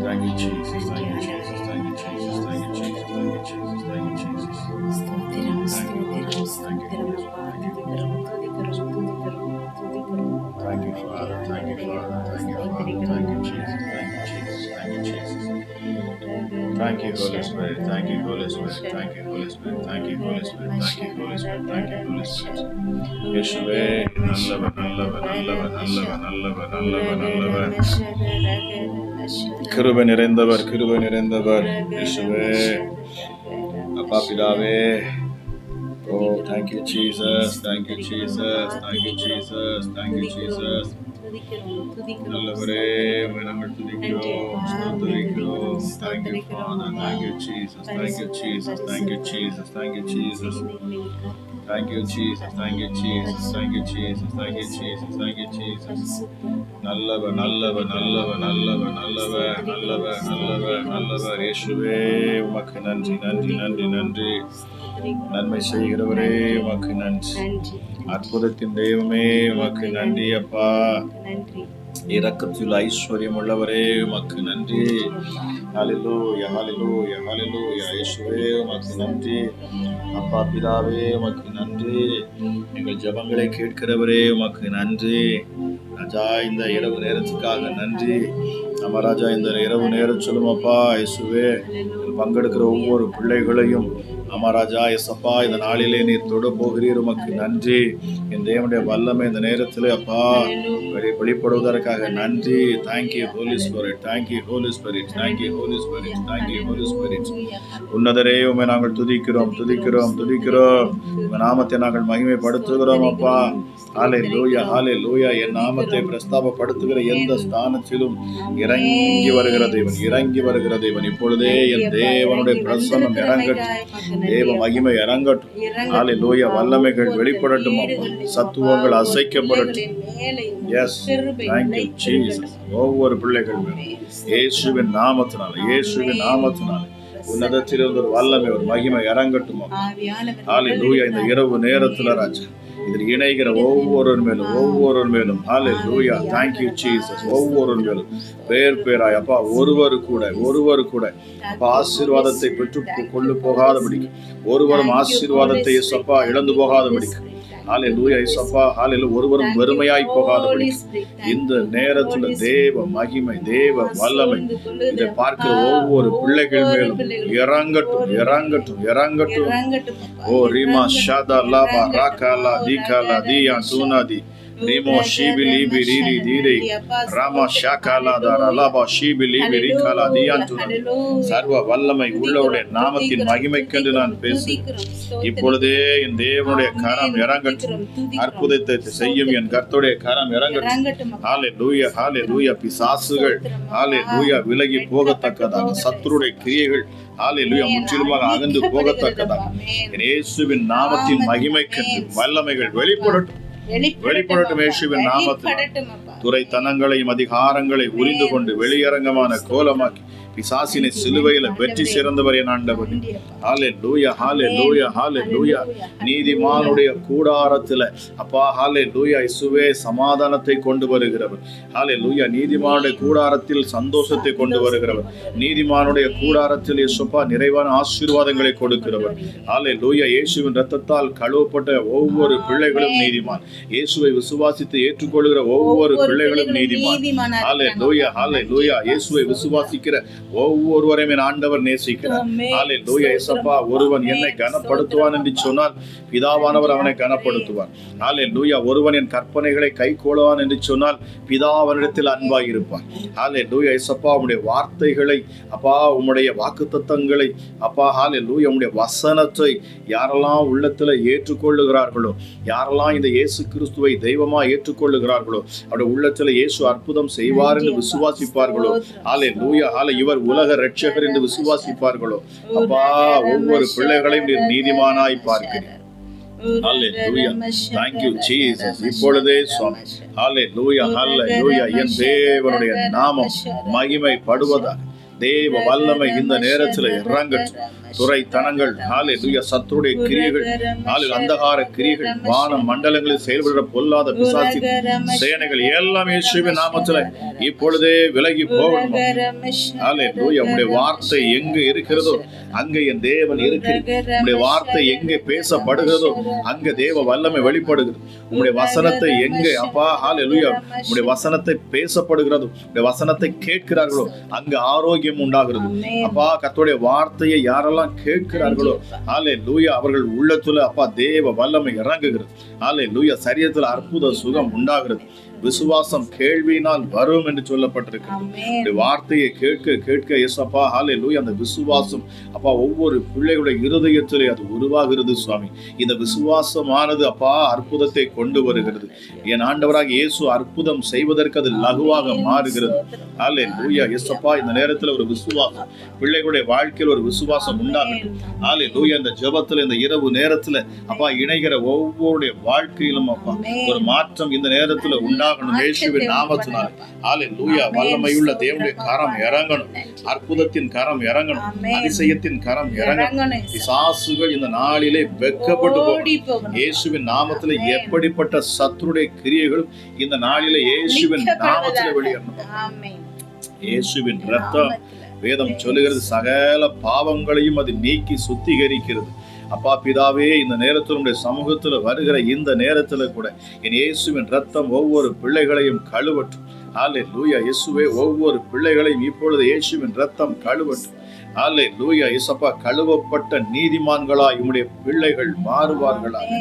Thank you, Jesus. Thank you, Jesus. Thank you, Jesus. Thank you, Jesus. Thank you, Jesus. Thank you, Jesus. Thank you, Lord. Thank you, Lord. Thank you, Lord. Thank you, Father. Thank you, Father. Thank you, Father. Thank you, Jesus. Thank you, Jesus. Thank you, Jesus. Thank you, Holy Spirit. Thank you, Holy Spirit. Thank you, Holy Spirit. Thank you, Holy Spirit. Thank you, Holy Spirit. Thank you, Holy Spirit. இயேசுவே நல்லவர் நல்லவர் நல்லவர் நல்லவர் நல்லவர் நல்லவர் நல்லவர் கிருபை நிறைந்தவர் கிருபை நிறைந்தவர் இயேசுவே அப்பா பிதாவே. Oh, thank you, Jesus. Thank you, Jesus. Thank you, Jesus. Thank you, Jesus. நல்லவரே நாங்கள் துதிக்கிறோம் ஸ்தோத்திரிக்கிறோம். Thank you, Father. Thank you, Jesus. Thank you, Jesus. Thank you, Jesus. Thank you, Jesus. Thank you, Jesus. Thank you, Jesus. Thank you, Jesus. Thank you, Jesus. Thank you, Jesus. நல்லவர் நல்லவர் நல்லவர் நல்லவர் நல்லவர் நல்லவர் நல்லவர் நல்லவர் இயேசுவே உமக்கு நன்றி நன்றி நன்றி நன்றி. நன்மை செய்கிறவரே உமக்கு நன்றி. அற்புதத்தின் தெய்வமே உமக்கு நன்றி அப்பா. இரக்கத்தில் ஐஸ்வர்யம் உள்ளவரே உமக்கு நன்றி. ஹல்லேலூயா ஹல்லேலூயா ஹல்லேலூயா. இயேசுவே உமக்கு நன்றி அப்பா பிதாவே உமக்கு நன்றி. எங்கள் ஜெபங்களை கேட்கிறவரே உமக்கு நன்றி ராஜா. இந்த இரவு நேரத்துக்காக நன்றி ராஜா. இந்த இரவு நேரம் சொல்லும் அப்பா இயேசுவே பங்கெடுக்கிற ஒவ்வொரு பிள்ளைகளையும் ராஜா எசப்பா இந்த நாளிலே நீர் தொட போகிறீர் உமக்கு நன்றி. என் தேவனுடைய வல்லமை இந்த நேரத்தில் அப்பா வெளிப்படுவதற்காக நன்றி. Thank you Holy Spirit. Thank you Holy Spirit. Thank you Holy Spirit. Thank you Holy Spirit. உன்னதரே உம்மை நாங்கள் துதிக்கிறோம் துதிக்கிறோம் துதிக்கிறோம். உங்க நாமத்தை நாங்கள் மகிமைப்படுத்துகிறோம் அப்பா. ஹல்லேலூயா ஹல்லேலூயா. என் நாமத்தை பிரஸ்தாபப்படுத்துகிற எந்த ஸ்தானத்திலும் இறங்கி வருகிற தேவன் இறங்கி வருகிற தேவன் இப்பொழுதே என் தேவனுடைய பிரசன்னம் இறங்கட்டும். தேவ மகிமை இறங்கட்டும். ஹல்லேலூயா. வல்லமைகள் வெளிப்படட்டும் அப்பா. சத்துவங்கள் அசைக்கப்படட்டும். Yes thank you Jesus. ஒவ்வொரு பிள்ளைகள் இயேசுவின் நாமத்தினால இயேசுவின் நாமத்தினால உன்னதத்திலிருந்து ஒரு வல்லமை ஒரு மகிமை இறங்கட்டும் அப்பா. ஹல்லேலூயா. இந்த இரவு நேரத்துல ராஜா இதில் இணைகிற ஒவ்வொரு மேலும் ஹல்லேலூயா. Thank you Jesus. ஒவ்வொரு மேலும் பேர் பேராய் அப்பா ஒருவர் கூட அப்பா ஆசீர்வாதத்தை பெற்று கொண்டு போகாதபடிக்கு ஒருவரும் ஆசீர்வாதத்தை அப்பா இழந்து போகாதபடிக்கு ஹல்லேலூயா இயேசுப்பா. ஹல்லேலூயா. ஒருவரும் வெறுமையாய் போகாதபடி இந்த நேரத்துல தேவ மகிமை தேவ வல்லமை இதை பார்க்கிற ஒவ்வொரு பிள்ளைகள் மேலும் இறங்கட்டும் இறங்கட்டும் இறங்கட்டும். ஓ ரீமா ஷாதா லாபா ராகாலா தீகாலா தீயா தூனாதி Remo shibili biriri dire Rama shakala daralaba shibili birikala diyantuna. சர்வ வல்லமை உள்ளவருடைய நாமத்தின் மகிமைக்கென்று நான் பேசி இப்பொழுதே என் தேவனுடைய கரம் இறங்கட்டும். அற்புதத்தை செய்யும் என் கர்த்தருடைய கரம் இறங்கட்டும். ஹல்லேலூயா ஹல்லேலூயா. பிசாசுகள் ஹல்லேலூயா விலகி போகத்தக்கதாக சத்துருடைய கிரியைகள் ஹல்லேலூயா முற்றிலுமாக அகன்று போகத்தக்கதாக இயேசுவின் நாமத்தின் மகிமைக்கென்று வல்லமைகள் வெளிப்படட்டும். இயேசுவின் நாமத்தில் துரைத்தனங்களையும் அதிகாரங்களை உரிந்து கொண்டு வெளியரங்கமான கோலமாக்கி பிசாசினை சிலுவையில வெற்றி சிறந்தவர் என் ஆண்டவர். ஹல்லேலூயா ஹல்லேலூயா ஹல்லேலூயா. நீதிமானுடைய கூடாரத்துல அப்பா ஹல்லேலூயா இயேசுவே சமாதானத்தை கொண்டு வருகிறவர். ஹல்லேலூயா. நீதிமானுடைய கூடாரத்தில் சந்தோஷத்தை கொண்டு வருகிறவர். நீதிமானுடைய கூடாரத்தில் இயேசுப்பா நிறைவான ஆசீர்வாதங்களை கொடுக்கிறவர். ஹல்லேலூயா. இயேசுவின் இரத்தத்தால் கழுவப்பட்ட ஒவ்வொரு பிள்ளைகளும் நீதிமான். இயேசுவை விசுவாசித்து ஏற்றுக்கொள்கிற ஒவ்வொரு பிள்ளைகளும் நீதிமான். ஹல்லேலூயா ஹல்லேலூயா. இயேசுவை விசுவாசிக்கிற ஒவ்வொருவரையும் என் ஆண்டவர் நேசிக்கிறார். ஹல்லேலூயா இயேசுப்பா. ஒருவன் என்னை கனப்படுத்துவான் என்று சொன்னால் பிதாவானவர் அவனை கனப்படுத்துவார். ஹல்லேலூயா. ஒருவன் என் கற்பனைகளை கைக்கொள்வான் என்று சொன்னால் பிதாவனிடத்தில் அன்பாய் இருப்பார். ஹல்லேலூயா இயேசுப்பா. உம்முடைய வார்த்தைகளை அப்பா உம்முடைய வாக்குத்தத்தங்களை அப்பா ஹல்லேலூயா உம்முடைய வசனத்தை யாரெல்லாம் உள்ளத்துல ஏற்றுக்கொள்ளுகிறார்களோ யாரெல்லாம் இந்த இயேசு கிறிஸ்துவை தெய்வமா ஏற்றுக்கொள்ளுகிறார்களோ அவருடைய உள்ளத்துல இயேசு அற்புதம் செய்வார் என்று விசுவாசிப்பார்களோ ஹல்லேலூயா ஹல்லேலூயா இவர் உலக இரட்சகர் என்று விசுவாசிப்பார்களோ அப்பா ஒவ்வொரு பிள்ளைகளையும் நீர் நீதிமானாய் பார்க்கிறீர். ஹல்லேலூயா. Thank you Jesus. இப்பொழுதே சுவாமி ஹல்லேலூயா ஹல்லேலூயா. என் தேவனுடைய நாமம் மகிமைப்படுவதாக தேவ வல்லமை இந்த நேரத்தில் இறங்கட்டும். துறைத்தனங்கள், ஹalleluya, சத்துருடைய கிரியைகள், அந்தகார கிரியைகள், வான மண்டலங்களில் செயல்படுற பொல்லாத பிசாசு சேனைகள் எல்லாம் இயேசுவின் நாமத்தில் இப்பொழுதே விலகி போகணும். ஹalleluya. உம்முடைய வார்த்தை எங்கு இருக்கிறதோ அங்கே என் தேவன் இருக்கிறார். உம்முடைய வார்த்தை எங்கே பேசப்படுகிறதோ அங்கே தேவ வல்லமை வெளிப்படுகிறது. உம்முடைய வசனத்தை எங்கே அப்பா ஹalleluya உம்முடைய வசனத்தை பேசப்படுகிறதோ, உம்முடைய வசனத்தை கேட்கிறார்களோ அங்கு ஆரோக்கியம் உண்டாகிறது. அப்பா கர்த்தருடைய வார்த்தையை யாரெல்லாம் கேட்கிறார்களோ ஹalleluya அவர்கள் உள்ளத்துல அப்பா தேவ வல்லமை இறங்குகிறது. ஹalleluya சரீரத்தில் அற்புத சுகம் உண்டாகிறது. விசுவாசம் கேள்வியினால் வரும் என்று சொல்லப்பட்டிருக்கு. வார்த்தையை கேட்க கேட்க இயேசப்பா ஹalleluya அந்த விசுவாசம் அப்பா ஒவ்வொரு பிள்ளைகளுடைய இருதயத்திலே அது உருவாகிறது சுவாமி. இந்த விசுவாசமானது அப்பா அற்புதத்தை கொண்டு வருகிறது. என் ஆண்டவராக இயேசு அற்புதம் செய்வதற்கு அது லகுவாக மாறுகிறது. ஹalleluya இயேசப்பா இந்த நேரத்தில் ஒரு விசுவாசம் பிள்ளைகளுடைய வாழ்க்கையில் ஒரு விசுவாசம் உண்டாகட்டும். ஹalleluya இந்த ஜெபத்தில் இந்த இரவு நேரத்தில் அப்பா இணைகிற ஒவ்வொருடைய வாழ்க்கையிலும் அப்பா ஒரு மாற்றம் இந்த நேரத்தில் உண்டாக இயேசுவின் நாமத்தினால் ஹalleluya வல்லமையுள்ள தேவனுடைய கரம் இறங்கணும். அற்புதத்தின் கரம் இறங்கணும். அதிசயத்தின் கரம் இறங்கணும். பிசாசுகள் இந்த நாளிலே வெட்கப்பட்டு போகணும். இயேசுவின் நாமத்திலே எப்படிப்பட்ட சத்துருடைய கிரியைகளும் இந்த நாளிலே இயேசுவின் நாமத்திலே வெளியேறணும். இயேசுவின் இரத்தம் வேதம் சொல்லுகிறது சகல பாவங்களையும் அது நீக்கி சுத்திகரிக்கிறது. அப்பா பிதாவே இந்த நேரத்தில் உடைய சமூகத்துல வருகிற இந்த நேரத்துல கூட என் இயேசுவின் ரத்தம் ஒவ்வொரு பிள்ளைகளையும் கழுவட்டும். ஹalleluya இயேசுவே ஒவ்வொரு பிள்ளைகளையும் இப்பொழுது இயேசுவின் ரத்தம் கழுவட்டும். ஹalleluya இயேசப்பா கழுவப்பட்ட நீதிமான்களாய் உம்முடைய பிள்ளைகள் மாறுவார்களாக.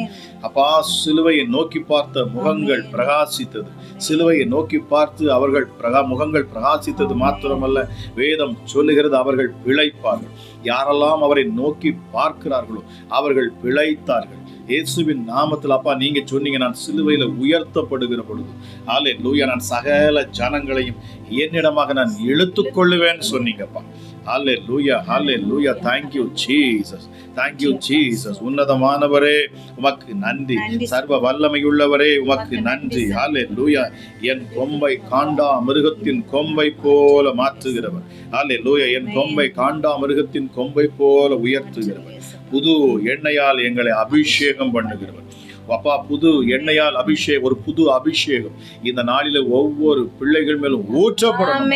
அப்பா சிலுவையை நோக்கி பார்த்த முகங்கள் பிரகாசித்தது. சிலுவையை நோக்கி பார்த்து அவர்கள் முகங்கள் பிரகாசித்தது மாத்திரமல்ல, வேதம் சொல்லுகிறது அவர்கள் பிழைப்பார்கள். யாரெல்லாம் அவரை நோக்கி பார்க்கிறார்களோ அவர்கள் பிழைத்தார்கள். இயேசுவின் நாமத்தில் அப்பா நீங்க சொன்னீங்க நான் சிலுவையில உயர்த்தப்படுகிற பொழுது ஹalleluya நான் சகல ஜனங்களையும் என்னிடமாக நான் இழுத்துக் கொள்ளுவேன்னு சொன்னீங்கப்பா. ஹalleluya ஹalleluya thank you Jesus thank you Jesus. உன்னதமானவரே உமக்கு நன்றி. சர்வ வல்லமையுள்ளவரே உமக்கு நன்றி. ஹalleluya என் கொம்பை காண்டா மிருகத்தின் கொம்பை போல மாற்றுகிறவர். ஹalleluya என் கொம்பை காண்டா மிருகத்தின் கொம்பை போல உயர்த்துகிறவர். புது எண்ணெயால் எங்களை அபிஷேகம் பண்ணுகிறவர். அப்பா புது எண்ணெயால் அபிஷேகம், ஒரு புது அபிஷேகம் இந்த நாளில ஒவ்வொரு பிள்ளைகள் மேலும் ஊற்றப்படணும்.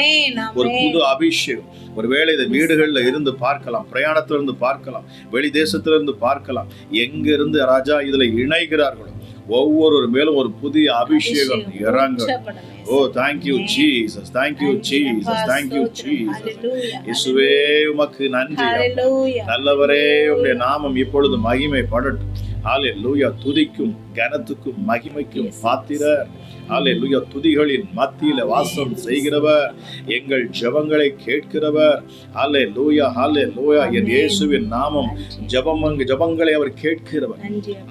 ஒரு புது அபிஷேகம். ஒருவேளை இந்த வீடுகள்ல இருந்து பார்க்கலாம், பிரயாணத்துல இருந்து பார்க்கலாம், வெளி தேசத்துல இருந்து பார்க்கலாம், எங்க இருந்து ராஜா இதுல இணைகிறார்களோ ஒவ்வொரு மேலும் ஒரு புதிய அபிஷேகம் இறங்கும். ஓ thank you Jesus thank you Jesus thank you Jesus. இயேசுவே உமக்கு நன்றி. நல்லவரே உம்முடைய நாமம் இப்பொழுது மகிமைப்படட்டும். ஹalleluya துதிக்கும் கனத்துக்கும் மகிமைக்கும் பாத்திரர். ஹalleluya துதிகளின் மத்தியில வாசம் செய்கிறவர், எங்கள் ஜெபங்களை கேட்கிறவர். ஹalleluya ஹalleluya என் இயேசுவின் நாமம் ஜெபங்களை அவர் கேட்கிறவர்.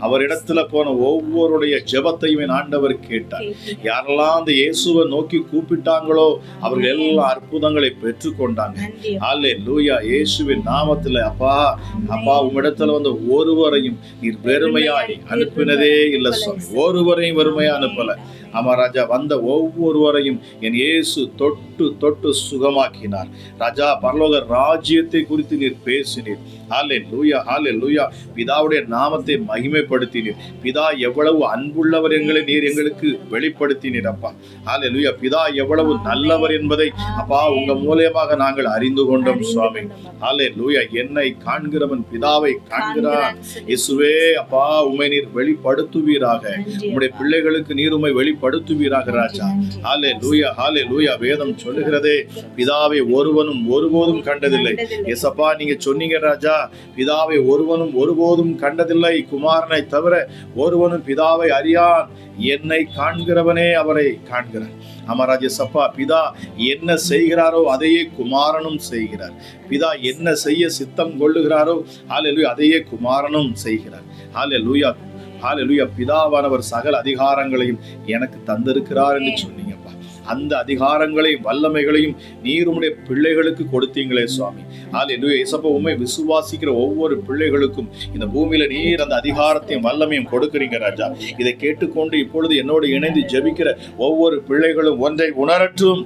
அவர் இடத்துல போன ஒவ்வொருடைய ஜெபத்தையும் என் ஆண்டவர் கேட்டார். யாரெல்லாம் அந்த இயேசுவை நோக்கி கூப்பிட்டாங்களோ அவர்கள் எல்லாம் அற்புதங்களை பெற்றுக்கொண்டாங்க. ஹalleluya இயேசுவின் நாமத்துல அப்பா அப்பா உம்மிடத்துல வந்த ஒருவரையும் நீர் வெறுமையாய் அனுப்பினதே இல்லை சுவாமி. ஒருவரையும் வெறுமையா அனுப்பல. ராஜா வந்த ஒவ்வொருவரையும் என் இயேசு தொட்டு தொட்டு சுகமாக்கினார். ராஜா பரலோக ராஜ்யத்தை குறித்து நீர் பேசினீர். ஹalleluya ஹalleluya பிதாவுடைய நாமத்தை மகிமைப்படுத்தினீர். பிதா எவ்வளவு அன்புள்ளவர் எங்களை நீர் எங்களுக்கு வெளிப்படுத்தினீர் அப்பா. ஹalleluya பிதா எவ்வளவு நல்லவர் என்பதை அப்பா உங்க மூலமாக நாங்கள் அறிந்து கொண்டோம் சுவாமி. ஹalleluya என்னை காண்கிறவன் பிதாவை காண்கிறான். இயேசுவே அப்பா உம்மை நீர் வெளிப்படுத்துவீராக. உம்முடைய பிள்ளைகளுக்கு நீர் உம்மை வெளிப்படுத்துவீராக ராஜா. ஹalleluya ஹalleluya வேதம் சொல்லுகிறதே பிதாவை ஒருவனும் ஒருபோதும் கண்டதில்லை. இயேசப்பா நீங்க சொன்னீங்க ராஜா பிதாவை ஒருவனும் ஒருபோதும் கண்டதில்லை, குமாரனை தவிர ஒருவனும் பிதாவை அறியான், என்னை காண்கிறவனே அவரை காண்கிறார். அமராஜ சப்பா பிதா என்ன செய்கிறாரோ அதையே குமாரனும் செய்கிறார். பிதா என்ன செய்ய சித்தம் கொள்ளுகிறாரோ ஹalleluya அதையே குமாரனும் செய்கிறார். ஹalleluya ஹalleluya பிதாவானவர் சகல அதிகாரங்களையும் எனக்கு தந்திருக்கிறார் என்று சொன்னீங்கப்பா. அந்த அதிகாரங்களையும் வல்லமைகளையும் நீர் உம்முடைய பிள்ளைகளுக்கு கொடுத்தீங்களே சுவாமி. ஹalleluya இயேசப்பா உம்மை விசுவாசிக்கிற ஒவ்வொரு பிள்ளைகளுக்கும் இந்த பூமியில நீர் அந்த அதிகாரத்தையும் வல்லமையும் கொடுக்கிறீங்க ராஜா. இதை கேட்டுக்கொண்டு இப்பொழுது என்னோடு இணைந்து ஜெபிக்கிற ஒவ்வொரு பிள்ளைகளும் ஒன்றை உணரட்டும்.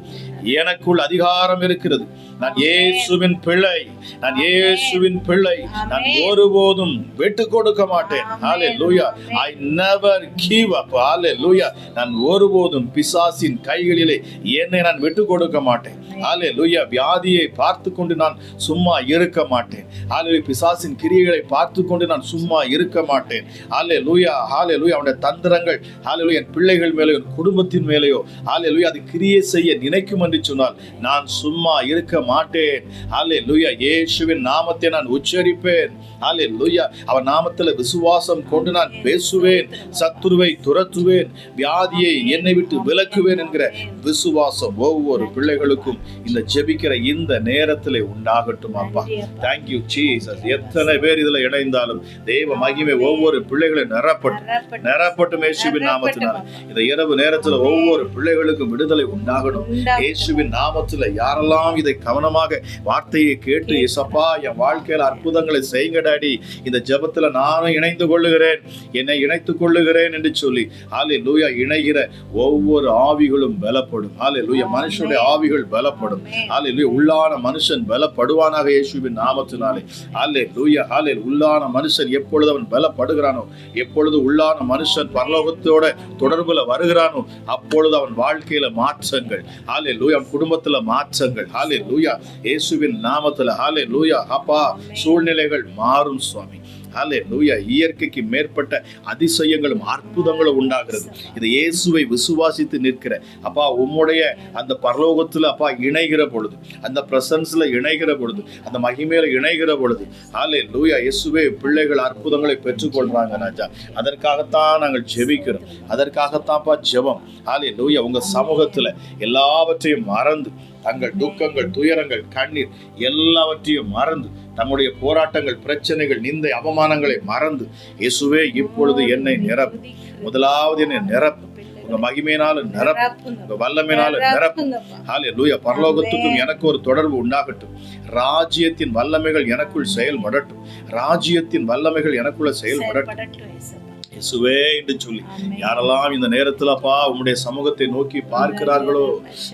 எனக்குள் அதிகாரம் இருக்கிறது. நான் இயேசுவின் பிள்ளை, நான் இயேசுவின் பிள்ளை. நான் ஒருபோதும் விட்டு கொடுக்க மாட்டேன். ஹல்லேலூயா. I never give up. ஹல்லேலூயா. நான் ஒருபோதும் பிசாசின் கைகளிலே என்னை நான் விட்டு கொடுக்க மாட்டேன். ஹல்லேலூயா. வியாதியை பார்த்து கொண்டு நான் சும்மா இருக்க மாட்டேன். ஹல்லேலூயா. பிசாசின் கிரியைகளை பார்த்து கொண்டு நான் சும்மா இருக்க மாட்டேன். ஹல்லேலூயா. ஹல்லேலூயா. அவனுடைய தந்திரங்கள் ஹல்லேலூயா என் பிள்ளைகள் மேலேயோ என் குடும்பத்தின் மேலேயோ ஹல்லேலூயா அது கிரியை செய்ய நினைக்கும் என்று சொன்னால் நான் சும்மா இருக்க மாட்டேன். ஹல்லேலூயா. இயேசுவின் நாமத்தை நான் உச்சரிப்பேன். ஹல்லேலூயா. அவர் நாமத்தில் விசுவாசம் கொண்டு நான் பேசுவேன். சத்துருவை துரத்துவேன். வியாதியை என்னை விட்டு விலக்குவேன் என்கிற விசுவாசம் ஒவ்வொரு பிள்ளைகளுக்கும் இந்த ஜெபிக்கிற இந்த நேரத்தில் உண்டாகட்டும். அப்பா, தேங்க்யூ ஜீசஸ். எத்தனை பேர் இதுல இணைந்தாலும் தேவ மகிமை ஒவ்வொரு பிள்ளைகளை நிரப்பட்டும் இயேசுவின் நாமத்தினால. இந்த இரவு நேரத்துல ஒவ்வொரு பிள்ளைகளுக்கும் விடுதலை உண்டாகணும் இயேசுவின் நாமத்துல. யாரெல்லாம் இதை கவனமாக வார்த்தையை கேட்டு இயேசப்பா என் வாழ்க்கையில அற்புதங்களை செய்யுங்க டாடி, இந்த ஜெபத்துல நானும் இணைந்து கொள்ளுகிறேன், என்னை இணைத்துக் கொள்ளுகிறேன் என்று சொல்லி ஹல்லேலூயா இணைகிற ஒவ்வொரு ஆவிகளும் பலப்படும். ஹல்லேலூயா. மனுஷனுடைய ஆவிகள் பலப்படும். ஹல்லேலூயா. உள்ளான மனுஷன் பலப்படுவானாக இயேசுவின் நாமத்தினாலே. ஹல்லேலூயா. ஹல்லேலூயா. உள்ளான மனுஷன் எப்பொழுது அவன் பலப்படுகிறானோ, எப்பொழுது உள்ளான மனுஷன் பரலோகத்தோட தொடர்புல வருகிறானோ, அப்பொழுது அவன் வாழ்க்கையில மாற்றங்கள். ஹல்லேலூயா. அவன் குடும்பத்துல மாற்றங்கள். ஹல்லேலூயா. இயேசுவின் நாமத்துல. ஹல்லேலூயா. அப்பா, சூழ்நிலைகள் மாறும் சுவாமி. ஹல்லேலூயா. இயற்கைக்கு மேற்பட்ட அதிசயங்களும் அற்புதங்களும் உண்டாகிறது. இது இயேசுவை விசுவாசித்து நிற்கிற அப்பா உம்முடைய அந்த பரலோகத்துல அப்பா இணைகிற பொழுது, அந்த பிரசன்ஸ்ல இணைகிற பொழுது, அந்த மகிமையில இணைகிற பொழுது ஹல்லேலூயா இயேசுவே பிள்ளைகள் அற்புதங்களை பெற்றுக்கொள்றாங்க ராஜா. அதற்காகத்தான் நாங்கள் ஜெபிக்கிறோம். அதற்காகத்தான்ப்பா ஜெபம். ஹல்லேலூயா. உங்க சமூகத்துல எல்லாவற்றையும் மறந்து, தங்கள் துக்கங்கள், துயரங்கள், கண்ணீர் எல்லாவற்றையும் மறந்து, தம்முடைய போராட்டங்கள், பிரச்சனைகள், நிந்தை, அவமானங்களை மறந்து இயேசுவே இப்பொழுது என்னை நிரப்பு. முதலாவது என்னை நிரப்பு. உங்க மகிமையினால நிரப்பு. உங்க வல்லமையினால நிரப்பு. ஹல்லேலூயா. பரலோகத்துக்கும் எனக்கு ஒரு தொடர்பு உண்டாகட்டும். ராஜ்யத்தின் வல்லமைகள் எனக்குள் செயல்படட்டும். ராஜ்யத்தின் வல்லமைகள் எனக்குள்ள செயல்படட்டும் இயேசுவே என்று சொல்லி யாரெல்லாம் இந்த நேரத்தில் அப்பா உம்முடைய சமூகத்தை நோக்கி பார்க்கிறார்களோ,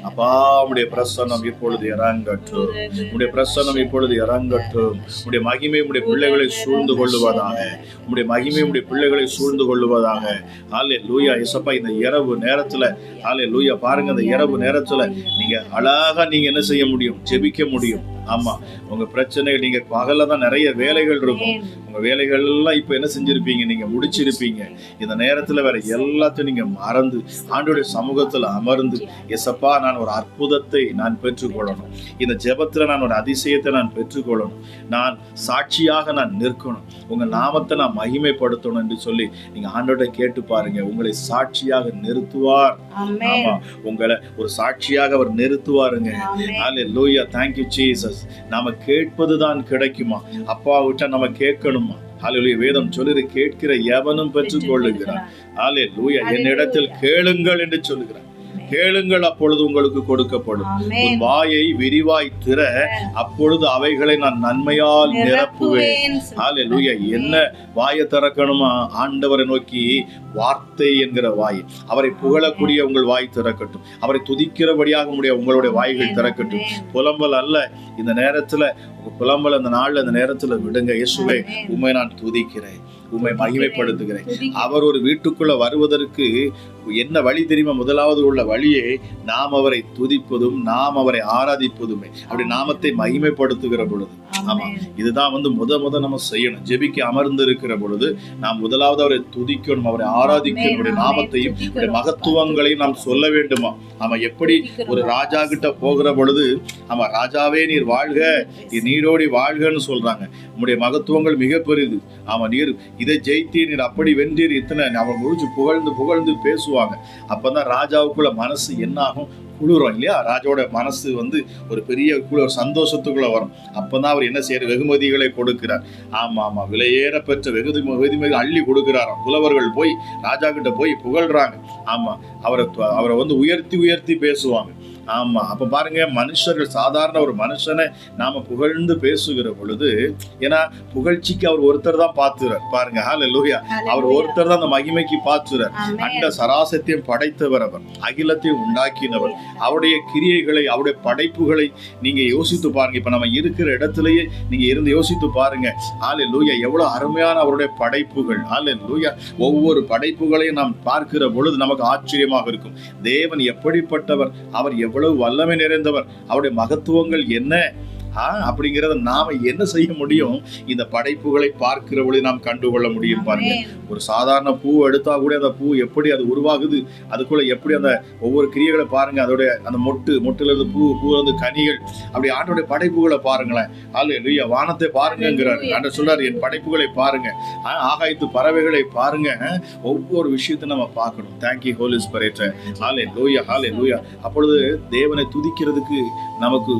அப்பா உம்முடைய பிரசன்னம் இப்பொழுது இறங்கட்டும். உம்முடைய பிரசன்னம் இப்பொழுது இறங்கட்டும். உம்முடைய மகிமை உம்முடைய பிள்ளைகளை சூழ்ந்து கொள்ளுவதாக. உம்முடைய மகிமை உம்முடைய பிள்ளைகளை சூழ்ந்து கொள்ளுவதாக. ஹல்லேலூயா. இயேசப்பா இந்த இரவு நேரத்துல ஹல்லேலூயா பாருங்க, இந்த இரவு நேரத்துல நீங்க அழகா நீங்க என்ன செய்ய முடியும்? ஜெபிக்க முடியும். ஆமா, உங்க பிரச்சனைகள், நீங்க பகல்ல தான் நிறைய வேலைகள் இருக்கும். உங்க வேலைகள் எல்லாம் இப்ப என்ன செஞ்சிருப்பீங்க? நீங்க முடிச்சிருப்பீங்க. இந்த நேரத்துல வேற எல்லாத்தையும் நீங்க மறந்து ஆண்டவருடைய சமூகத்துல அமர்ந்து, எசப்பா நான் ஒரு அற்புதத்தை நான் பெற்றுக்கொள்ளணும், இந்த ஜெபத்துல நான் ஒரு அதிசயத்தை நான் பெற்றுக்கொள்ளணும், நான் சாட்சியாக நான் நிற்கணும், உங்க நாமத்தை நான் மகிமைப்படுத்தணும் என்று சொல்லி நீங்க ஆண்டவரை கேட்டு பாருங்க. உங்களை சாட்சியாக நிறுத்துவார். ஆமா, உங்களை ஒரு சாட்சியாக அவர் நிறுத்துவாருங்க. ஹல்லேலூயா. Thank you Jesus. நாம கேட்பதுதான் கிடைக்குமா? அப்பா விட்டா நம்ம கேட்கணுமா? ஹல்லேலூயா. வேதம் சொல்லுது, கேட்கிற எவனும் பெற்றுக் கொள்ளுகிறான். ஹல்லேலூயா. என்னிடத்தில் கேளுங்கள் என்று சொல்லுகிறார். கேளுங்கள், அப்பொழுது உங்களுக்கு கொடுக்கப்படும். உன் வாயை விரிவாய் திற, அப்பொழுது அவைகளை நான் நன்மையால் நிரப்புவேன். ஹல்லேலூயா. என்ன வாயை திறக்கணுமா? ஆண்டவரை நோக்கி வார்த்தை என்கிற வாய். அவரை புகழக்கூடிய உங்கள் வாய் திறக்கட்டும். அவரை துதிக்கிறபடியாக உங்களுடைய வாய்கள் திறக்கட்டும். புலம்பல் அல்ல இந்த நேரத்துல. புலம்பல் அந்த நாள்ல அந்த நேரத்துல விடுங்க. இயேசுவே உம்மை நான் துதிக்கிறேன், உம்மை மகிமைப்படுத்துகிறேன். அவர் ஒரு வீட்டுக்குள்ள வருவதற்கு என்ன வழி தெரியுமா? முதலாவது உள்ள வழியே நாம் அவரை துதிப்பதும் நாம் அவரை ஆராதிப்பதுமே. அப்படி நாமத்தை மகிமைப்படுத்துகிற பொழுது, ஆமா, இதுதான் முத நம்ம செய்யணும். ஜெபிக்க அமர்ந்து இருக்கிற பொழுது நாம் முதலாவது அவரை துதிக்கணும், அவரை ஆராதிக்கணும், அவருடைய நாமத்தையும் அவருடைய மகத்துவங்களையும் நாம் சொல்ல வேண்டுமா? ஆமா, எப்படி ஒரு ராஜா கிட்ட போகிற பொழுது, ஆமா, ராஜாவே நீர் வாழ்க, நீரோடி வாழ்கன்னு சொல்றாங்க. உங்களுடைய மகத்துவங்கள் மிக பெரிது. ஆமா, நீர் இதை ஜெயித்தீர், நீர் அப்படி வென்றீர், இத்தனை அவன் முடிச்சு புகழ்ந்து பேசுவாங்க. அப்பதான் ராஜாவுக்குள்ள மனசு என்ன ஆகும்? குளிரும் இல்லையா? ராஜாவோட மனசு ஒரு பெரிய ஒரு சந்தோஷத்துக்குள்ள வரும். அப்பதான் அவர் என்ன செய்யற? வெகுமதிகளை கொடுக்கிறார். ஆமா, விலையேற பெற்ற வெகுமதி அள்ளி கொடுக்கிறாராம். புலவர்கள் போய் ராஜா கிட்ட போய் புகழ்றாங்க. ஆமா, அவரை உயர்த்தி பேசுவாங்க. ஆமா, அப்ப பாருங்க, மனுஷர்கள் சாதாரண ஒரு மனுஷனை நாம புகழ்ந்து பேசுகிற பொழுது, ஏன்னா புகழ்ச்சிக்கு அவர் ஒருத்தர் தான் பாத்துறார். பாருங்க, ஹல்லேலூயா, அவர் ஒருத்தர் தான் அந்த மகிமைக்கு பாத்துறார். அண்ட சராசத்தையும் படைத்தவர் அவர், அகிலத்தையும் உண்டாக்கினவர். அவருடைய கிரியைகளை, அவருடைய படைப்புகளை நீங்க யோசித்து பாருங்க. இப்ப நம்ம இருக்கிற இடத்திலேயே நீங்க இருந்து யோசித்து பாருங்க. ஹல்லேலூயா, எவ்வளவு அருமையான அவருடைய படைப்புகள். ஹல்லேலூயா, ஒவ்வொரு படைப்புகளையும் நாம் பார்க்கிற பொழுது நமக்கு ஆச்சரியமாக இருக்கும். தேவன் எப்படிப்பட்டவர், அவர் எவ்வளவு வல்லமை நிறைந்தவர், அவருடைய மகத்துவங்கள் என்ன அப்படிங்கிறத நாம என்ன செய்ய முடியும்? இந்த படைப்புகளை பார்க்கிற பொழுது நாம் கண்டுகொள்ள முடியும். பாருங்க, ஒரு சாதாரண பூ எடுத்தா கூட அந்த பூ எப்படி அது உருவாகுது, அதுக்குள்ள எப்படி அந்த ஒவ்வொரு கிரியைகளை பாருங்க. அதோடைய அந்த மொட்டுல இருந்து பூ வந்து கனிகள், அப்படி ஆண்டோடைய படைப்புகளை பாருங்களேன். ஹல்லேலூயா, வானத்தை பாருங்கிறார் ஆண்டவர், சொல்றாரு என் படைப்புகளை பாருங்க, ஆகாயத்து பறவைகளை பாருங்க. ஒவ்வொரு விஷயத்தை நம்ம பார்க்கணும். Thank you Holy Spirit. Hallelujah, hallelujah. அப்பொழுது தேவனை துதிக்கிறதுக்கு நமக்கு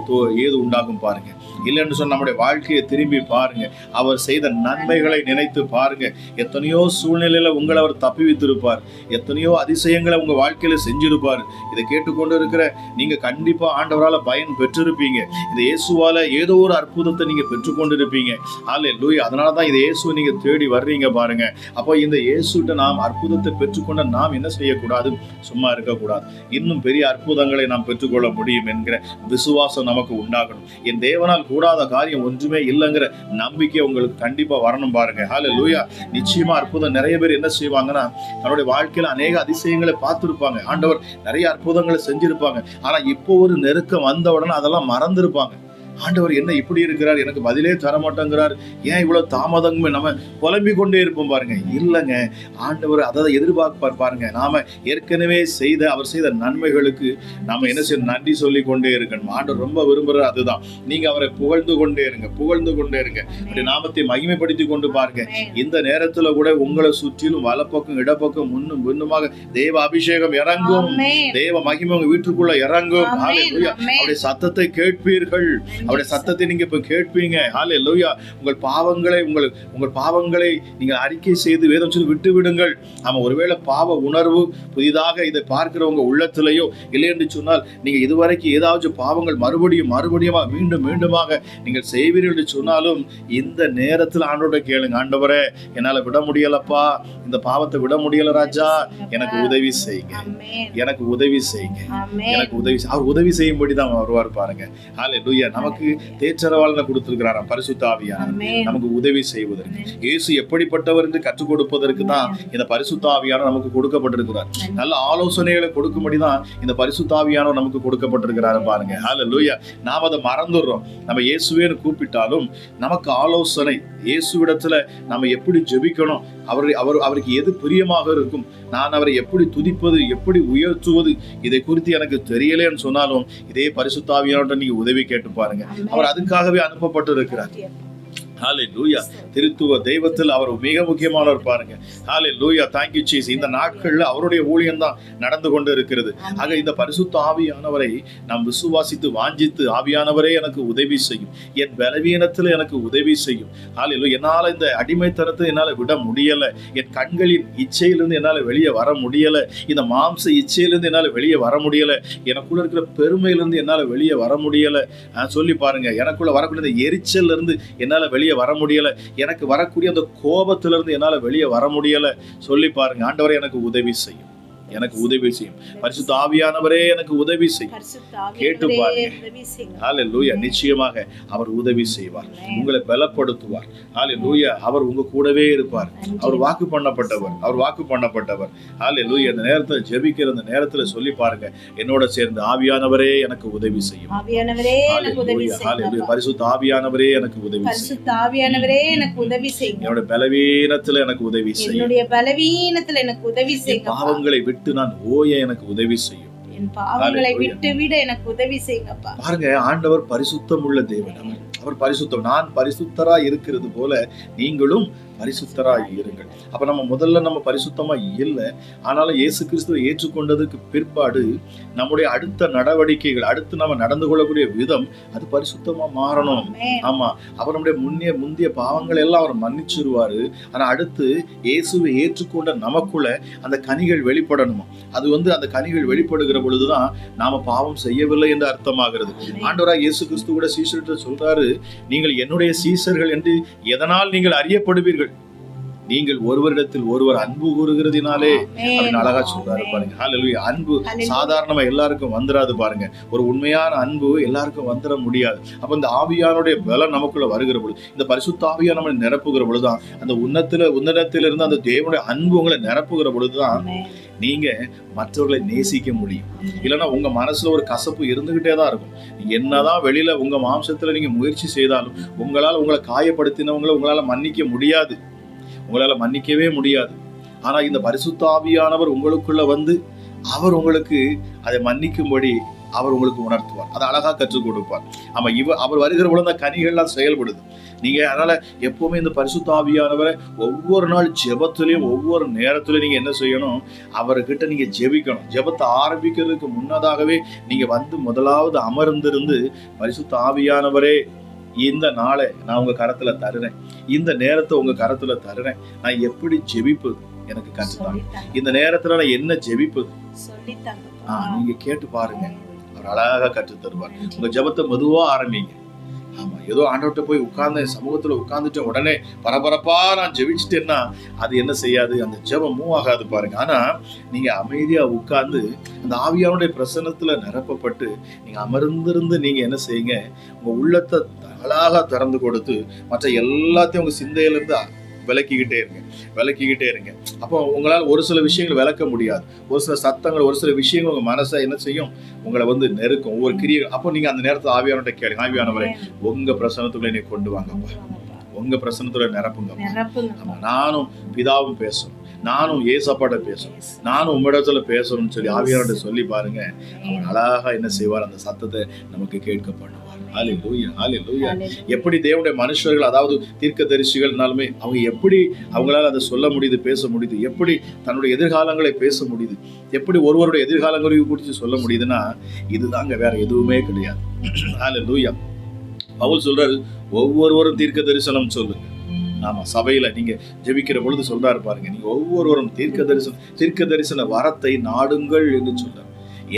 ஏது உண்டாகும் பாருங்க. இல்லைன்னு சொன்ன நம்முடைய வாழ்க்கையை திரும்பி பாருங்க, அவர் செய்த நன்மைகளை நினைத்து பாருங்க. எத்தனையோ சூழ்நிலையில உங்களை அவர் தப்பி வைத்திருப்பார், எத்தனையோ அதிசயங்களை உங்க வாழ்க்கையில செஞ்சிருப்பார். இதை கேட்டுக்கொண்டு இருக்கிற நீங்க கண்டிப்பா ஆண்டவரால பயன் பெற்றிருப்பீங்க. இந்த இயேசுவால ஏதோ ஒரு அற்புதத்தை நீங்க பெற்றுக்கொண்டு இருப்பீங்க. ஹல்லேலூயா, அதனாலதான் இந்த இயேசுவை நீங்க தேடி வர்றீங்க பாருங்க. அப்போ இந்த இயேசுட்ட நாம் அற்புதத்தை பெற்றுக்கொண்ட நாம் என்ன செய்யக்கூடாது? சும்மா இருக்கக்கூடாது. இன்னும் பெரிய அற்புதங்களை நாம் பெற்றுக்கொள்ள முடியும் என்கிற விசுவாசம் நமக்கு உண்டாகணும். என் தேவனால் கூடாத காரியம் ஒன்றுமே இல்லைங்கிற நம்பிக்கை உங்களுக்கு கண்டிப்பா வரணும் பாருங்க. ஹல்லேலூயா, நிச்சயமா அற்புதம். நிறைய பேர் என்ன செய்வாங்கன்னா, தன்னுடைய வாழ்க்கையில அநேக அதிசயங்களை பார்த்திருப்பாங்க, ஆண்டவர் நிறைய அற்புதங்களை செஞ்சிருப்பாங்க. ஆனா இப்போ ஒரு நெருக்கம் வந்த உடனே அதெல்லாம் மறந்துருப்பாங்க. ஆண்டவர் என்ன இப்படி இருக்கிறார், எனக்கு பதிலே தரமாட்டேங்கிறார், ஏன் இவ்வளவு தாமதம், நம்ம புலம்பிக் கொண்டே இருப்போம் பாருங்க. இல்லைங்க, ஆண்டவர் அதை எதிர்பார்ப்பார் பாருங்க. நாம ஏற்கனவே அவர் செய்த நன்மைகளுக்கு நாம என்ன செய்யணும்? நன்றி சொல்லி கொண்டே இருக்கணும். ஆண்டவர் ரொம்ப விரும்புறார் அதுதான். நீங்க அவரை புகழ்ந்து கொண்டே இருங்க, புகழ்ந்து கொண்டே இருங்க, அப்படி நாமத்தை மகிமைப்படுத்தி கொண்டு பாருங்க. இந்த நேரத்துல கூட உங்களை சுற்றிலும் வலப்பக்கம் இடப்பக்கம் முன்னும் பின்னுமாக தேவ அபிஷேகம் இறங்கும், தேவ மகிமை உங்க வீட்டுக்குள்ள இறங்கும். அவருடைய சத்தத்தை கேட்பீர்கள், அவருடைய சத்தத்தை நீங்க இப்ப கேட்பீங்க. ஹல்லேலூயா, உங்கள் பாவங்களை நீங்கள் அறிக்கை செய்து வேதம் சொல்லி விட்டு விடுங்கள். ஆமா, ஒருவேளை பாவ உணர்வு புதிதாக இதை பார்க்கிறவங்க உள்ளத்திலேயோ இல்லை என்று சொன்னால், நீங்க இதுவரைக்கும் ஏதாவது பாவங்கள் மறுபடியும் மீண்டுமாக நீங்கள் செய்வீர்கள் என்று சொன்னாலும், இந்த நேரத்தில் ஆண்டவரை கேளுங்க. ஆண்டவரே, என்னால விட முடியலப்பா, இந்த பாவத்தை விட முடியல ராஜா, எனக்கு உதவி செய்யுங்க, எனக்கு உதவி செய்யுங்க, எனக்கு உதவி. அவர் உதவி செய்யும்படிதான் வருவார் பாருங்க. ஹல்லேலூயா, நமக்கு தேற்றரவாளனை கொடுத்திருக்கிறாராம் பரிசுத்த ஆவியானவர், நமக்கு உதவி செய்வதற்கு. இயேசு எப்படிப்பட்டவர் என்று கற்றுக் கொடுப்பதற்கு தான் இந்த பரிசுத்த ஆவியானவர் நமக்கு கொடுக்கப்பட்டிருக்கிறார். நல்ல ஆலோசனைகளை கொடுக்கும்படிதான் இந்த பரிசுத்த ஆவியானவர் நமக்கு கொடுக்கப்பட்டிருக்கிறாரு பாருங்க. ஹல்லேலூயா, நாம் அதை மறந்துடுறோம். நம்ம இயேசுவேன்னு கூப்பிட்டாலும் நமக்கு ஆலோசனை, இயேசுவிடத்துல நம்ம எப்படி ஜெபிக்கணும், அவருக்கு எது பிரியமாக இருக்கும், நான் அவரை எப்படி துதிப்பது, எப்படி உயர்த்துவது, இதை குறித்து எனக்கு தெரியலேன்னு சொன்னாலும் இதே பரிசுத்த ஆவியானவர்கிட்ட நீங்க உதவி கேட்டு பாருங்க. அவர் அதுக்காகவே அனுப்பப்பட்டு இருக்கிறார். ஹல்லேலூயா, திருத்துவ தெய்வத்தில் அவர் மிக முக்கியமானவர் பாருங்க. ஹல்லேலூயா, தேங்க்யூ ஜீசஸ். இந்த நாட்கள்ல அவருடைய ஊழியம் தான் நடந்து கொண்டு இருக்கிறது. ஆக இந்த பரிசுத்த ஆவியானவரை நாம் விசுவாசித்து வாஞ்சித்து, ஆவியானவரே எனக்கு உதவி செய்யும், என் பலவீனத்துல எனக்கு உதவி செய்யும். ஹல்லேலூயா, என்னால இந்த அடிமைத்தனத்தை என்னால விட முடியல, என் கண்களின் இச்சையிலிருந்து என்னால வெளியே வர முடியல, இந்த மாம்ச இச்சையிலிருந்து என்னால வெளியே வர முடியல, எனக்குள்ள இருக்கிற பெருமையிலிருந்து என்னால வெளியே வர முடியல சொல்லி பாருங்க. எனக்குள்ள வரக்கூடிய எரிச்சல் இருந்து என்னால வெளியே வர முடியல, எனக்கு வரக்கூடிய அந்த கோபத்திலிருந்து என்னால வெளியே வர முடியல சொல்லி பாருங்க. ஆண்டவரே, எனக்கு உதவி செய்யும், எனக்கு உதவி செய்யும். பரிசுத்த ஆவியானவரே எனக்கு உதவி செய்யும். கேட்டு பாருங்க. ஹல்லேலூயா, நிச்சயமாக அவர் உதவி செய்வார், உங்களை பலப்படுத்துவார். ஹல்லேலூயா, அவர் உங்க கூடவே இருப்பார். அவர் வாக்கு பண்ணப்பட்டவர். ஹல்லேலூயா, இந்த நேரத்துல ஜெபிக்கிற அந்த நேரத்துல சொல்லி பாருங்க, என்னோட சேர்ந்து ஆவியானவரே எனக்கு உதவி செய்யும். பரிசுத்த ஆவியானவரே எனக்கு உதவி செய்யும். என்னோட பலவீனத்துல எனக்கு உதவி செய்யும். பாவங்களை விட்டு நான் ஓய எனக்கு உதவி செய்யும். பாவங்களை விட்டு விட எனக்கு உதவி செய்யுங்கப்பா. பாருங்க, ஆண்டவர் பரிசுத்தம் உள்ள தேவன். அவர் பரிசுத்தம். நான் பரிசுத்தரா இருக்கிறது போல நீங்களும் பரிசுத்தராய் இருங்கள். அப்ப நம்ம முதல்ல நம்ம பரிசுத்தமா இல்லை, ஆனாலும் இயேசு கிறிஸ்துவை ஏற்றுக்கொண்டதுக்கு பிற்பாடு நம்முடைய அடுத்த நடவடிக்கைகள், அடுத்து நம்ம நடந்து கொள்ளக்கூடிய விதம் அது பரிசுத்தமா மாறணும். ஆமா, அவர் நம்முடைய முந்தைய பாவங்கள் எல்லாம் அவர் மன்னிச்சிருவாரு. ஆனா அடுத்து இயேசுவை ஏற்றுக்கொண்ட நமக்குள்ள அந்த கனிகள் வெளிப்படணும். அது அந்த கனிகள் வெளிப்படுகிற பொழுதுதான் நாம பாவம் செய்யவில்லை என்று அர்த்தமாகிறது. ஆண்டவராய் இயேசு கிறிஸ்து கூட சீஷர்கிட்ட சொல்றாரு, நீங்கள் என்னுடைய சீஷர்கள் என்று எதனால் நீங்கள் அறியப்படுவீர்கள்? நீங்கள் ஒருவரிடத்தில் ஒருவர் அன்பு கூறுகிறதினாலே அப்படின்னு அழகா சொல்றாரு பாருங்க. ஹல்லேலூயா. அன்பு சாதாரணமா எல்லாருக்கும் வந்துடாது பாருங்க. ஒரு உண்மையான அன்பு எல்லாருக்கும் வந்துட முடியாது. அப்ப இந்த ஆவியானுடைய பலம் நமக்குள்ள வருகிற பொழுது, இந்த பரிசுத்த ஆவியா நம்மளை நிரப்புகிற பொழுதுதான், அந்த உன்னதத்திலிருந்து அந்த தேவனுடைய அன்பு உங்களை நிரப்புகிற பொழுதுதான் நீங்க மற்றவர்களை நேசிக்க முடியும். இல்லைன்னா உங்க மனசுல ஒரு கசப்பு இருந்துகிட்டே தான் இருக்கும். நீங்க என்னதான் வெளியில உங்க மாம்சத்துல நீங்க முயற்சி செய்தாலும் உங்களால் உங்களை காயப்படுத்தினவங்களை உங்களால மன்னிக்க முடியாது, உங்களால மன்னிக்கவே முடியாது. ஆனா இந்த பரிசுத்த ஆவியானவர் உங்களுக்குள்ள அவர் உங்களுக்கு அதை மன்னிக்கும்படி அவர் உங்களுக்கு உணர்த்துவார், அதை அழகா கற்றுக் கொடுப்பார். ஆமா, அவர் வருகிற பொழுது அந்த கனிகள்லாம் செயல்படுது. நீங்க அதனால எப்பவுமே இந்த பரிசுத்த ஆவியானவரை ஒவ்வொரு நாள் ஜெபத்திலையும் ஒவ்வொரு நேரத்திலையும் நீங்க என்ன செய்யணும், அவர்கிட்ட நீங்க ஜெபிக்கணும். ஜெபத்தை ஆரம்பிக்கிறதுக்கு முன்னதாகவே நீங்க முதலாவது அமர்ந்திருந்து, பரிசுத்த ஆவியானவரே இந்த நாளை நான் உங்க கரத்துல தருறேன், இந்த நேரத்தை உங்க கரத்துல தருறேன், நான் எப்படி ஜெபிப்பது எனக்கு கற்றுத்தாங்க, இந்த நேரத்துல நான் என்ன ஜெபிப்பது நீங்க கேட்டு பாருங்க, அவர் அழகாக கற்று தருவார். உங்க ஜெபத்தை மெதுவா ஆரம்பிங்க. ஆமா, ஏதோ ஆண்டவர்கிட்ட போய் உட்கார்ந்த சமூகத்துல உட்கார்ந்துட்டு உடனே பரபரப்பா நான் ஜெபிச்சுட்டேன்னா அது என்ன செய்யாது, அந்த ஜெபம் மூவ் ஆகாது பாருங்க. ஆனா நீங்க அமைதியா உட்கார்ந்து அந்த ஆவியானுடைய பிரசன்னத்துல நிரப்பப்பட்டு நீங்க அமர்ந்திருந்து நீங்க என்ன செய்யுங்க, உங்க உள்ளத்தை அழகா திறந்து கொடுத்து மற்ற எல்லாத்தையும் உங்க சிந்தையில இருந்து விளக்கிக்கிட்டே இருங்க. அப்போ உங்களால் ஒரு சில விஷயங்கள் விளக்க முடியாது, ஒரு சில சத்தங்கள், ஒரு சில விஷயங்கள் உங்க மனசை என்ன செய்யும், உங்களை நெருக்கும், ஒவ்வொரு கிரியை. அப்போ நீங்க அந்த நேரத்தில் ஆவியானவர்கிட்ட கேளுங்க, ஆவியானவரே உங்க பிரசன்னத்துக்குள்ள நீ கொண்டு வாங்கப்பா, உங்க பிரசன்னத்துல நிரப்புங்க. நானும் பிதாவும் பேசணும், நானும் ஏசப்பாட்ட பேசணும், நானும் உம்மிடத்துல பேசணும்னு சொல்லி ஆவியானவர்கிட்ட சொல்லி பாருங்க. அவர் அழகா என்ன செய்வார், அந்த சத்தத்தை நமக்கு கேட்க பண்ணுவார். ஹல்லேலூயா, ஹல்லேலூயா. எப்படி தேவனுடைய மனுஷர்கள், அதாவது தீர்க்கதரிசிகள்னாலுமே அவங்க எப்படி அவங்களால அதை சொல்ல முடியுது, பேச முடியுது, எப்படி தன்னுடைய எதிர்காலங்களை பேச முடியுது, எப்படி ஒருவருடைய எதிர்காலங்களை குறித்து சொல்ல முடியுதுன்னா இதுதாங்க, வேற எதுவுமே கிடையாது. ஹல்லேலூயா. பவுல் சொல்றாரு, ஒவ்வொருவரும் தீர்க்க தரிசனம் சொல்லுங்க. ஆமா, சபையில நீங்க ஜெபிக்கிற பொழுது சொல்றாரு பாருங்க, நீங்க ஒவ்வொருவரும் தீர்க்க தரிசன வரத்தை நாடுங்கள் என்று சொல்றாரு.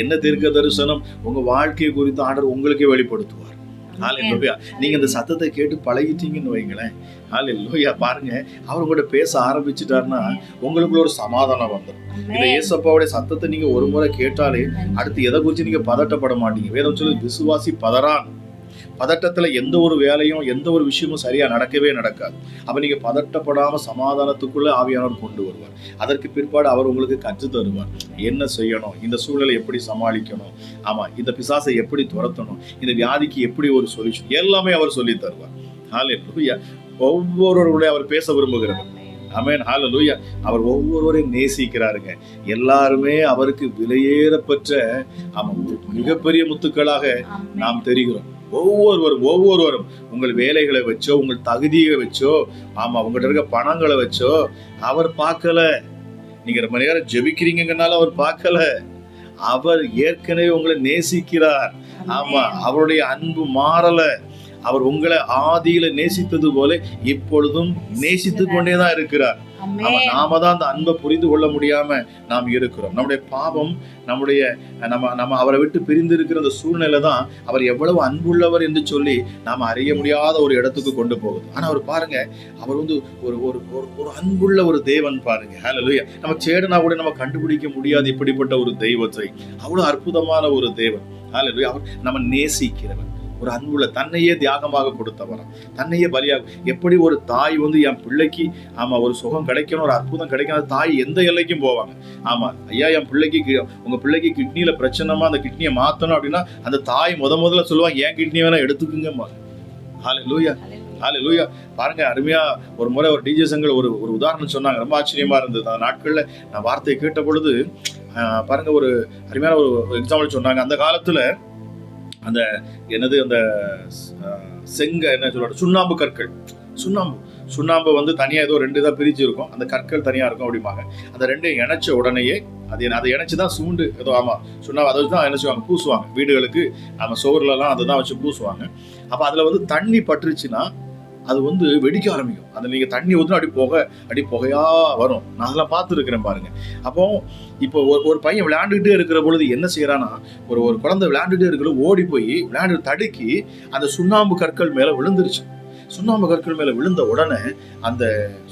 என்ன தீர்க்க தரிசனம்? உங்க வாழ்க்கையை குறித்து ஆண்டவர் உங்களுக்கே வெளிப்படுத்துவார். ஹல்லேலூயா. நீங்க இந்த சத்தத்தை கேட்டு பழகிட்டீங்கன்னு வைங்களேன், ஹல்லேலூயா. பாருங்க, அவர் கூட பேச ஆரம்பிச்சுட்டாருன்னா உங்களுக்குள்ள ஒரு சமாதானம் வந்துடும். இந்த ஏசப்பாவுடைய சத்தத்தை நீங்க ஒரு முறை கேட்டாலே அடுத்து எதை குறித்து நீங்க பதட்டப்பட மாட்டீங்க. வேதம் சொல்லி விசுவாசி பதறான். பதட்டத்துல எந்த ஒரு வேலையும் எந்த ஒரு விஷயமும் சரியா நடக்கவே நடக்காது. அப்ப நீங்க பதட்டப்படாம சமாதானத்துக்குள்ள ஆவியானவர் கொண்டு வருவார். அதற்கு பிற்பாடு அவர் உங்களுக்கு கற்று தருவார், என்ன செய்யணும், இந்த சூழலை எப்படி சமாளிக்கணும், ஆமா, இந்த பிசாசை எப்படி துரத்தணும், இந்த வியாதிக்கு எப்படி ஒரு சொல்யூஷன், எல்லாமே அவர் சொல்லி தருவார். ஹல்லேலூயா. ஒவ்வொருவருடைய அவர் பேச விரும்புகிறவர். ஆமென், ஹல்லேலூயா. அவர் ஒவ்வொருவரையும் நேசிக்கிறாருங்க. எல்லாருமே அவருக்கு விலையேறப்பட்ட மிகப்பெரிய முத்துக்களாக நாம் தெரிகிறோம். ஒவ்வொருவரும் உங்கள் வேலைகளை வச்சோ, உங்கள் தகுதியை வச்சோ, ஆமா, உங்கள்கிட்ட இருக்க பணங்களை வச்சோ அவர் பார்க்கல. நீங்க ரொம்ப நேரம் ஜெபிக்கிறீங்கன்னால அவர் பார்க்கல. அவர் ஏற்கனவே உங்களை நேசிக்கிறார். ஆமா, அவருடைய அன்பு மாறல. அவர் உங்களை ஆதியில நேசித்தது போல இப்பொழுதும் நேசித்து கொண்டேதான் இருக்கிறார். நாம தான் அந்த அன்பை புரிந்து கொள்ள முடியாம நாம் இருக்கிறோம். நம்முடைய பாவம், நம்ம அவரை விட்டு பிரிந்து இருக்கிற அந்த சூழ்நிலை தான் அவர் எவ்வளவு அன்புள்ளவர் என்று சொல்லி நாம அறிய முடியாத ஒரு இடத்துக்கு கொண்டு போகுது. ஆனா அவர் பாருங்க, அவர் ஒரு அன்புள்ள ஒரு தேவன் பாருங்க. ஹல்லேலூயா. நம்ம தேடினா கூட நம்ம கண்டுபிடிக்க முடியாது இப்படிப்பட்ட ஒரு தெய்வத்தை. அவ்வளவு அற்புதமான ஒரு தேவன். ஹல்லேலூயா. அவர் நம்ம நேசிக்கிறவர், ஒரு அன்புள்ள, தன்னையே தியாகமாக கொடுத்தவராம், தன்னையே பலியாக. எப்படி ஒரு தாய் என் பிள்ளைக்கு ஒரு சுகம் கிடைக்கணும், ஒரு அற்புதம் கிடைக்கணும், தாய் எந்த எல்லைக்கும் போவாங்க. ஆமா, ஐயா என் பிள்ளைக்கு, உங்க பிள்ளைக்கு கிட்னியில பிரச்சனைமா, அந்த கிட்னியை மாத்தணும் அப்படின்னா அந்த தாய் முதல்ல சொல்லுவாங்க, ஏன் கிட்னி வேணா எடுத்துக்குங்க. ஹல்லேலூயா, ஹல்லேலூயா. பாருங்க, அருமையா ஒரு முறை ஒரு டிஜே சங்கர் ஒரு உதாரணம் சொன்னாங்க, ரொம்ப ஆச்சரியமா இருந்தது. அந்த நாட்கள்ல நான் வார்த்தையை கேட்ட பொழுது பாருங்க, ஒரு அருமையான ஒரு எக்ஸாம்பிள் சொன்னாங்க. அந்த காலத்துல அந்த என்ன சொல்ற சுண்ணாம்பு கற்கள், சுண்ணாம்பு வந்து தனியா ஏதோ 2 இதா பிரிச்சு இருக்கும், அந்த கற்கள் தனியா இருக்கும் அப்படிம்பாங்க. அந்த 2ஐயும் இணைச்ச உடனேயே அதை இணைச்சுதான் சூண்டு ஏதோ சுண்ணாம்பு அதை வச்சுதான் இணைச்சுவாங்க, பூசுவாங்க. வீடுகளுக்கு நம்ம சுவர்லாம் அதை தான் வச்சு பூசுவாங்க. அப்ப அதுல வந்து தண்ணி பட்டுருச்சுன்னா அது வந்து வெடிக்க ஆரம்பிக்கும். அதை நீங்க தண்ணி ஊற்றினா அடி புகையா வரும். நான் அதெல்லாம் பார்த்துருக்கிறேன் பாருங்க. அப்போ இப்போ ஒரு பையன் விளையாண்டுகிட்டே இருக்கிற பொழுது என்ன செய்யறான்னா, ஒரு குழந்தை விளையாண்டுட்டே இருக்கிற ஓடி போய் விளையாண்டு தடுக்கி அந்த சுண்ணாம்பு கற்கள் மேல விழுந்துருச்சு. சுண்ணாம்பு கற்கள் மேல விழுந்த உடனே அந்த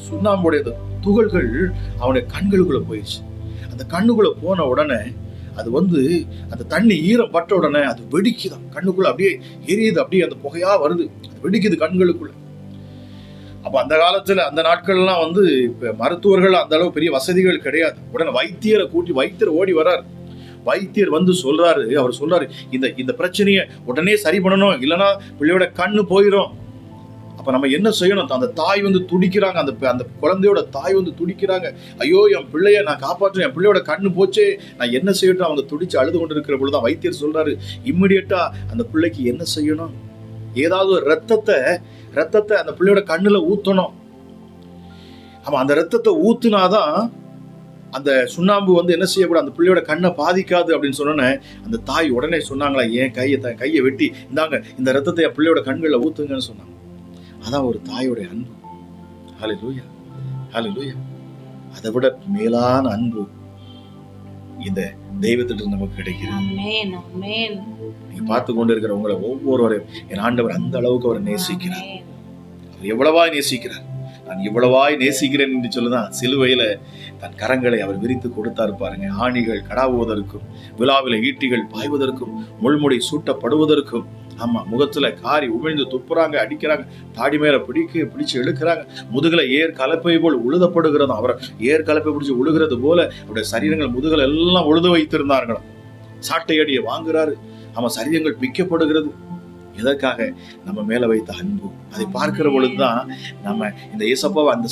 சுண்ணாம்புடைய துகள்கள் அவனுடைய கண்களுக்குள்ள போயிடுச்சு. அந்த கண்ணுக்குள்ள போன உடனே அது வந்து அந்த தண்ணி ஈரம் பட்ட உடனே அது வெடிக்குதான், கண்ணுக்குள்ள அப்படியே எரியுது, அப்படியே அந்த புகையா வருது, அது வெடிக்குது கண்களுக்குள்ள. அப்ப அந்த காலத்துல அந்த நாட்கள்லாம் வந்து இப்ப மருத்துவர்கள் அந்த அளவு பெரிய வசதிகள் கிடையாது. உடனே வைத்தியர் ஓடி வர்றாரு. வைத்தியர் வந்து சொல்றாரு, அவர் சொல்றாரு, இந்த பிரச்சனையை உடனே சரி பண்ணணும், இல்லைன்னா பிள்ளையோட கண்ணு போயிடும். அப்ப நம்ம என்ன செய்யணும்? அந்த தாய் வந்து துடிக்கிறாங்க, அந்த குழந்தையோட தாய் வந்து துடிக்கிறாங்க, ஐயோ என் பிள்ளைய நான் காப்பாற்றுறேன், என் பிள்ளையோட கண்ணு போச்சே, நான் என்ன செய்யட்டும்? அவங்க துடிச்சு அழுது கொண்டு இருக்கிற பொழுதுதான் வைத்தியர் சொல்றாரு, இம்மிடியட்டா அந்த பிள்ளைக்கு என்ன செய்யணும்? ஏதாவது ஒரு ரத்தத்தை அந்த பிள்ளையோட கண்ணுல ஊத்தணும். ஆமா, அந்த ரத்தத்தை ஊத்துனாதான் அந்த சுண்ணாம்பு வந்து என்ன செய்யக்கூடாது, அந்த பிள்ளையோட கண்ணை பாதிக்காது அப்படின்னு சொன்னோன்னே அந்த தாய் உடனே சொன்னாங்களா, ஏன் கையை வெட்டி இந்தாங்க இந்த ரத்தத்தை என் பிள்ளையோட கண்களில் ஊத்துங்கன்னு சொன்னாங்க. அதான் ஒரு தாயோடைய அன்பு. ஹல்லேலூயா, ஹல்லேலூயா. அதை விட மேலான அன்பு இந்த தெய்வத்திட்ட நமக்கு கிடைக்கிறது. நீங்க பார்த்து கொண்டு இருக்கிற உங்களை ஒவ்வொருவரையும் என் ஆண்டவர் அந்த அளவுக்கு அவர் நேசிக்கிறார். அவர் எவ்வளவாய் நேசிக்கிறார். நான் இவ்வளவாய் நேசிக்கிறேன் என்று சொல்லுதான் சிலுவையில தன் கரங்களை அவர் விரித்து கொடுத்தாரு பாருங்க. ஆணிகள் கடாவுவதற்கும், விழாவில ஈட்டிகள் பாய்வதற்கும், முள்முடி சூட்டப்படுவதற்கும், ஆமா முகத்துல காரி உமிழ்ந்து துப்புறாங்க, அடிக்கிறாங்க, தாடி மேல பிடிச்சு இழுக்கிறாங்க, முதுகுல ஏர் கலப்பை போல் உழுதப்படுகிறதும், அவரை ஏர் கலப்பை பிடிச்சு உழுகிறது போல அவருடைய சரீரங்கள் முதுகுல எல்லாம் உழுது வைத்திருந்தார்களாம். சாட்டையடியை வாங்குறாரு, அவன் சரீரங்கள் பிக்கப்படுகிறது. எதற்காக? நம்ம மேல வைத்த அன்பு. அதை பார்க்கிற பொழுதுதான் நம்ம இந்த இயேசப்பாவை அந்த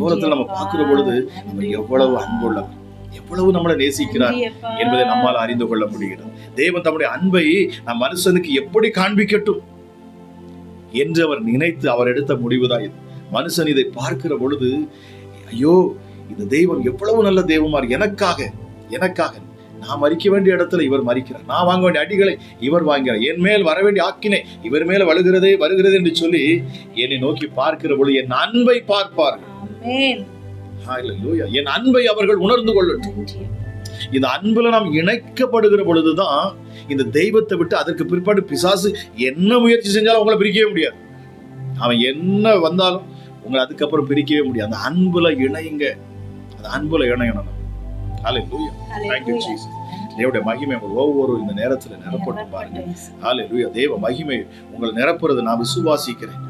கோலத்தில் நம்ம பார்க்கிற பொழுது நம்ம எவ்வளவு அன்புள்ளவர், எவ்வளவு நம்மளை நேசிக்கிறார் என்பதை நம்மால் அறிந்து கொள்ள முடிகிறது. தேவன் தம்முடைய அன்பை நம் மனுஷனுக்கு எப்படி காண்பிக்கட்டும் என்று அவர் நினைத்து அவர் எடுத்த முடிவுதான் இது. மனுஷன் இதை பார்க்கிற பொழுது, ஐயோ இந்த தெய்வம் எவ்வளவு நல்ல தெய்வமார், எனக்காக நான் மறிக்க வேண்டிய இடத்துல இவர் மறிக்கிறார், நான் வாங்க வேண்டிய அடிகளை இவர் வாங்கிறார், என் மேல் வர வேண்டிய ஆக்கினை இவர் மேல வருகிறது என்று சொல்லி என்னை நோக்கி பார்க்கிற பொழுது என் அன்பை பார்ப்பார்கள். என் அன்பை அவர்கள் உணர்ந்து கொள்ளட்டும். இந்த அன்புல நாம் இணைக்கப்படுகிற பொழுதுதான் இந்த தெய்வத்தை விட்டு அதற்கு பிற்பாடு பிசாசு என்ன முயற்சி செஞ்சாலும் உங்களை பிரிக்கவே முடியாது. அவன் என்ன வந்தாலும் உங்களை அதுக்கப்புறம் பிரிக்கவே முடியாது. அந்த அன்புல இணையுங்க, அந்த அன்புல இணையணும். ஹல்லேலூயா, thank you Jesus. தேவனுடைய மகிமை உங்கள் ஒவ்வொரு இந்த நேரத்துல நிரப்பட்டும் பாருங்க. ஹல்லேலூயா, தேவ மகிமை உங்களை நிரப்புறது நான் விசுவாசிக்கிறேன்.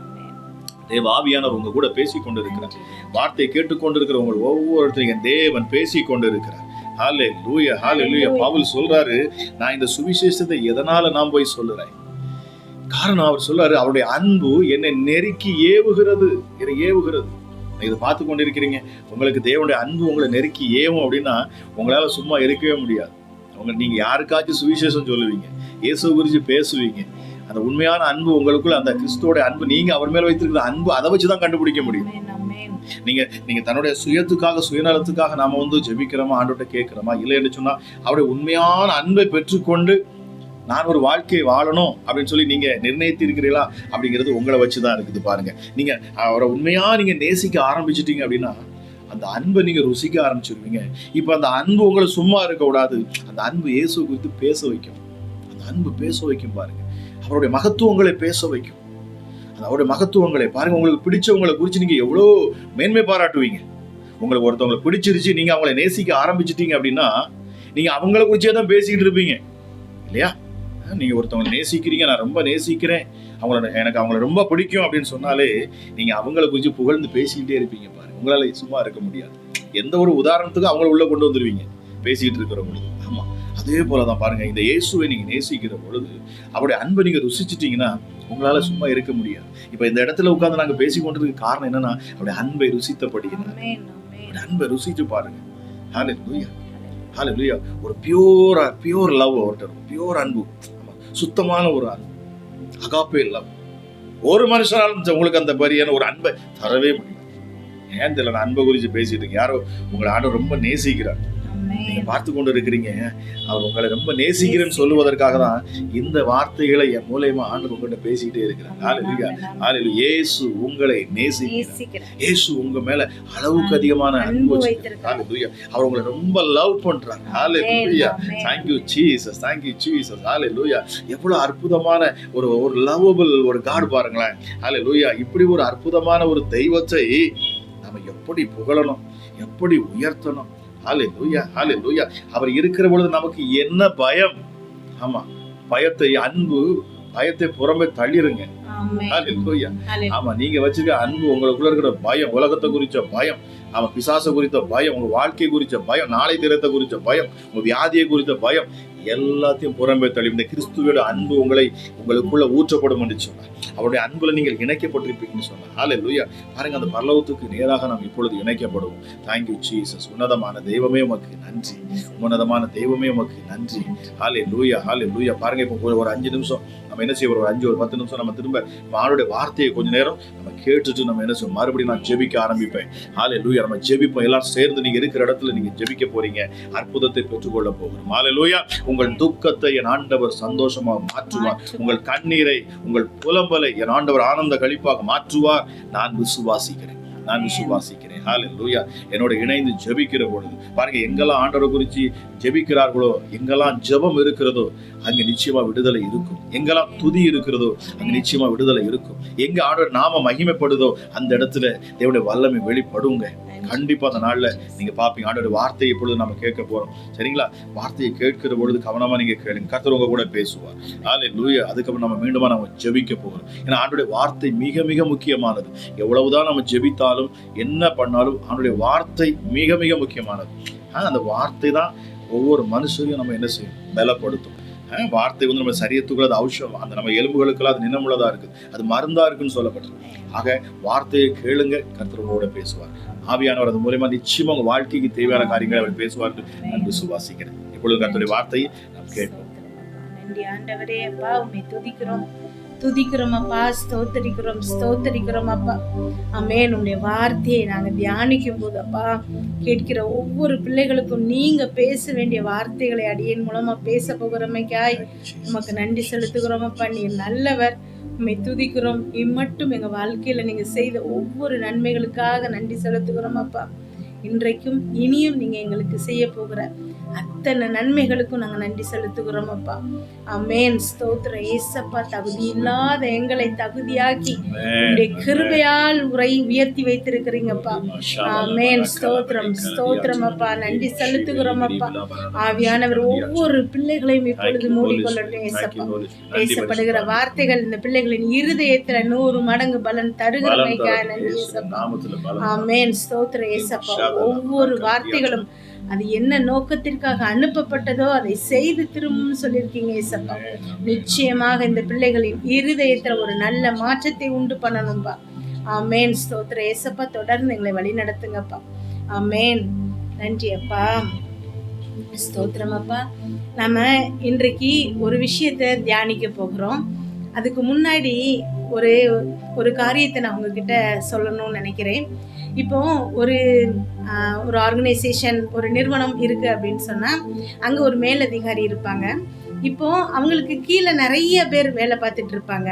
தேவ ஆவியானவர் உங்க கூட பேசிக் கொண்டிருக்கிறார். வார்த்தை கேட்டுக்கொண்டிருக்கிற உங்கள் ஒவ்வொருத்தரையும் தேவன் பேசிக் கொண்டிருக்கிறார். ஹல்லேலூயா, ஹல்லேலூயா. பவுல் சொல்றாரு, நான் இந்த சுவிசேஷத்தை எதனால நான் போய் சொல்லுறேன்? காரணம் அவர் சொல்றாரு, அவருடைய அன்பு என்னை நெருக்கி ஏவுகிறது. இதை பார்த்து கொண்டிருக்கிறீங்க, உங்களுக்கு தேவனுடைய அன்பு உங்களை நெருக்கி ஏவும் அப்படின்னா உங்களால சும்மா இருக்கவே முடியாது. நீங்க யாருக்காச்சும் சுவிசேஷம் சொல்லுவீங்க, இயேசு குறித்து பேசுவீங்க. அந்த உண்மையான அன்பு உங்களுக்குள்ள, அந்த கிறிஸ்துவோட அன்பு, நீங்க அவர் மேல வைத்திருக்கிற அன்பு, அதை வச்சுதான் கண்டுபிடிக்க முடியும். நீங்க தன்னுடைய சுயநலத்துக்காக நாம வந்து ஜெபிக்கிறோமா, ஆண்டவர்கிட்ட கேட்கிறோமா, இல்லைன்னு சொன்னா அவருடைய உண்மையான அன்பை பெற்றுக்கொண்டு நான் ஒரு வாழ்க்கையை வாழணும் அப்படின்னு சொல்லி நீங்க நிர்ணயித்து இருக்கிறீங்களா அப்படிங்கிறது உங்களை வச்சுதான் இருக்குது. பாருங்க, நீங்க அவரை உண்மையா நீங்க நேசிக்க ஆரம்பிச்சிட்டீங்க அப்படின்னா அந்த அன்பை நீங்க ருசிக்க ஆரம்பிச்சிருவீங்க. இப்ப அந்த அன்பு உங்களை சும்மா இருக்க கூடாது. அந்த அன்பு இயேசு குறித்து பேச வைக்கும். அந்த அன்பு பேச வைக்கும் பாருங்க. அவருடைய மகத்துவங்களை பேச வைக்கும். அவருடைய மகத்துவங்களை பாருங்க. உங்களுக்கு பிடிச்சவங்களை குறித்து நீங்க எவ்வளோ மேன்மை பாராட்டுவீங்க. உங்களுக்கு ஒருத்தவங்களை பிடிச்சிருச்சு, நீங்க அவங்களை நேசிக்க ஆரம்பிச்சிட்டீங்க அப்படின்னா நீங்க அவங்களை குறிச்சே தான் பேசிக்கிட்டு இருப்பீங்க இல்லையா? நீங்க ஒருத்தவங்களை நேசிக்கிறீங்க, நான் ரொம்ப நேசிக்கிறேன், எனக்கு அவங்கள ரொம்ப பிடிக்கும் அப்படின்னு சொன்னாலே நீங்க அவங்களை குறித்து புகழ்ந்து பேசிக்கிட்டே இருப்பீங்க பாருங்க. உங்களால சும்மா இருக்க முடியாது. எந்த ஒரு உதாரணத்துக்கும் அவங்கள உள்ள கொண்டு வந்துருவீங்க பேசிக்கிட்டு இருக்கிற பொழுது. ஆமா, அதே போலதான் பாருங்க, இந்த இயேசுவை நீங்க நேசிக்கிற பொழுது அவருடைய அன்பை நீங்க ருசிச்சிட்டீங்கன்னா உங்களால சும்மா இருக்க முடியாது. இப்ப இந்த இடத்துல உட்கார்ந்து நாங்க பேசிக்கொண்டிருக்க காரணம் என்னன்னா அவருடைய அன்பை ருசித்தபடினா. அன்பை ருசிச்சு பாருங்க. ஹல்லேலூயா, ஹல்லேலூயா. ஒரு பியூர் லவ், அவர்கிட்ட பியூர் அன்பு, சுத்தமான ஒரு அன்பு, அகாப்பே லவ், ஒரு மனுஷனாலும் உங்களுக்கு அந்த மாதிரியான ஒரு அன்பை தரவே முடியும். ஏன் தெரியல, நான் அன்பை குறித்து பேசிட்டு இருக்கேன். யாரோ உங்களை ஆண்டவர் ரொம்ப நேசிக்கிறார், நீங்க பார்த்து கொண்டு இருக்கிறீங்க. அவர் உங்களை ரொம்ப நேசிக்கிறேன்னு சொல்லுவதற்காக தான் இந்த வார்த்தைகளை என் மூலமா ஆண்டவர் உங்கள்கிட்ட பேசிக்கிட்டே இருக்கிறார். ஹalleluya. இயேசு உங்களை நேசிக்கிறார். இயேசு உங்க மேல அளவுக்கு அதிகமான அன்பு வச்சிருக்கார். ஹalleluya. அவர் உங்களை ரொம்ப லவ் பண்றார். ஹalleluya. Thank you Jesus. Thank you Jesus. ஹalleluya. எவ்வளவு அற்புதமான ஒரு லவபிள் ஒரு காட் பாருங்களேன். ஹalleluya. இப்படி ஒரு அற்புதமான ஒரு தெய்வத்தை நம்ம எப்படி புகழணும், எப்படி உயர்த்தணும். ஹalleluya, ஹalleluya. அவர் இருக்கிற பொழுது நமக்கு என்ன பயம்? ஆமா, பயத்தை புறம்பே தள்ளிருங்க. ஹalleluya. ஆமா, நீங்க வச்சிருக்க அன்பு, உங்களுக்குள்ள இருக்கிற பயம், உலகத்தை குறிச்ச பயம், ஆமா, பிசாசை குறித்த பயம், உங்க வாழ்க்கை குறிச்ச பயம், நாளை தினத்தை குறிச்ச பயம், உங்க வியாதியை குறித்த பயம், எல்லாத்தையும் புறம்பே தள்ளி இந்த கிறிஸ்துவோட அன்பு உங்களுக்குள்ள ஊற்றப்படும் என்று சொன்னார். அவருடைய அன்புல நீங்கள் இணைக்கப்பட்டிருப்பீங்கன்னு சொன்னார். ஹalleluya. பாருங்க, அந்த பரலோகத்துக்கு நேராக நாம் இப்பொழுது இணைக்கப்படுவோம். Thank you Jesus. உன்னதமான தெய்வமே உமக்கு நன்றி, உன்னதமான தெய்வமே உமக்கு நன்றி. ஹalleluya, ஹalleluya. பாருங்க, இப்போ ஒரு 5 நிமிஷம் நம்ம என்ன செய்வோம், ஒரு 5 ஒரு 10 நிமிஷம் நம்ம திரும்ப ஆண்டவருடைய வார்த்தையை கொஞ்ச நேரம் நம்ம கேட்டுட்டு நம்ம என்ன செய்வோம், மறுபடியும் நான் ஜெபிக்க ஆரம்பிப்பேன். ஹalleluya. நம்ம ஜெபிப்போம், எல்லாம் சேர்ந்து. நீங்க இருக்கிற இடத்துல நீங்க ஜெபிக்க போறீங்க, அற்புதத்தை பெற்றுக்கொள்ள போகிறோம். ஹalleluya. உங்கள் துக்கத்தை என் ஆண்டவர் சந்தோஷமாக மாற்றுவார், உங்கள் கண்ணீரை, உங்கள் புலம்பலை என் ஆண்டவர் ஆனந்த களிப்பாக மாற்றுவார். நான் விசுவாசிக்கிறேன். ஹalleluya. என்னோட இணைந்து ஜெபிக்கிற பொழுது பாருங்க, எங்கெல்லாம் ஆண்டவரை குறித்து ஜெபிக்கிறார்களோ, எங்கெல்லாம் ஜெபம் இருக்கிறதோ அங்க நிச்சயமா விடுதலை இருக்கும். எங்கெல்லாம் துதி இருக்கிறதோ அங்க நிச்சயமா விடுதலை இருக்கும். எங்க ஆண்டவர் நாம மகிமைப்படுதோ அந்த இடத்துல தேவனுடைய வல்லமை வெளிப்படுங்க. கண்டிப்பா அந்த நாள்ல நீங்க பாப்பீங்க. ஆண்டோட வார்த்தையை இப்பொழுது நம்ம கேட்க போறோம், சரிங்களா? வார்த்தையை கேட்கிற பொழுது கவனமா நீங்க கேளுங்க. கர்த்தர் உங்க கூட பேசுவார். ஹalleluya. அதுக்கப்புறம் நம்ம மீண்டும் நம்ம ஜெபிக்க போகிறோம். ஏன்னா ஆண்டோட வார்த்தை மிக மிக முக்கியமானது. எவ்வளவுதான் நம்ம ஜெபித்தாலும் என்ன பண்ணாலும் ஆண்டோட வார்த்தை மிக மிக முக்கியமானது. அந்த வார்த்தை தான் ஒவ்வொரு மனுஷரையும் நம்ம என்ன செய்யும், பலப்படுத்தும். வார்த்தை நம்ம சரீரத்துக்குள்ள அது ஔஷதம், அந்த நம்ம எலும்புகளுக்கெல்லாம் அது நினமுள்ளதா இருக்குது, அது மருந்தா இருக்குன்னு சொல்லப்பட்டிருக்கு. ஆக வார்த்தையை கேளுங்க, கர்த்தர் உங்களோட பேசுவார். ஆவியானவர் அது மூலமா நிச்சயமா உங்க வாழ்க்கைக்கு தேவையான காரியங்களை அவர் பேசுவார் நான் விசுவாசிக்கிறேன். இப்பொழுது கர்த்தருடைய வார்த்தையை நாம் கேட்போம். நன்றி ஆண்டவரே. அப்பா, உம்மை துதிக்கிறோம் அப்பா, ஸ்தோத்தரிக்கிறோம் அப்பா. ஆமென். உம்முடைய வார்த்தையை நாங்க தியானிக்கும் போது அப்பா, கேட்கிற ஒவ்வொரு பிள்ளைகளுக்கும் நீங்க பேச வேண்டிய வார்த்தைகளை அடியேன் மூலமா பேச போகிறமைக்காய் உமக்கு நன்றி செலுத்துகிறோம் அப்பா. நீர் நல்லவர், உம்மை துதிக்கிறோம். இம்மட்டும் எங்க வாழ்க்கையில நீங்க செய்த ஒவ்வொரு நன்மைகளுக்காக நன்றி செலுத்துகிறோம் அப்பா. இன்றைக்கும் இனியும் நீங்க எங்களுக்கு செய்ய போகிற அத்தனை நன்மைகளுக்கும் நாங்க நன்றி செலுத்துகிறோம் அப்பா. ஆமென். ஸ்தோத்திரம் ஏசப்பா. தகுதி இல்லாத எங்களை தகுதியாக்கி உங்களுடைய கிருபையால் உயர்த்தி வைத்திருக்கிறீங்கப்பா. ஆமென். ஸ்தோத்திரம் அப்பா. நன்றி செலுத்துகிறோம் அப்பா. ஆவியானவர் ஒவ்வொரு பிள்ளைகளையும் இப்பொழுது மூடிக்கொள்ளட்டும் ஏசப்பா. பேசப்படுகிற வார்த்தைகள் இந்த பிள்ளைகளின் இருதயத்துல 100 மடங்கு பலன் தருகிறமைக்காக நன்றி ஏசப்பா. ஆமென். ஸ்தோத்திரம் ஏசப்பா. ஒவ்வொரு வார்த்தைகளும் அது என்ன நோக்கத்திற்காக அனுப்பப்பட்டதோ அதை செய்து திரும்பும் சொல்லியிருக்கீங்க ஏசப்பா. நிச்சயமாக இந்த பிள்ளைகளின் இருதயத்துல ஒரு நல்ல மாற்றத்தை உண்டு பண்ணணும்பா. ஆமென். ஸ்தோத்திர ஏசப்பா. தொடர்ந்து எங்களை வழி நடத்துங்கப்பா. ஆமென். நன்றி அப்பா. ஸ்தோத்திரம் அப்பா. நம்ம இன்றைக்கு ஒரு விஷயத்தை தியானிக்க போகிறோம். அதுக்கு முன்னாடி ஒரு காரியத்தை நான் உங்ககிட்ட சொல்லணும்னு நினைக்கிறேன். இப்போ ஒரு ஆர்கனைசேஷன், ஒரு நிறுவனம் இருக்குது அப்படின்னு சொன்னால் அங்கே ஒரு மேலதிகாரி இருப்பாங்க. இப்போ அவங்களுக்கு கீழே நிறைய பேர் வேலை பார்த்துட்டு இருப்பாங்க.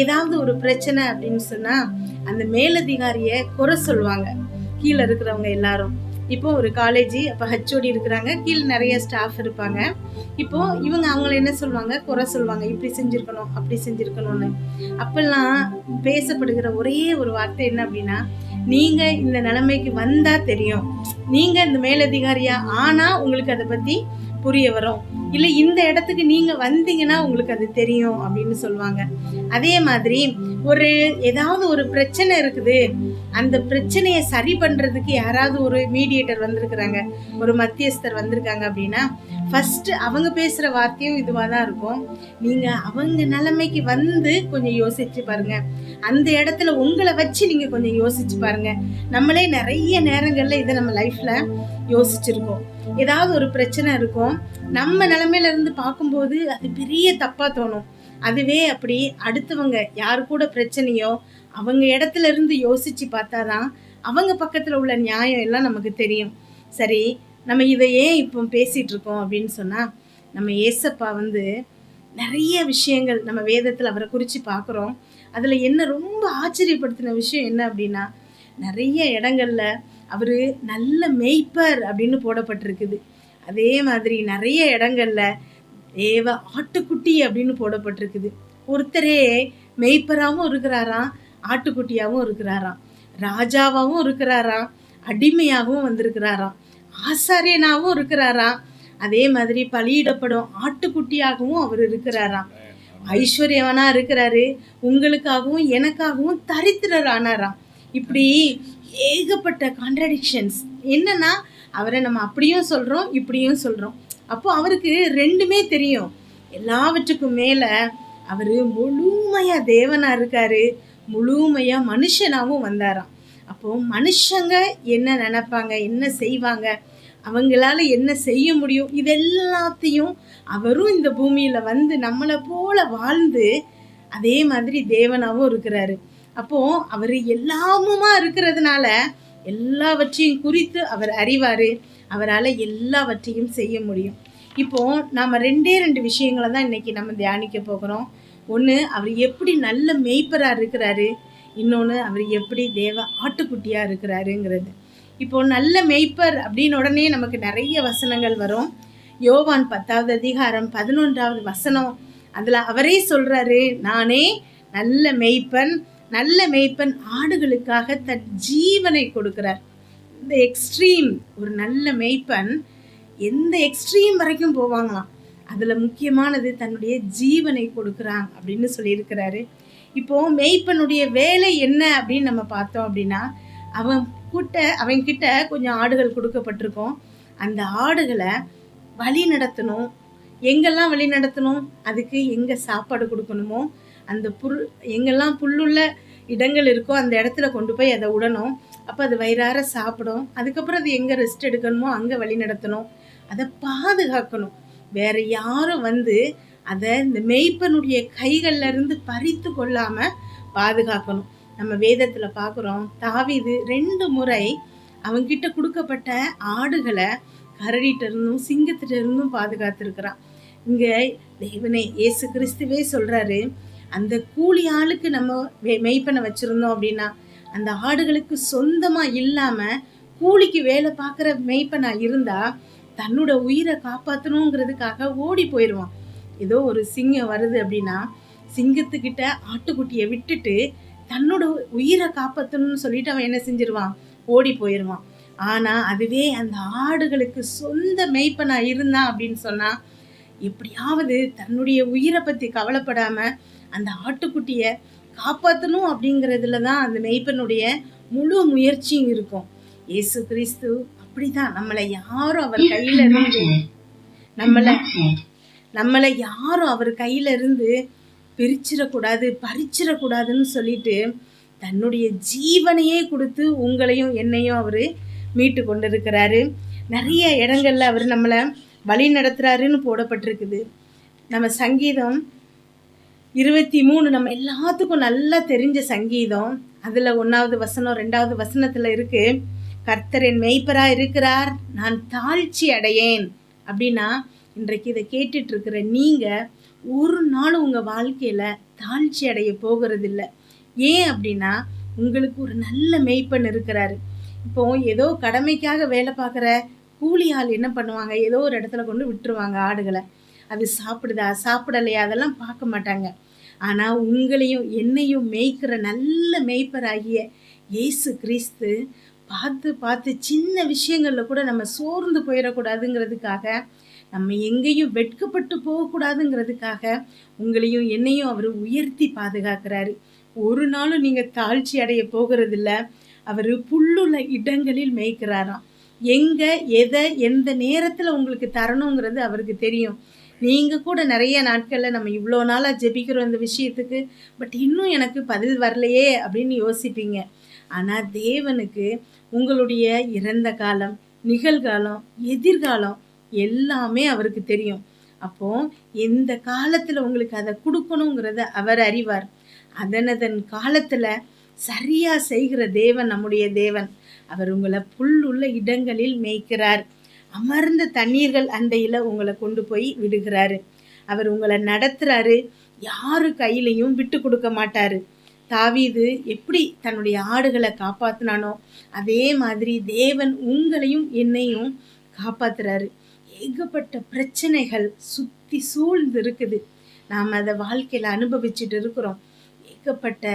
ஏதாவது ஒரு பிரச்சனை அப்படின்னு சொன்னால் அந்த மேலதிகாரியை குறை சொல்லுவாங்க கீழே இருக்கிறவங்க எல்லாரும். இப்போ ஒரு காலேஜ், அப்போ ஹெச்ஓடி இருக்கிறாங்க, கீழே நிறைய ஸ்டாஃப் இருப்பாங்க. இப்போ இவங்க அவங்கள என்ன சொல்லுவாங்க, குறை சொல்லுவாங்க, இப்படி செஞ்சுருக்கணும் அப்படி செஞ்சுருக்கணும்னு. அப்பெல்லாம் பேசப்படுகிற ஒரே ஒரு வார்த்தை என்ன அப்படின்னா, நீங்கள் இந்த நிலைமைக்கு வந்தால் தெரியும், நீங்கள் இந்த மேலதிகாரியா ஆனால் உங்களுக்கு அதை பற்றி புரிய வரும், இல்லை இந்த இடத்துக்கு நீங்கள் வந்தீங்கன்னா உங்களுக்கு அது தெரியும் அப்படின்னு சொல்லுவாங்க. அதே மாதிரி ஏதாவது ஒரு பிரச்சனை இருக்குது, அந்த பிரச்சனையை சரி பண்ணுறதுக்கு யாராவது ஒரு மீடியேட்டர் வந்திருக்கிறாங்க, ஒரு மத்தியஸ்தர் வந்திருக்காங்க அப்படின்னா ஃபஸ்ட்டு அவங்க பேசுகிற வார்த்தையும் இதுவாக தான் இருக்கும். நீங்கள் அவங்க நிலைமைக்கு வந்து கொஞ்சம் யோசிச்சு பாருங்கள், அந்த இடத்துல உங்களை வச்சு நீங்கள் கொஞ்சம் யோசிச்சு பாருங்கள். நம்மளே நிறைய நேரங்களில் இதை நம்ம லைஃப்பில் யோசிச்சிருக்கோம். ஏதாவது ஒரு பிரச்சனை இருக்கும், நம்ம நிலைமையிலேருந்து பார்க்கும்போது அது பெரிய தப்பாக தோணும். அதுவே அப்படி அடுத்தவங்க யாரு கூட பிரச்சனையோ அவங்க இடத்துல இருந்து யோசிச்சு பார்த்தாதான் அவங்க பக்கத்துல உள்ள நியாயம் எல்லாம் நமக்கு தெரியும். சரி, நம்ம இதை ஏன் இப்போ பேசிட்டு இருக்கோம் அப்படின்னு சொன்னா, நம்ம ஏசப்பா நிறைய விஷயங்கள் நம்ம வேதத்துல அவரை குறிச்சு பார்க்குறோம். அதுல என்ன ரொம்ப ஆச்சரியப்படுத்தின விஷயம் என்ன அப்படின்னா, நிறைய இடங்கள்ல அவரு நல்ல மேய்ப்பர் அப்படின்னு போடப்பட்டிருக்குது. அதே மாதிரி நிறைய இடங்கள்ல தேவ ஆட்டுக்குட்டி அப்படின்னு போடப்பட்டிருக்குது. ஒருத்தரே மெய்ப்பராகவும் இருக்கிறாராம், ஆட்டுக்குட்டியாகவும் இருக்கிறாராம், ராஜாவாகவும் இருக்கிறாராம், அடிமையாகவும் வந்திருக்கிறாராம், ஆசாரியனாகவும் இருக்கிறாராம், அதே மாதிரி பலியிடப்படும் ஆட்டுக்குட்டியாகவும் அவர் இருக்கிறாராம், ஐஸ்வர்யவனா இருக்கிறாரு, உங்களுக்காகவும் எனக்காகவும் தரித்திரர் ஆனாராம். இப்படி ஏகப்பட்ட கான்ட்ரடிக்ஷன்ஸ். என்னன்னா அவரை நம்ம அப்படியும் சொல்றோம் இப்படியும் சொல்றோம். அப்போ அவருக்கு ரெண்டுமே தெரியும். எல்லாவற்றுக்கும் மேல அவரு முழுமையா தேவனா இருக்காரு, முழுமையா மனுஷனாவும் வந்தாராம். அப்போ மனுஷங்க என்ன நினைப்பாங்க, என்ன செய்வாங்க, அவங்களால என்ன செய்ய முடியும், இதெல்லாத்தையும் அவரும் இந்த பூமியில நம்மளை போல வாழ்ந்து அதே மாதிரி தேவனாவும் இருக்கிறாரு. அப்போ அவர் எல்லாமுமா இருக்கிறதுனால எல்லாவற்றையும் குறித்து அவர் அறிவாரு, அவரால் எல்லாவற்றையும் செய்ய முடியும். இப்போ நாம ரெண்டு விஷயங்களை தான் இன்னைக்கு நம்ம தியானிக்க போகிறோம். ஒன்று, அவர் எப்படி நல்ல மேய்ப்பரா இருக்கிறாரு, இன்னொன்று அவர் எப்படி தேவ ஆட்டுக்குட்டியா இருக்கிறாருங்கிறது. இப்போ நல்ல மேய்ப்பர் அப்படின்னு உடனே நமக்கு நிறைய வசனங்கள் வரும். யோவான் 10வது அதிகாரம் 11வது வசனம், அதுல அவரே சொல்றாரு, நானே நல்ல மேய்ப்பன், நல்ல மேய்ப்பன் ஆடுகளுக்காக தன் ஜீவனை கொடுக்கிறார். இந்த எக்ஸ்ட்ரீம், ஒரு நல்ல மேய்ப்பன் எந்த எக்ஸ்ட்ரீம் வரைக்கும் போவாங்களாம், அதுல முக்கியமானது தன்னுடைய ஜீவனை கொடுக்குறான் அப்படின்னு சொல்லியிருக்கிறாரு. இப்போ மேய்ப்பனுடைய வேலை என்ன அப்படின்னு நம்ம பார்த்தோம் அப்படின்னா, அவன்கிட்ட கொஞ்சம் ஆடுகள் கொடுக்கப்பட்டிருக்கோம். அந்த ஆடுகளை வழி நடத்தணும். எங்கெல்லாம் வழி நடத்தணும், அதுக்கு எங்கே சாப்பாடு கொடுக்கணுமோ, அந்த எங்கெல்லாம் புல்லுள்ள இடங்கள் இருக்கோ அந்த இடத்துல கொண்டு போய் அதை விடணும். அப்போ அது வயிறார சாப்பிடும். அதுக்கப்புறம் அது எங்கே ரெஸ்ட் எடுக்கணுமோ அங்கே வழி நடத்தணும். அதை பாதுகாக்கணும். வேற யாரும் அதை இந்த மேய்ப்பனுடைய கைகள்ல இருந்து பறித்து கொள்ளாம பாதுகாக்கணும். நம்ம வேதத்துல பார்க்குறோம், தாவீது 2 முறை அவங்கிட்ட கொடுக்கப்பட்ட ஆடுகளை கரடிட்ட இருந்தும் சிங்கத்திட்ட இருந்தும் பாதுகாத்திருக்கிறான். இங்க தேவனே இயேசு கிறிஸ்துவே சொல்றாரு, அந்த கூலி ஆளுக்கு நம்ம மெய்ப்பனை வச்சிருந்தோம் அப்படின்னா, அந்த ஆடுகளுக்கு சொந்தமா இல்லாம கூலிக்கு வேலை பார்க்குற மெய்ப்பனா இருந்தா தன்னோட உயிரை காப்பாற்றணுங்கிறதுக்காக ஓடி போயிடுவான். ஏதோ ஒரு சிங்கம் வருது அப்படின்னா சிங்கத்துக்கிட்ட ஆட்டுக்குட்டியை விட்டுட்டு தன்னோட உயிரை காப்பாற்றணும்னு சொல்லிட்டு அவன் என்ன செஞ்சிருவான், ஓடி போயிடுவான். ஆனா அதுவே அந்த ஆடுகளுக்கு சொந்த மெய்ப்பனா இருந்தான் அப்படின்னு சொன்னா, எப்படியாவது தன்னுடைய உயிரை பத்தி கவலைப்படாம அந்த ஆட்டுக்குட்டிய காப்பாற்றணும் அப்படிங்கிறதுல தான் அந்த மெய்ப்பனுடைய முழு முயற்சியும் இருக்கும். இயேசு கிறிஸ்து அப்படிதான். நம்மளை யாரும் அவர் கையில இருந்து நம்மளை யாரும் அவர் கையில இருந்து பிரிச்சிடக்கூடாது, பறிச்சிடக்கூடாதுன்னு சொல்லிட்டு தன்னுடைய ஜீவனையே கொடுத்து உங்களையும் என்னையும் அவரு மீட்டு கொண்டிருக்கிறாரு. நிறைய இடங்கள்ல அவர் நம்மளை வழி நடத்துறாருன்னு போடப்பட்டிருக்குது. நம்ம சங்கீதம் 23 நம்ம எல்லாத்துக்கும் நல்லா தெரிஞ்ச சங்கீதம். அதுல 1வது வசனம் 2வது வசனத்துல இருக்கு, கர்த்தர் என் மேய்ப்பரா இருக்கிறார், நான் தாழ்ச்சி அடையேன். அப்படின்னா இன்றைக்கு இதை கேட்டுட்டு இருக்கிற நீங்க ஒரு நாள் உங்க வாழ்க்கையில தாழ்ச்சி அடைய போகிறது இல்லை. ஏன் அப்படின்னா உங்களுக்கு ஒரு நல்ல மேய்ப்பன் இருக்கிறாரு. இப்போ ஏதோ கடமைக்காக வேலை பார்க்குற கூலி ஆள் என்ன பண்ணுவாங்க, ஏதோ ஒரு இடத்துல கொண்டு விட்டுருவாங்க ஆடுகளை. அது சாப்பிடுதா சாப்பிடலையா அதெல்லாம் பார்க்க மாட்டாங்க. ஆனா உங்களையும் என்னையும் மேய்க்கிற நல்ல மேய்ப்பராகிய இயேசு கிறிஸ்து பார்த்து பார்த்து சின்ன விஷயங்கள்ல கூட நம்ம சோர்ந்து போயிடக்கூடாதுங்கிறதுக்காக, நம்ம எங்கேயும் வெட்கப்பட்டு போகக்கூடாதுங்கிறதுக்காக உங்களையும் என்னையும் அவர் உயர்த்தி பாதுகாக்கிறாரு. ஒரு நாளும் நீங்க தாழ்ச்சி அடைய போகிறது இல்லை. அவர் புல்லுள்ள இடங்களில் மேய்க்கிறாராம். எங்க எதை எந்த நேரத்துல உங்களுக்கு தரணுங்கிறது அவருக்கு தெரியும். நீங்க கூட நிறைய நாட்கள்ல நம்ம இவ்வளோ நாளா ஜெபிக்கிறோம் இந்த விஷயத்துக்கு, பட் இன்னும் எனக்கு பதில் வரலையே அப்படின்னு யோசிப்பீங்க. ஆனா தேவனுக்கு உங்களுடைய இறந்த காலம், நிகழ்காலம், எதிர்காலம் எல்லாமே அவருக்கு தெரியும். அப்போ எந்த காலத்துல உங்களுக்கு அதை கொடுக்கணுங்கிறத அவர் அறிவார். அதனதன் காலத்துல சரியா செய்கிற தேவன் நம்முடைய தேவன். அவர் உங்களை புல்லுள்ள இடங்களில் மேய்க்கிறார். அமர்ந்த தண்ணீர்கள் அண்டையில உங்களை கொண்டு போய் விடுகிறாரு. அவர் உங்களை நடத்துறாரு. யாரு கையிலையும் விட்டு கொடுக்க மாட்டாரு. தாவீது எப்படி தன்னுடைய ஆடுகளை காப்பாத்தினானோ அதே மாதிரி தேவன் உங்களையும் என்னையும் காப்பாத்துறாரு. ஏகப்பட்ட பிரச்சனைகள் சுத்தி சூழ்ந்து இருக்குது. நாம் அதை வாழ்க்கையில அனுபவிச்சுட்டு இருக்கிறோம். ஏகப்பட்ட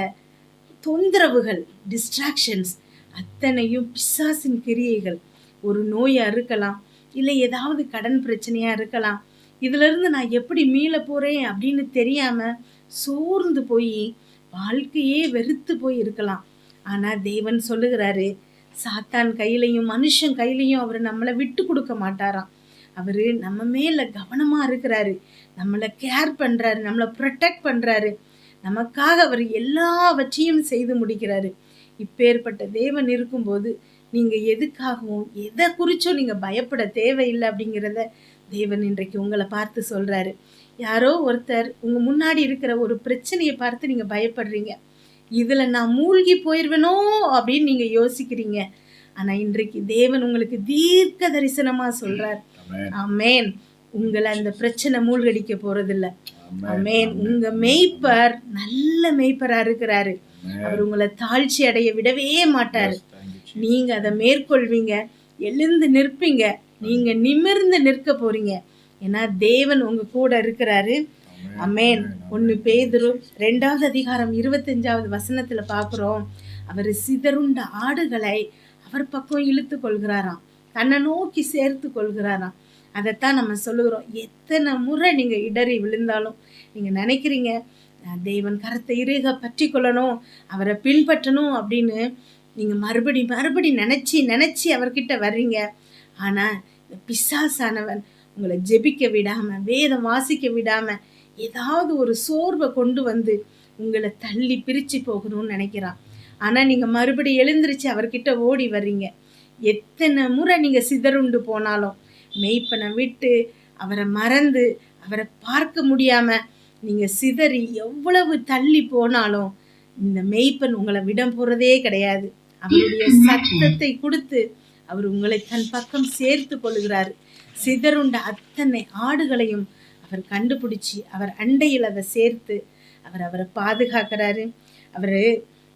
தொந்தரவுகள், டிஸ்ட்ராக்ஷன்ஸ், அத்தனையும் பிசாசின் கிரியைகள். ஒரு நோயா இருக்கலாம், இல்லை ஏதாவது கடன் பிரச்சனையா இருக்கலாம். இதுல இருந்து நான் எப்படி மீள போறேன் அப்படின்னு தெரியாம சோர்ந்து போய் வாழ்க்கையே வெறுத்து போய் இருக்கலாம். ஆனா தேவன் சொல்லுகிறாரு, சாத்தான் கையிலையும் மனுஷன் கையிலையும் அவர் நம்மளை விட்டு கொடுக்க மாட்டாராம். அவரு நம்ம மேல கவனமா இருக்கிறாரு, நம்மளை கேர் பண்றாரு, நம்மளை ப்ரொடெக்ட் பண்றாரு. நமக்காக அவர் எல்லாவற்றையும் செய்து முடிக்கிறாரு. இப்பேற்பட்ட தேவன் இருக்கும்போது நீங்க எதுக்காகவும் எதை குறிச்சும் நீங்க பயப்பட தேவையில்லை அப்படிங்கிறத தேவன் இன்றைக்கு உங்களை பார்த்து சொல்றாரு. யாரோ ஒருத்தர் உங்க முன்னாடி இருக்கிற ஒரு பிரச்சனையை பார்த்து நீங்க பயப்படுறீங்க. இதுல நான் மூழ்கி போயிருவேனோ அப்படின்னு நீங்க யோசிக்கிறீங்க. ஆனா இன்றைக்கு தேவன் உங்களுக்கு தீர்க்க தரிசனமா சொல்றார். ஆமேன். உங்களை அந்த பிரச்சனை மூழ்கடிக்க போறதில்ல. ஆமேன். உங்க மேய்ப்பர் நல்ல மேய்ப்பரா இருக்கிறாரு. அவர் உங்களை தாழ்ச்சி அடைய விடவே மாட்டாரு. நீங்க அதை மேற்கொள்வீங்க, எழுந்து நிற்பீங்க, நீங்க நிமிர்ந்து நிற்க போறீங்க. ஏன்னா தேவன் உங்க கூட இருக்கிறாரு. ஆமேன். 1 பேதுரு 2வது அதிகாரம் 25வது வசனத்துல பாக்குறோம். அவர் சிதறுண்ட ஆடுகளை அவர் பக்கம் இழுத்து கொள்கிறாராம், தன்னை நோக்கி சேர்த்து கொள்கிறாராம். அதைத்தான் நம்ம சொல்லுகிறோம். எத்தனை முறை நீங்க இடறி விழுந்தாலும் நீங்க நினைக்கிறீங்க தேவன் கரத்தை இறுக பற்றி கொள்ளணும், அவரை பின்பற்றணும் அப்படின்னு நீங்க மறுபடி நினைச்சு அவர்கிட்ட வர்றீங்க. ஆனா இந்த பிசாசானவன் உங்களை ஜெபிக்க விடாம, வேதம் வாசிக்க விடாம, ஏதாவது ஒரு சோர்வை கொண்டு வந்து உங்களை தள்ளி பிரிச்சு போகணும்னு நினைக்கிறான். ஆனா நீங்க மறுபடியும் எழுந்திருச்சு அவர்கிட்ட ஓடி வர்றீங்க. எத்தனை முறை நீங்க சிதறுண்டு போனாலும், மெய்ப்பனை விட்டு அவரை மறந்து அவரை பார்க்க முடியாம நீங்க சிதறி எவ்வளவு தள்ளி போனாலும் இந்த மெய்ப்பன் உங்களை விடம் போறதே கிடையாது. அவருடைய சத்தத்தை கொடுத்து அவர் உங்களை தன் பக்கம் சேர்த்து கொள்கிறாரு. சிதறுண்ட அத்தனை ஆடுகளையும் அவர் கண்டுபிடிச்சி அவர் அண்டையில் அதை சேர்த்து அவரை பாதுகாக்கிறாரு. அவரு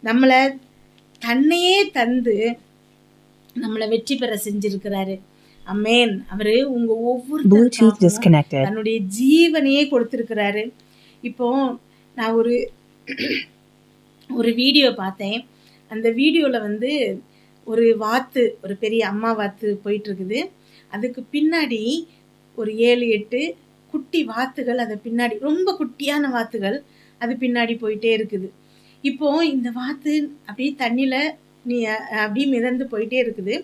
நம்மளை தன்னையே தந்து நம்மளை வெற்றி பெற செஞ்சிருக்கிறாரு. அமேன். அவரு உங்க ஒவ்வொருத்தருக்கும் தன்னுடைய ஜீவனையே கொடுத்திருக்கிறாரு. இப்போ நான் ஒரு வீடியோ பார்த்தேன். அந்த வீடியோவில் வந்து ஒரு வாத்து, ஒரு பெரிய அம்மா வாத்து போயிட்டு இருக்குது. அதுக்கு பின்னாடி ஒரு 7-8 குட்டி வாத்துகள், அது பின்னாடி ரொம்ப குட்டியான வாத்துகள் அது பின்னாடி போயிட்டே இருக்குது. இப்போ இந்த வாத்து அப்படியே தண்ணியில் அப்படியே மிதந்து போயிட்டே இருக்குது.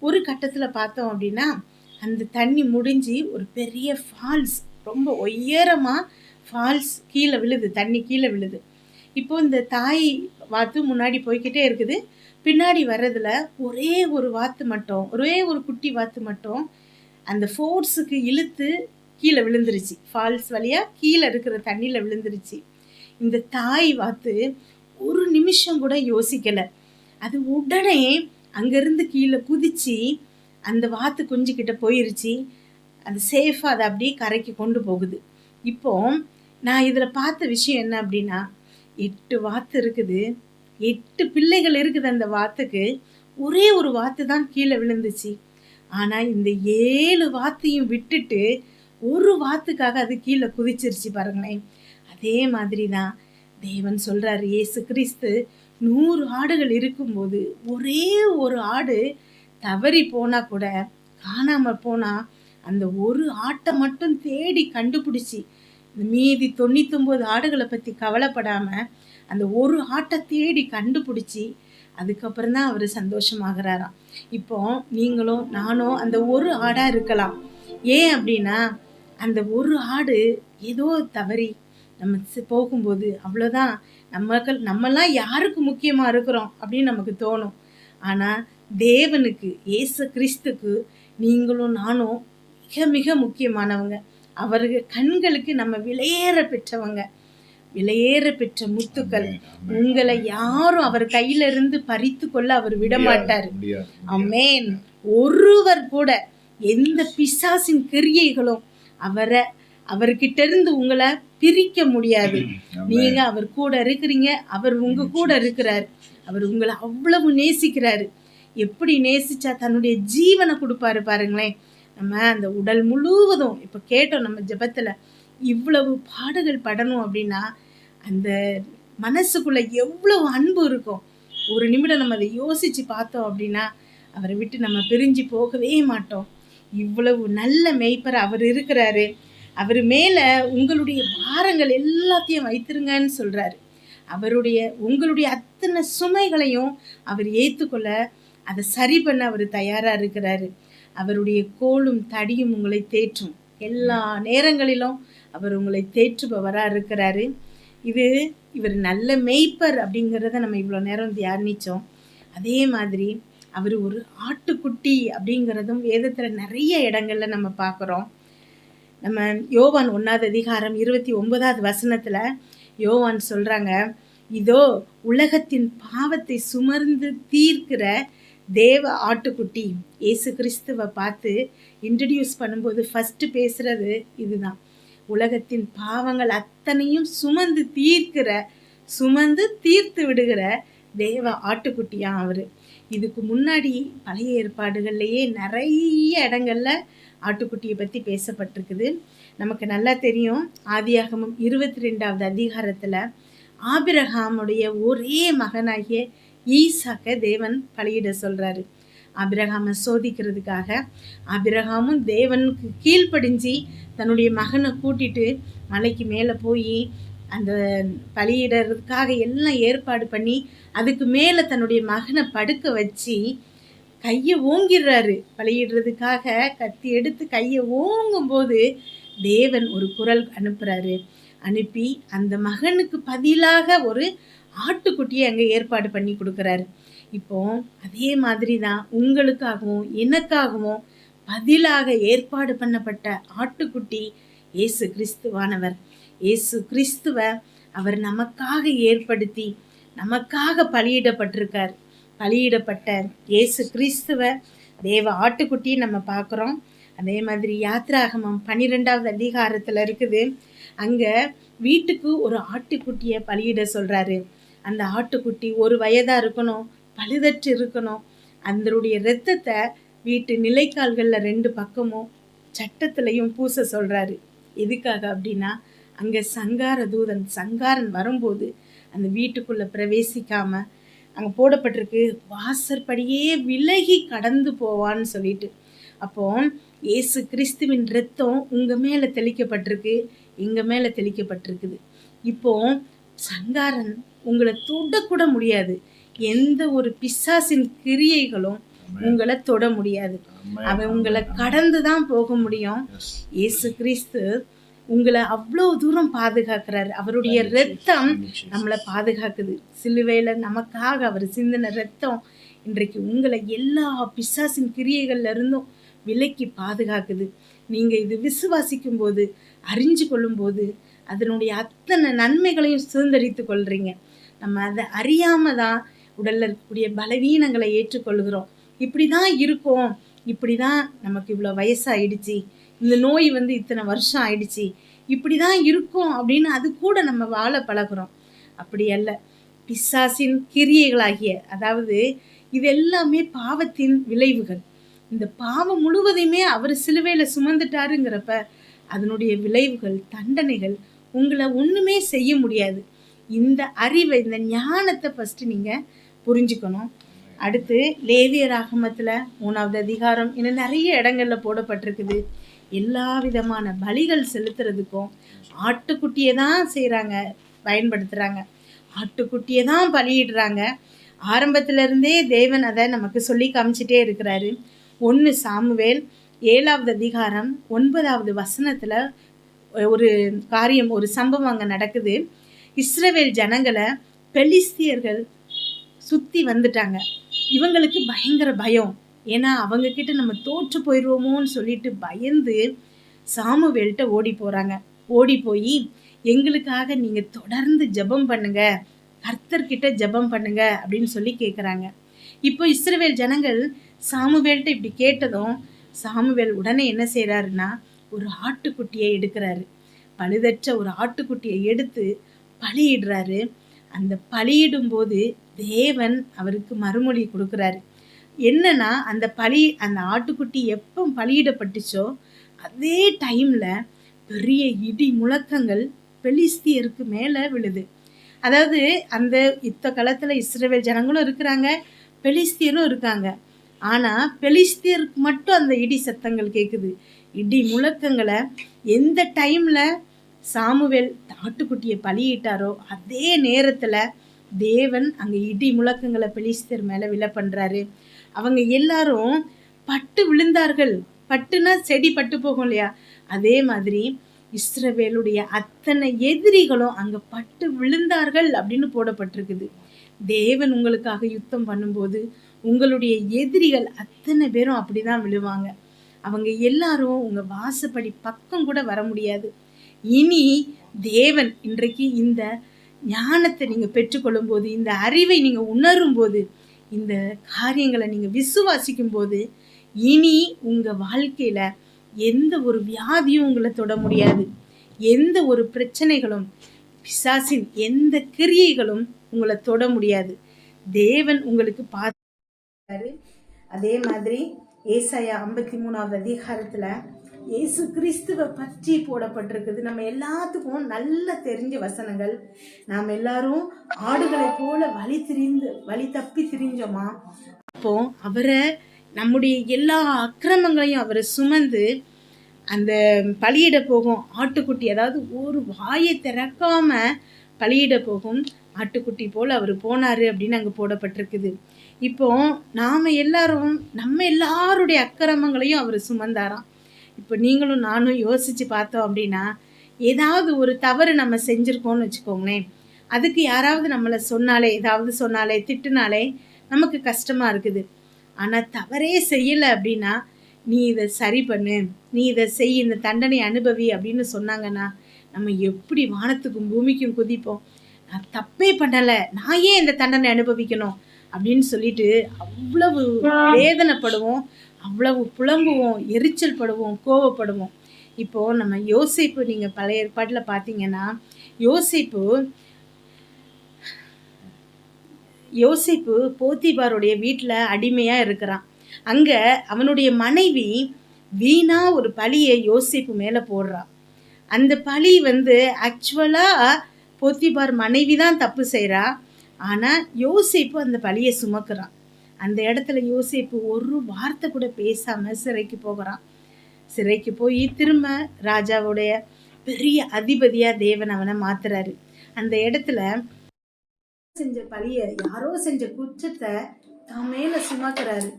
ஒரு கட்டத்தில் பார்த்தோம் அப்படின்னா அந்த தண்ணி முடிஞ்சு ஒரு பெரிய ஃபால்ஸ், ரொம்ப உயரமாக ஃபால்ஸ் கீழே விழுது, தண்ணி கீழே விழுது. இப்போ இந்த தாய் வாத்து முன்னாடி போய்கிட்டே இருக்குது. பின்னாடி வர்றதுல ஒரே ஒரு வாத்து மட்டும், ஒரே ஒரு குட்டி வாத்து மட்டும் அந்த ஃபோர்ஸுக்கு இழுத்து கீழே விழுந்துருச்சு. ஃபால்ஸ் வழியா கீழே இருக்கிற தண்ணியில் விழுந்துருச்சு. இந்த தாய் வாத்து ஒரு நிமிஷம் கூட யோசிக்கலை. அது உடனே அங்கேருந்து கீழே குதிச்சு அந்த வாத்து குஞ்சுக்கிட்ட போயிருச்சு. அது சேஃபாக அதை அப்படியே கரைக்கு கொண்டு போகுது. இப்போ நான் இதில் பார்த்த விஷயம் என்ன அப்படின்னா, 8 வாத்து இருக்குது, 8 பிள்ளைகள் இருக்குது அந்த வாத்துக்கு. ஒரே ஒரு வாத்து தான் கீழே விழுந்துச்சு. ஆனால் இந்த 7 வாத்தையும் விட்டுட்டு ஒரு வாத்துக்காக அது கீழே குதிச்சிருச்சு பாருங்களேன். அதே மாதிரி தான் தேவன் சொல்கிறார். இயேசு கிறிஸ்து 100 ஆடுகள் இருக்கும்போது ஒரே ஒரு ஆடு தவறி போனால் கூட, காணாமல் போனால், அந்த ஒரு ஆட்டை மட்டும் தேடி கண்டுபிடிச்சி மீதி 99 ஆடுகளை பற்றி கவலைப்படாமல் அந்த ஒரு ஆட்டை தேடி கண்டுபிடிச்சி அதுக்கப்புறம் தான் அவர் சந்தோஷமாகறாராம். இப்போ நீங்களும் நானும் அந்த ஒரு ஆடாக இருக்கலாம். ஏன் அப்படின்னா அந்த ஒரு ஆடு ஏதோ தவறி நம்ம போகும்போது அவ்வளோதான், நம்மெல்லாம் யாருக்கு முக்கியமாக இருக்கிறோம் அப்படின்னு நமக்கு தோணும். ஆனால் தேவனுக்கு, இயேசு கிறிஸ்துக்கு நீங்களும் நானும் மிக மிக முக்கியமானவங்க. அவர்கள் கண்களுக்கு நம்ம விலையேற பெற்றவங்க, விலையேற பெற்ற முத்துக்கள். உங்களை யாரும் அவர் கையிலிருந்து பறித்து கொள்ள அவர் விட மாட்டார். ஆமென். ஒருவர் கூட எந்த பிசாசின் கிரியைகளும் அவர்கிட்ட இருந்து உங்களை பிரிக்க முடியாது. நீங்க அவர் கூட இருக்கிறீங்க, அவர் உங்க கூட இருக்கிறார். அவர் உங்களை அவ்வளவு நேசிக்கிறாரு. எப்படி நேசிச்சா தன்னுடைய ஜீவனை கொடுப்பாரு பாருங்களேன். நம்ம அந்த உடல் முழுவதும் இப்போ கேட்டோம் நம்ம ஜெபத்துல, இவ்வளவு பாடுகள் படணும் அப்படின்னா அந்த மனசுக்குள்ள எவ்வளவு அன்பு இருக்கும். ஒரு நிமிடம் நம்ம அதை யோசிச்சு பார்த்தோம் அப்படின்னா அவரை விட்டு நம்ம பிரிஞ்சு போகவே மாட்டோம். இவ்வளவு நல்ல மேய்ப்பர் அவர் இருக்கிறாரு. அவர் மேல உங்களுடைய பாரங்கள் எல்லாத்தையும் வைத்திருங்கன்னு சொல்றாரு. உங்களுடைய அத்தனை சுமைகளையும் அவர் ஏற்றுக்கொள்ள, அதை சரி பண்ண அவர் தயாரா இருக்கிறாரு. அவருடைய கோலும் தடியும் உங்களை தேற்றும். எல்லா நேரங்களிலும் அவர் உங்களை தேற்றுபவரா இருக்கிறாரு. இவர் நல்ல மேய்ப்பர் அப்படிங்கிறத நம்ம இவ்வளோ நேரம் தியானிச்சோம். அதே மாதிரி அவர் ஒரு ஆட்டுக்குட்டி அப்படிங்கிறதும் வேதத்தில் நிறைய இடங்கள்ல நம்ம பார்க்குறோம். நம்ம யோவான் 1:29 யோவான் சொல்றாங்க, இதோ உலகத்தின் பாவத்தை சுமர்ந்து தீர்க்கிற தேவ ஆட்டுக்குட்டி. இயேசு கிறிஸ்துவை பார்த்து இன்ட்ரடியூஸ் பண்ணும்போது ஃபர்ஸ்ட் பேசுறது இதுதான். உலகத்தின் பாவங்கள் அத்தனையும் சுமந்து தீர்த்து விடுகிற தேவ ஆட்டுக்குட்டியா அவரு. இதுக்கு முன்னாடி பழைய ஏற்பாடுகள்லயே நிறைய இடங்கள்ல ஆட்டுக்குட்டியை பத்தி பேசப்பட்டிருக்குது. நமக்கு நல்லா தெரியும். ஆதியாகமம் 22 ஆபிரகாமுடைய ஒரே மகனாகிய ஈசாக்க தேவன் பலியிட சொல்றாரு. ஆபிரகாமை சோதிக்கிறதுக்காக ஆபிரகாமும் தேவனுக்கு கீழ்ப்படிஞ்சு தன்னுடைய மகனை கூட்டிட்டு மலைக்கு மேலே போய் அந்த பலியிடுறதுக்காக எல்லாம் ஏற்பாடு பண்ணி அதுக்கு மேலே தன்னுடைய மகனை படுக்க வச்சு கையை ஓங்கிடுறாரு. பலியிடுறதுக்காக கத்தி எடுத்து கையை ஓங்கும்போது தேவன் ஒரு குரல் அனுப்பி அந்த மகனுக்கு பதிலாக ஒரு ஆட்டுக்குட்டியை அங்கே ஏற்பாடு பண்ணி கொடுக்குறாரு. இப்போ அதே மாதிரி தான் உங்களுக்காகவும் எனக்காகவும் பதிலாக ஏற்பாடு பண்ணப்பட்ட ஆட்டுக்குட்டி இயேசு கிறிஸ்துவானவர். இயேசு கிறிஸ்துவை அவர் நமக்காக ஏற்படுத்தி நமக்காக பலியிடப்பட்டிருக்கார். பலியிடப்பட்ட இயேசு கிறிஸ்துவை தேவ ஆட்டுக்குட்டி நம்ம பார்க்குறோம். அதே மாதிரி யாத்ராகமம் 12 இருக்குது. அங்கே வீட்டுக்கு ஒரு ஆட்டுக்குட்டியை பலியிட சொல்கிறாரு. அந்த ஆட்டுக்குட்டி 1 வயதாக இருக்கணும், பழுதற்று இருக்கணும். அதனுடைய இரத்தத்தை வீட்டு நிலைக்கால்களில் 2 பக்கமும் சட்டத்திலையும் பூச சொல்கிறாரு. எதுக்காக அப்படின்னா அங்கே சங்காரன் வரும்போது அந்த வீட்டுக்குள்ளே பிரவேசிக்காமல் அங்கே போடப்பட்டிருக்கு, வாசற்படியே விலகி கடந்து போவான்னு சொல்லிட்டு. அப்போ இயேசு கிறிஸ்துவின் இரத்தம் உங்கள் மேலே தெளிக்கப்பட்டிருக்கு, எங்கள் மேலே தெளிக்கப்பட்டிருக்குது. இப்போ சங்காரன் உங்களை தொடக்கூட முடியாது. எந்த ஒரு பிசாசின் கிரியைகளும் உங்களை தொட முடியாது. அவன் உங்களை கடந்து தான் போக முடியும். இயேசு கிறிஸ்து உங்களை அவ்வளோ தூரம் பாதுகாக்கிறாரு. அவருடைய இரத்தம் நம்மளை பாதுகாக்குது. சிலுவையில நமக்காக அவர் சிந்தின இரத்தம் இன்றைக்கு உங்களை எல்லா பிசாசின் கிரியைகள்ல இருந்தும் விலக்கி பாதுகாக்குது. நீங்க இது விசுவாசிக்கும் போது, அறிஞ்சு கொள்ளும் போது அதனுடைய அத்தனை நன்மைகளையும் சுதந்திரித்து கொள்றீங்க. நம்ம அதை அறியாம தான் உடல்ல இருக்கக்கூடிய பலவீனங்களை ஏற்றுக்கொள்கிறோம். இப்படிதான் இருக்கும், இப்படிதான் நமக்கு இவ்வளோ வயசாயிடுச்சு, இந்த நோய் இத்தனை வருஷம் ஆயிடுச்சு, இப்படிதான் இருக்கும் அப்படின்னு அது கூட நம்ம வாழ பழகிறோம். அப்படி அல்ல. பிசாசின் கிரியைகளாகிய, அதாவது இது எல்லாமே பாவத்தின் விளைவுகள். இந்த பாவம் முழுவதையுமே அவர் சிலுவையில சுமந்துட்டாருங்கிறப்ப அதனுடைய விளைவுகள், தண்டனைகள் உங்களை ஒண்ணுமே செய்ய முடியாது. இந்த அறிவை, இந்த ஞானத்தை ஃபர்ஸ்ட் நீங்க புரிஞ்சுக்கணும். அடுத்து லேவியராகமத்துல 3 இன்னும் நிறைய இடங்கள்ல போடப்பட்டிருக்குது. எல்லா விதமான பலிகள் செலுத்துறதுக்கும் ஆட்டுக்குட்டியை தான் செய்கிறாங்க, பயன்படுத்துகிறாங்க. ஆட்டுக்குட்டியை தான் பலியிடுறாங்க. ஆரம்பத்திலிருந்தே தேவன் அதை நமக்கு சொல்லி காமிச்சிட்டே இருக்கிறாரு. 1 சாமுவேல் 7 ஒரு காரியம், ஒரு சம்பவம் அங்கே நடக்குது. இஸ்ரவேல் ஜனங்களை பெலிஸ்தியர்கள் சுற்றி வந்துட்டாங்க. இவங்களுக்கு பயங்கர பயம். ஏன்னா அவங்க கிட்ட நம்ம தோற்று போயிடுவோமோன்னு சொல்லிட்டு பயந்து சாமுவேல்கிட்ட ஓடி போகிறாங்க. ஓடி போய் எங்களுக்காக நீங்கள் தொடர்ந்து ஜெபம் பண்ணுங்க, கர்த்தர்கிட்ட ஜெபம் பண்ணுங்க அப்படின்னு சொல்லி கேட்குறாங்க. இப்போ இஸ்ரவேல் ஜனங்கள் சாமுவேல்கிட்ட இப்படி கேட்டதும் சாமுவேல் உடனே என்ன செய்கிறாருன்னா ஒரு ஆட்டுக்குட்டியை எடுக்கிறாரு. பழுதற்ற ஒரு ஆட்டுக்குட்டியை எடுத்து பலியிடுறாரு. அந்த பலியிடும் போது தேவன் அவருக்கு மறுமொழி கொடுக்குறாரு. என்னன்னா அந்த ஆட்டுக்குட்டி எப்போ பலியிடப்பட்டுச்சோ அதே டைம்ல பெரிய இடி முழக்கங்கள் பெலிஸ்தியருக்கு மேலே விழுது. அதாவது அந்த யுத்த காலத்துல இஸ்ரவேல் ஜனங்களும் இருக்கிறாங்க, பெலிஸ்தியரும் இருக்காங்க. ஆனா பெலிஸ்தியருக்கு மட்டும் அந்த இடி சத்தங்கள் கேட்குது. இடி முழக்கங்களை எந்த டைம்ல சாமுவேல் ஆட்டுக்குட்டியை பலியிட்டாரோ அதே நேரத்துல தேவன் அங்க இடி முழக்கங்களை பெலிஸ்தியர் மேல விழ பண்றாரு. அவங்க எல்லாரும் பட்டு விழுந்தார்கள். பட்டுனா செடி பட்டு போகும் இல்லையா, அதே மாதிரி இஸ்ரவேலுடைய அத்தனை எதிரிகளும் அங்க பட்டு விழுந்தார்கள் அப்படின்னு போடப்பட்டிருக்குது. தேவன் உங்களுக்காக யுத்தம் பண்ணும்போது உங்களுடைய எதிரிகள் அத்தனை பேரும் அப்படிதான் விழுவாங்க. அவங்க எல்லாரும் உங்க வாசப்படி பக்கம் கூட வர முடியாது. இனி தேவன் இன்றைக்கு இந்த ஞானத்தை நீங்க பெற்றுக்கொள்ளும் போது, இந்த அறிவை நீங்க உணரும் போது, இந்த காரியங்களை நீங்க விசுவாசிக்கும் போது, இனி உங்க வாழ்க்கையில எந்த ஒரு வியாதியும் உங்களை தொட முடியாது. எந்த ஒரு பிரச்சனைகளும், பிசாசின் எந்த கிரியைகளும் உங்களை தொட முடியாது. தேவன் உங்களுக்கு பார்த்தாரு. அதே மாதிரி ஏசாயா 53வது அதிகாரத்துல இயேசு கிறிஸ்துவை பற்றி போடப்பட்டிருக்குது. நம்ம எல்லாத்துக்கும் நல்ல தெரிஞ்ச வசனங்கள். நாம் எல்லாரும் ஆடுகளை போல வழி தப்பி திரிஞ்சோமா, அப்போ அவரை நம்முடைய எல்லா அக்கிரமங்களையும் அவரை சுமந்து அந்த பலியிட போகும் ஆட்டுக்குட்டி, அதாவது ஒரு வாயை திறக்காம பலியிட போகும் ஆட்டுக்குட்டி போல் அவர் போனாரு அப்படின்னு அங்கே போடப்பட்டிருக்குது. இப்போ நம்ம எல்லாருடைய அக்கிரமங்களையும் அவர் சுமந்தாராம். இப்போ நீங்களும் நானும் யோசிச்சு பார்த்தோம் அப்படின்னா, ஏதாவது ஒரு தவறு நம்ம செஞ்சுருக்கோம்னு வச்சுக்கோங்களேன், அதுக்கு யாராவது நம்மளை சொன்னாலே திட்டுனாலே நமக்கு கஷ்டமா இருக்குது. ஆனால் தவறே செய்யலை அப்படின்னா, நீ இதை சரி பண்ணு, நீ இதை செய், இந்த தண்டனை அனுபவி அப்படின்னு சொன்னாங்கன்னா நம்ம எப்படி வானத்துக்கும் பூமிக்கும் குதிப்போம். நான் தப்பே பண்ணலை, நான் ஏன் இந்த தண்டனை அனுபவிக்கணும் அப்படின்னு சொல்லிட்டு அவ்வளவு வேதனைப்படுவோம், அவ்வளவு புலம்புவோம், எரிச்சல் படுவோம், கோவப்படுவோம். இப்போது நம்ம யோசேப்பு, நீங்கள் பழைய ஏற்பாட்டில் பார்த்தீங்கன்னா யோசேப்பு போத்திபாருடைய வீட்டில் அடிமையாக இருக்கிறான். அங்கே அவனுடைய மனைவி வீணா ஒரு பழியை யோசேப்பு மேலே போடுறான். அந்த பழி ஆக்சுவலாக போத்திபார் மனைவி தான் தப்பு செய்கிறா. ஆனால் யோசேப்பு அந்த பழியை சுமக்கிறான். அந்த இடத்துல யோசேப்பு ஒரு வார்த்தை கூட பேசாமல் சிறைக்கு போகிறான். சிறைக்கு போய் திரும்ப ராஜாவுடைய பெரிய அதிபதியாக தேவன் அவனை மாத்துறாரு. அந்த இடத்துல செஞ்ச பழியை, யாரோ செஞ்ச குற்றத்தை தான் மேலே சுமக்கிறாரு.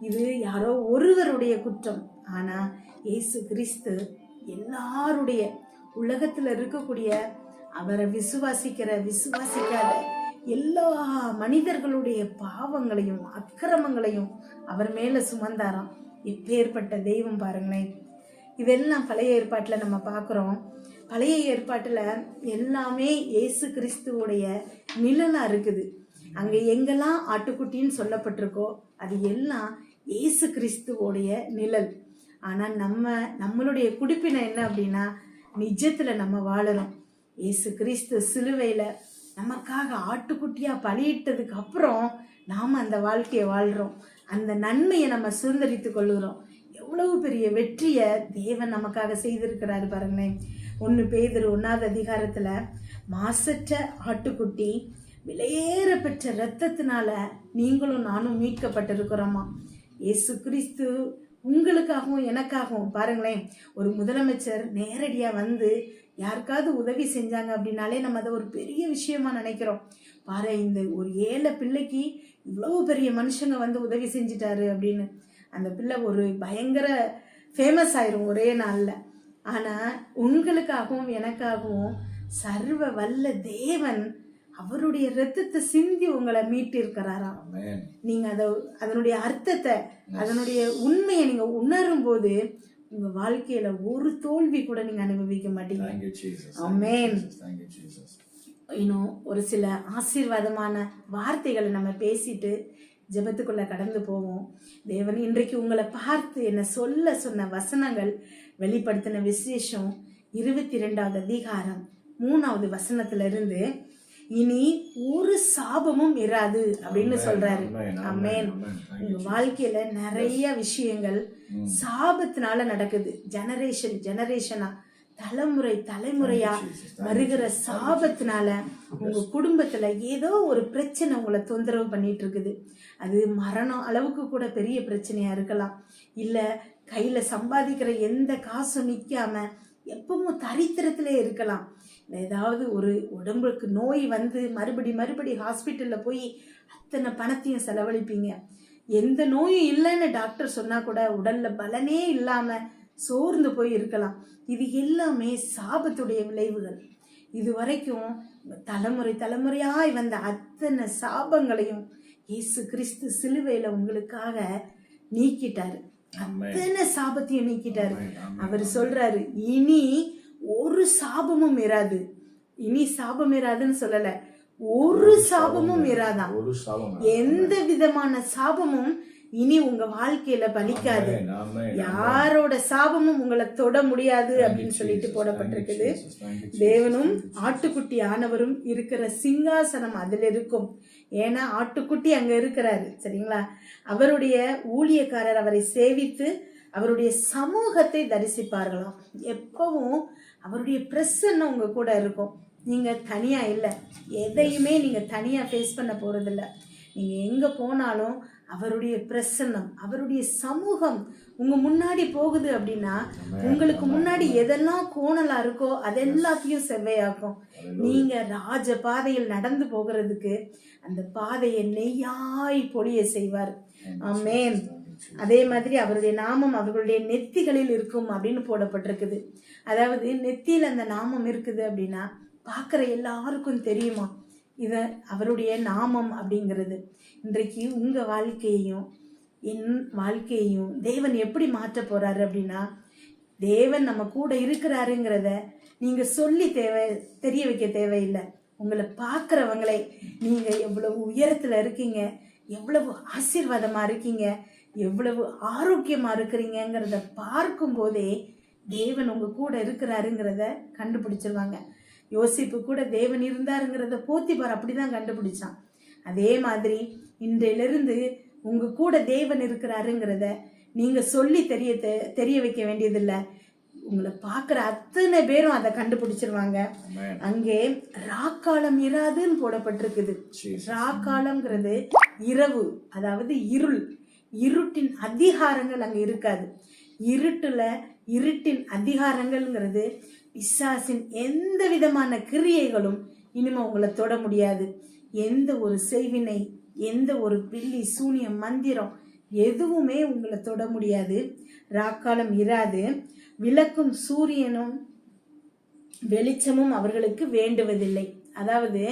இது யாரோ ஒருவருடைய குற்றம். ஆனால் இயேசு கிறிஸ்து எல்லாருடைய, உலகத்தில் இருக்கக்கூடிய அவரை விசுவாசிக்காத எல்லா மனிதர்களுடைய பாவங்களையும் அக்கிரமங்களையும் அவர் மேலே சுமந்தாராம். இப்பேற்பட்ட தெய்வம் பாருங்களேன். இதெல்லாம் பழைய ஏற்பாட்டில் நம்ம பார்க்குறோம். பழைய ஏற்பாட்டில் எல்லாமே இயேசு கிறிஸ்துவோடைய நிழலாக இருக்குது. அங்கே எங்கெல்லாம் ஆட்டுக்குட்டின்னு சொல்லப்பட்டிருக்கோ அது எல்லாம் இயேசு கிறிஸ்துவோடைய நிழல். ஆனால் நம்மளுடைய குடிப்பினை என்ன அப்படின்னா, நிஜத்தில் நம்ம வாழறோம். இயேசு கிறிஸ்து சிலுவையில் நமக்காக ஆட்டுக்குட்டியாக பலியிட்டதுக்கு அப்புறம் நாம் அந்த வாழ்க்கையை வாழ்கிறோம். அந்த நன்மையை நம்ம சுதந்திரித்து கொள்ளுகிறோம். எவ்வளவு பெரிய வெற்றியை தேவன் நமக்காக செய்திருக்கிறாரு பாருங்களேன். 1 பேதுரு 1வது அதிகாரத்தில் மாசற்ற ஆட்டுக்குட்டி விலையேற பெற்ற இரத்தத்தினால நீங்களும் நானும் மீட்கப்பட்டிருக்கிறோமா. இயேசு கிறிஸ்து உங்களுக்காகவும் எனக்காகவும் பாருங்களேன். ஒரு முதலமைச்சர் நேரடியாக யாருக்காவது உதவி செஞ்சாங்க அப்படின்னாலே நம்ம அதை ஒரு பெரிய விஷயமா நினைக்கிறோம். பாரு, இந்த ஒரு ஏழை பிள்ளைக்கு இவ்வளவு பெரிய மனுஷங்க உதவி செஞ்சிட்டாரு அப்படின்னு அந்த பிள்ளை ஒரு பயங்கர ஃபேமஸ் ஆயிரும் ஒரே நாளில். ஆனால் உங்களுக்காகவும் எனக்காகவும் சர்வ வல்ல தேவன் அவருடைய இரத்தத்தை சிந்தி உங்களை மீட்டிருக்கிறாராம். நீங்க அதனுடைய அர்த்தத்தை, அதனுடைய உண்மையை நீங்க உணரும் போது உங்க வாழ்க்கையில ஒரு தோல்வி கூட நீங்க அனுபவிக்க மாட்டீங்க. Thank you, Jesus. Amen. Thank you, Jesus. இன்னும் ஒரு சில ஆசீர்வாதமான வார்த்தைகளை நம்ம பேசிட்டு ஜெபத்துக்குள்ள கடந்து போவோம். தேவன் இன்றைக்கு உங்களை பார்த்து என்ன சொல்ல சொன்ன வசனங்கள், வெளிப்படுத்தின விசேஷம் 22வது அதிகாரம் 3வது வசனத்துல இருந்து, இனி ஒரு சாபமும் இராது அப்படின்னு சொல்றாரு. ஆமென். உங்க வாழ்க்கையில நிறைய விஷயங்கள் சாபத்தினால நடக்குது. ஜெனரேஷனா, தலைமுறையா வருகிற சாபத்தினால உங்க குடும்பத்துல ஏதோ ஒரு பிரச்சனை உங்களை தொந்தரவு பண்ணிட்டு இருக்குது. அது மரணம் அளவுக்கு கூட பெரிய பிரச்சனையா இருக்கலாம். இல்ல கையில சம்பாதிக்கிற எந்த காசும் நிக்காம எப்பவும் தரித்திரத்திலே இருக்கலாம். ஏதாவது ஒரு உடம்புக்கு நோய் வந்து மறுபடி ஹாஸ்பிட்டல்ல போய் அத்தனை பணத்தையும் செலவழிப்பீங்க. எந்த நோயும் இல்லைன்னு டாக்டர் சொன்னா கூட உடல்ல பலனே இல்லாம சோர்ந்து போய் இருக்கலாம். இது எல்லாமே சாபத்துடைய விளைவுகள். இது வரைக்கும் தலைமுறையாய் வந்த அத்தனை சாபங்களையும் இயேசு கிறிஸ்து சிலுவையில உங்களுக்காக நீக்கிட்டாரு. அத்தனை சாபத்தையும் நீக்கிட்டாரு. அவர் சொல்றாரு, இனி ஒரு சாபமும் இராது. இனி சாபம் இராதுன்னு சொல்லல, ஒரு சாபமும் இராதான். எந்த விதமான சாபமும் இனி உங்க வாழ்க்கையில பலிக்காது. யாரோட சாபமும் உங்களை தொட முடியாது அப்படின்னு சொல்லிட்டு போடப்பட்டிருக்குது. தேவனும் ஆட்டுக்குட்டி ஆனவரும் இருக்கிற சிங்காசனம் அதுல இருக்கும். ஏன்னா ஆட்டுக்குட்டி அங்க இருக்கிறாரு, சரிங்களா? அவருடைய ஊழியக்காரர் அவரை சேவித்து அவருடைய சமூகத்தை தரிசிப்பார்களாம். எப்பவும் அவருடைய பிரசன்னம் உங்க கூட இருக்கும். நீங்க தனியா இல்லை, எதையுமே நீங்க தனியா ஃபேஸ் பண்ண போறதில்ல. நீங்க எங்க போனாலும் அவருடைய பிரசன்னம், அவருடைய சமூகம் உங்க முன்னாடி போகுது அப்படின்னா, உங்களுக்கு முன்னாடி எதெல்லாம் கோணலா இருக்கோ அதெல்லாத்தையும் செவ்வையாக்கும். நீங்க ராஜ பாதையில் நடந்து போகிறதுக்கு அந்த பாதையை நெய்யாய் பொழிய செய்வார். ஆமென். அதே மாதிரி அவருடைய நாமம் அவர்களுடைய நெத்திகளில் இருக்கும் அப்படின்னு போடப்பட்டிருக்குது. அதாவது நெத்தியில அந்த நாமம் இருக்குது அப்படின்னா பார்க்குற எல்லாருக்கும் தெரியுமா இத அவருடைய நாமம் அப்படிங்கிறது. இன்றைக்கு உங்க வாழ்க்கையையும் என் வாழ்க்கையையும் தேவன் எப்படி மாற்ற போறாரு அப்படின்னா, தேவன் நம்ம கூட இருக்கிறாருங்கிறத நீங்க சொல்லி தெரிய வைக்க தேவையில்லை. உங்களை பார்க்குறவங்களே நீங்க எவ்வளவு உயரத்துல இருக்கீங்க, எவ்வளவு ஆசீர்வாதமா இருக்கீங்க, எவ்வளவு ஆரோக்கியமா இருக்கிறீங்கிறத பார்க்கும் போதே தேவன் உங்க கூட இருக்கிறாருங்கிறத கண்டுபிடிச்சிருவாங்க. யோசிப்பு கூட தேவன் இருந்தாருங்கிறத போத்திபார் அப்படிதான் கண்டுபிடிச்சான். அதே மாதிரி இன்றையிலிருந்து உங்க கூட தேவன் இருக்கிறாருங்கிறத நீங்க சொல்லி தெரிய வைக்க வேண்டியதில்லை. உங்களை பார்க்குற அத்தனை பேரும் அதை கண்டுபிடிச்சிருவாங்க. அங்கே ராக்காலம் இராதுன்னு போடப்பட்டிருக்குது. ராக்காலம்ங்கிறது இரவு, அதாவது இருட்டின் அதிகாரங்கள் அங்க இருக்காது. இருட்டின் அதிகாரங்கள்ங்கிறது பிசாசின் எந்த விதமான கிரியைகளும் இனிமே உங்களை தொட முடியாது. எந்த ஒரு செய்வினை, எந்த ஒரு பில்லி சூனியம் மந்திரம் எதுவுமே உங்களை தொட முடியாது. ராக்காலம் இராது. விளக்கும் சூரியனும் வெளிச்சமும் அவர்களுக்கு வேண்டுவதில்லை. அதாவது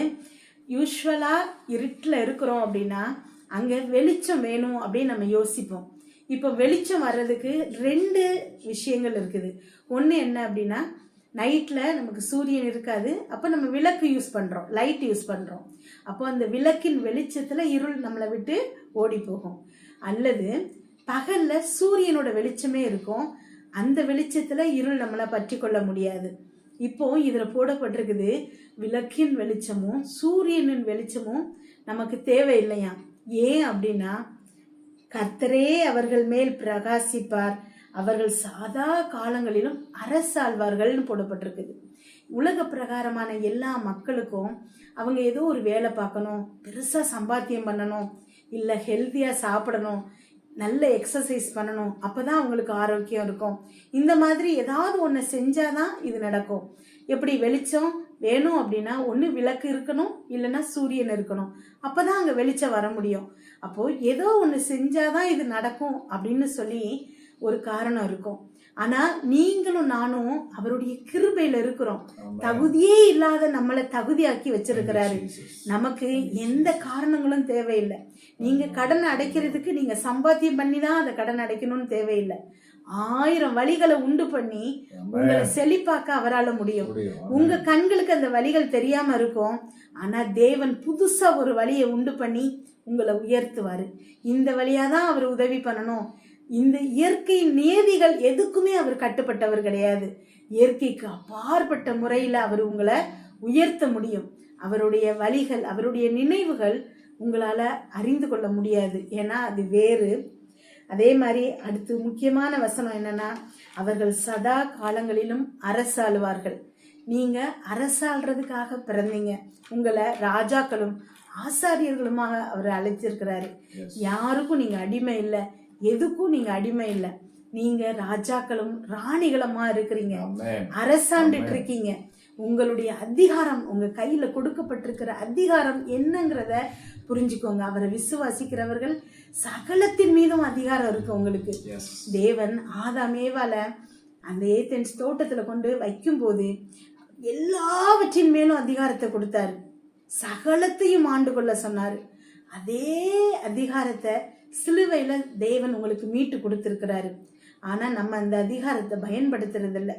யூஸ்வலா இருட்டில் இருக்கிறோம் அப்படின்னா அங்க வெளிச்சம் வேணும் அப்படின்னு நம்ம யோசிப்போம். இப்போ வெளிச்சம் வர்றதுக்கு 2 விஷயங்கள் இருக்குது. ஒன்று என்ன அப்படின்னா, நைட்ல நமக்கு சூரியன் இருக்காது, அப்போ நம்ம விளக்கு யூஸ் பண்றோம், லைட் யூஸ் பண்றோம். அப்போ அந்த விளக்கின் வெளிச்சத்துல இருள் நம்மளை விட்டு ஓடி போகும். அல்லது பகல்ல சூரியனோட வெளிச்சமே இருக்கும், அந்த வெளிச்சத்துல இருள் நம்மளை பற்றி கொள்ள முடியாது. இப்போ இதுல போடப்பட்டிருக்குது, விளக்கின் வெளிச்சமும் சூரியனின் வெளிச்சமும் நமக்கு தேவையில்லையா. ஏன் அப்படின்னா, கர்த்தரே அவர்கள் மேல் பிரகாசிப்பார், அவர்கள் சாதா காலங்களிலும் அரசாழ்வார்கள்னு போடப்பட்டிருக்குது. உலக பிரகாரமான எல்லா மக்களுக்கும் அவங்க ஏதோ ஒரு வேலை பார்க்கணும், பெருசா சம்பாத்தியம் பண்ணணும், இல்ல ஹெல்த்தியா சாப்பிடணும், நல்ல எக்ஸசைஸ் பண்ணணும், அப்பதான் அவங்களுக்கு ஆரோக்கியம் இருக்கும். இந்த மாதிரி ஏதாவது ஒன்று செஞ்சாதான் இது நடக்கும். எப்படி வெளிச்சம் வேணும் அப்படின்னா ஒன்று விளக்கு இருக்கணும், இல்லைன்னா சூரியன் இருக்கணும், அப்பதான் அங்கே வெளிச்சம் வர முடியும். அப்போ ஏதோ ஒன்று செஞ்சாதான் இது நடக்கும் அப்படின்னு சொல்லி ஒரு காரணம் இருக்கும். ஆனா நீங்களும் நானும் அவருடைய கிருபையில இருக்கிறோம். தகுதியே இல்லாத நம்மளை தகுதியாக்கி வச்சிருக்கிறாரு. நமக்கு எந்த காரணங்களும் தேவையில்லை. நீங்க கடன் அடைக்கிறதுக்கு நீங்க சம்பாத்தியம் பண்ணி தான் அந்த கடன் அடைக்கணும்னு தேவையில்லை. 1000 வழிகளை உண்டு பண்ணி உங்களை செழிப்பாக்க அவரால முடியும். உங்க கண்களுக்கு அந்த வழிகள் தெரியாம இருக்கும், ஆனா தேவன் புதுசா ஒரு வழியை உண்டு பண்ணி உங்களை உயர்த்துவாரு. இந்த வழியாதான் அவர் உதவி பண்ணணும். இந்த இயற்கை நியதிகள் எதுக்குமே அவர் கட்டுப்பட்டவர் கிடையாது. இயற்கைக்கு அப்பாற்பட்ட முறையில அவர் உங்களை உயர்த்த முடியும். அவருடைய வழிகள், அவருடைய நினைவுகள் உங்களால அறிந்து கொள்ள முடியாது, ஏன்னா அது வேறு. அதே மாதிரி அடுத்து முக்கியமான வசனம் என்னன்னா, அவர்கள் சதா காலங்களிலும் அரசாளுவார்கள். நீங்க அரசாள்றதுக்காக பிறந்தீங்க. உங்களை ராஜாக்களும் ஆசாரியர்களுமாக அவர் அழைச்சிருக்கிறாரு. யாருக்கும் நீங்க அடிமை இல்லை, எதுக்கும் நீங்க அடிமை இல்லை. நீங்க ராஜாக்களும் ராணிகளுமா இருக்கிறீங்க, அரசாண்டுட்டு இருக்கீங்க. உங்களுடைய அதிகாரம், உங்க கையில கொடுக்கப்பட்டிருக்கிற அதிகாரம் என்னங்கிறத புரிஞ்சுக்கோங்க. அவரை விசுவாசிக்கிறவர்கள் சகலத்தின் மீதும் அதிகாரம் இருக்கு உங்களுக்கு. தேவன் ஆதாமேவால அந்த ஏதேன்ஸ் தோட்டத்துல கொண்டு வைக்கும் போது எல்லாவற்றின் மேலும் அதிகாரத்தை கொடுத்தாரு, சகலத்தையும் ஆண்டு கொள்ள சொன்னாரு. அதே அதிகாரத்தை சிலுவையில தேவன் உங்களுக்கு மீட்டு கொடுத்திருக்கிறாரு. ஆனா நம்ம அந்த அதிகாரத்தை பயன்படுத்துறது இல்லை.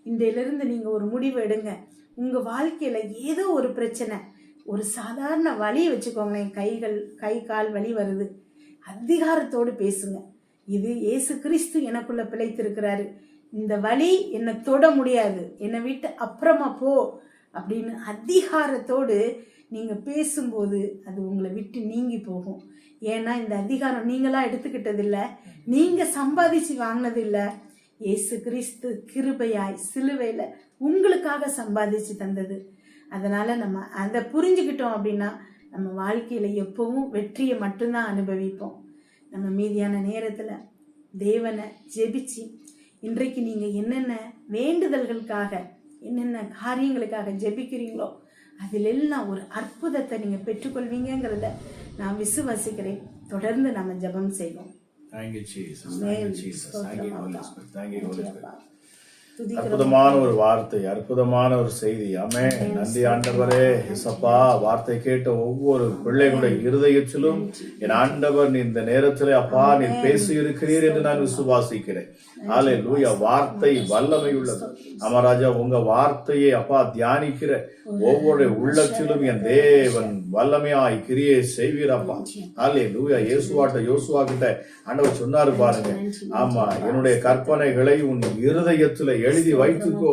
இன்றையிலிருந்து நீங்க ஒரு முடிவு எடுங்க. உங்க வாழ்க்கையில ஏதோ ஒரு பிரச்சனை, ஒரு சாதாரண வலியை வச்சுக்கோங்களேன், கை கால் வலி வருது, அதிகாரத்தோடு பேசுங்க. இது இயேசு கிறிஸ்து எனக்குள்ள பிழைத்திருக்கிறாரு, இந்த வலி என்னை தொட முடியாது, என்னை விட்டு அப்புறமா போ அப்படின்னு அதிகாரத்தோடு நீங்க பேசும்போது அது உங்களை விட்டு நீங்கி போகும். ஏன்னா இந்த அதிகாரம் நீங்களா எடுத்துக்கிட்டது இல்லை, நீங்க சம்பாதிச்சு வாங்கினது இல்லை. இயேசு கிறிஸ்து கிருபையாய் சிலுவையில உங்களுக்காக சம்பாதிச்சு தந்தது. அதனால நம்ம அதை புரிஞ்சுக்கிட்டோம் அப்படின்னா நம்ம வாழ்க்கையில எப்பவும் வெற்றியை மட்டும்தான் அனுபவிப்போம். நம்ம மீதியான நேரத்துல தேவனை ஜெபிச்சு, இன்றைக்கு நீங்க என்னென்ன வேண்டுதல்களுக்காக, என்னென்ன காரியங்களுக்காக ஜெபிக்கிறீங்களோ அதிலெல்லாம் ஒரு அற்புதத்தை நீங்க பெற்றுக்கொள்வீங்கிறத நான் விசுவாசிக்கிறேன். தொடர்ந்து நம்ம ஜெபம் செய்வோம். Thank you, Jesus. Thank you, Jesus. Thank you, Holy Spirit. Thank you, Holy Spirit. அற்புதமான ஒரு வார்த்தை, அற்புதமான ஒரு செய்தி. ஆமென். நன்றி ஆண்டவரே. இயேசப்பா, வார்த்தை கேட்ட ஒவ்வொரு பிள்ளைகளுடைய இருதயத்திலும் என் ஆண்டவர் நீ இந்த நேரத்திலே அப்பா நீ பேசி இருக்கிறீர் என்று நான் விசுவாசிக்கிறேன். ஹல்லேலூயா. வார்த்தை வல்லமை உள்ளது. அமராஜா, உங்க வார்த்தையை அப்பா தியானிக்கிற ஒவ்வொரு உள்ளத்திலும் என் தேவன் வல்லமையாய் கிரியை செய்வீரப்பா. ஹல்லேலூயா. யோசுவா கிட்ட ஆண்டவர் சொன்னாரு பாருங்க, ஆமா, என்னுடைய கற்பனைகளை உன் இருதயத்துல எழுதி வைத்துக்கோ,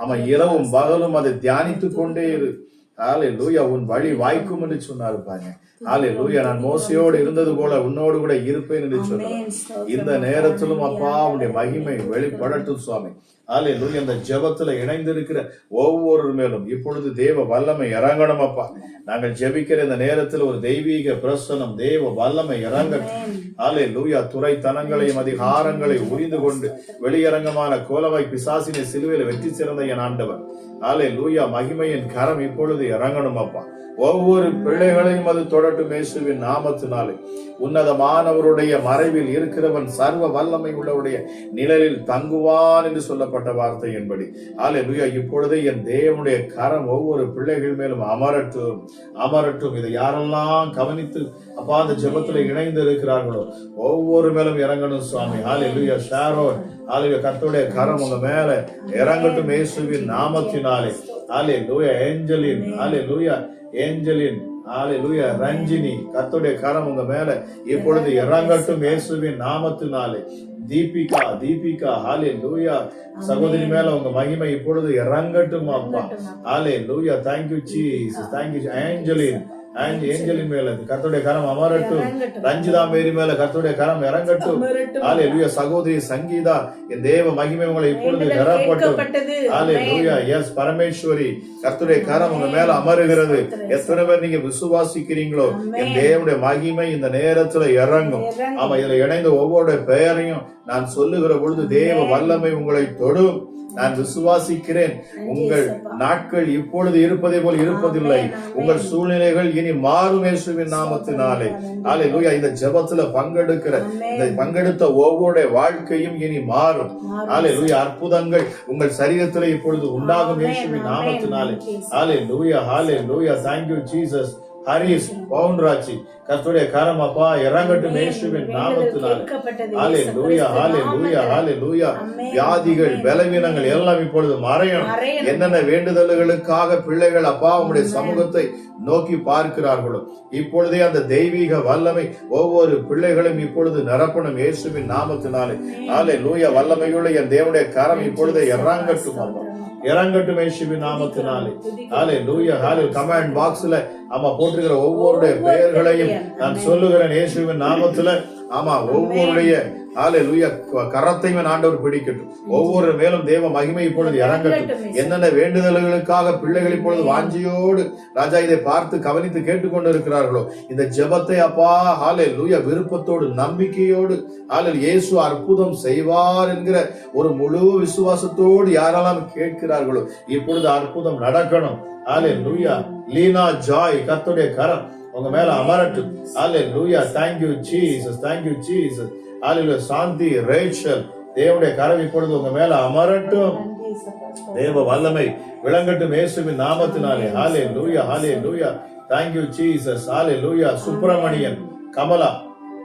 ஆமா, இரவும் பகலும் அதை தியானித்து கொண்டே இரு. ஹல்லேலூயா. உன் வழி வாய்க்கும் என்று சொன்னாரு பாருங்க. ஹல்லேலூயா. நான் மோசையோடு இருந்தது போல உன்னோடு கூட இருப்பேன் என்று சொன்னார். இந்த நேரத்திலும் அப்பா உன்னுடைய மகிமை வெளிப்படட்டும் சுவாமி. ஹல்லேலூயா. இந்த ஜெபத்துல இணைந்திருக்கிற ஒவ்வொரு மேலும் இப்பொழுது தேவ வல்லமை இறங்கணும் அப்பா. நாங்கள் ஜெபிக்கிற இந்த நேரத்தில் ஒரு தெய்வீக பிரசனம், தேவ வல்லமை இறங்கட்டும். ஹல்லேலூயா. துரைத்தனங்களையும் அதிகாரங்களை உரிந்து கொண்டு வெளியரங்கமான கோலவாய் பிசாசினை சிலுவையில் வெற்றி சிறந்த என் ஆண்டவர். ஹல்லேலூயா. மகிமையின் கரம் இப்பொழுது இறங்கணும் அப்பா. ஒவ்வொரு பிள்ளைகளையும் அது தொடட்டும் இயேசுவின் நாமத்தினாலே. உன்னதமானவருடைய மறைவில் இருக்கிறவன் சர்வ வல்லமை உள்ளவருடைய நிழலில் தங்குவான் என்று சொல்லப்பட்ட வார்த்தை என்படி ஹல்லேலூயா. இப்பொழுது என் தேவனுடைய கரம் ஒவ்வொரு பிள்ளைகள் மேலும் அமரட்டும், அமரட்டும். இதை யாரெல்லாம் கவனித்து அப்பா அந்த ஜெபத்துல இணைந்து இருக்கிறார்களோ ஒவ்வொரு மேலும் இறங்கணும் சுவாமி. ஹல்லேலூயா. ஷாரோன், ஹல்லேலூயா, கர்த்தருடைய கரம் உங்க மேல இறங்கட்டும் இயேசுவின் நாமத்தினாலே. ஹல்லேலூயா. ஏஞ்சலின், ஹல்லேலூயா, ஏஞ்சலின், ஹல்லேலூயா, ரஞ்சினி, கர்த்தருடைய கரம் உங்க மேல இப்பொழுது இறங்கட்டும் இயேசுவின் நாமத்தினாலே. தீபிகா, ஹல்லேலூயா, சகோதரி மேல உங்க மகிமை இப்பொழுது இறங்கட்டும் அப்பா. ஹல்லேலூயா. Thank you Jesus. Thank you Angeline மேல கர்த்தருடைய கரம் அமரட்டும். ரஞ்சிதா மேரி மேல கர்த்தருடைய கரம் இறங்கட்டும். ஹல்லேலூயா. சகோதரி சங்கீதா, என் தேவ மகிமை உங்களை இப்பொழுது நிரப்பட்டும். ஹல்லேலூயா. எஸ் பரமேஸ்வரி, கர்த்தருடைய கரம் உங்க மேல அமருகிறது. எத்தனை பேர் நீங்க விசுவாசிக்கிறீங்களோ என் தேவனுடைய மகிமை இந்த நேரத்துல இறங்கும். ஆமா, இதுல இணைந்த ஒவ்வொரு பெயரையும் நான் சொல்லுகிற பொழுது தேவ வல்லமை உங்களை தொடும். நான் விசுவாசிக்கிறேன். உங்கள் நாட்கள் இப்பொழுது இருப்பதே போல் இருப்பதில்லை. உங்கள் சூழ்நிலைகள் இனி மாறும் இயேசுவின் நாமத்தினாலே. ஹல்லேலூயா. இந்த ஜெபத்துல பங்கெடுத்த ஒவ்வொரு வாழ்க்கையும் இனி மாறும். ஹல்லேலூயா. அற்புதங்கள் உங்கள் சரீரத்திலே இப்பொழுது உண்டாகும் இயேசுவின் நாமத்தினாலே. ஹல்லேலூயா. Thank you Jesus. ஹரிஸ், பவுன்ராஜி, கர்த்தருடைய கரம் அப்பா இறங்கட்டும் இயேசுவின் நாமத்தினாலே. ஹல்லேலூயா, ஹல்லேலூயா, ஹல்லேலூயா. வியாதிகள், பலவீனங்கள் எல்லாம் இப்பொழுது மறையணும். என்னென்ன வேண்டுதல்களுக்காக பிள்ளைகள் அப்பா உம்முடைய சமூகத்தை நோக்கி பார்க்கிறார்களோ இப்பொழுதே அந்த தெய்வீக வல்லமை ஒவ்வொரு பிள்ளைகளும் இப்பொழுது நிரப்பணும் இயேசுவின் நாமத்தினாலே. ஹல்லேலூயா. வல்லமையுள்ள என் தேவனுடைய கரம் இப்பொழுது இறங்கட்டும் அப்பா, இறங்கட்டும் இயேசுவின் நாமத்தினாலே. ஹல்லேலூயா, ஹல்லேலூயா. கமெண்ட் பாக்ஸ்ல ஆமா போட்டிருக்கிற ஒவ்வொருடைய பெயர்களையும் நான் சொல்லுகிறேன் இயேசுவின் நாமத்துல. ஆமா, ஒவ்வொருடைய ஹல்லேலூயா கரத்தையும் ஆண்டவர் பிடிக்கட்டும். ஒவ்வொரு மேலும் தேவ மகிமை இப்பொழுது இறங்கட்டும். என்னென்ன வேண்டுதல்களுக்காக பிள்ளைகள் இப்பொழுது வாஞ்சியோடு ராஜா இதை பார்த்து கவனித்து கேட்டுக்கொண்டு இருக்கிறார்களோ இந்த ஜெபத்தை அப்பா ஹல்லேலூயா விருப்பத்தோடு நம்பிக்கையோடு இயேசு அற்புதம் செய்வார் என்கிற ஒரு முழு விசுவாசத்தோடு யாரெல்லாம் கேட்கிறார்களோ இப்பொழுது அற்புதம் நடக்கணும். ஹல்லேலூயா. லீனா ஜாய், கர்த்தருடைய கரம் உங்க மேல அமரட்டும். Hallelujah. Thank you Jesus, thank you Jesus. Hallelujah. Shanti, Rachel, தேவனுடைய கரம் இப்பொழுது உங்க மேல அமரட்டும். தேவ வல்லமை விளங்கட்டும் இயேசுவின் நாமத்தினாலே. ஹல்லேலூயா, ஹல்லேலூயா. Thank you Jesus. ஹல்லேலூயா. சுப்பிரமணியன், கமலா,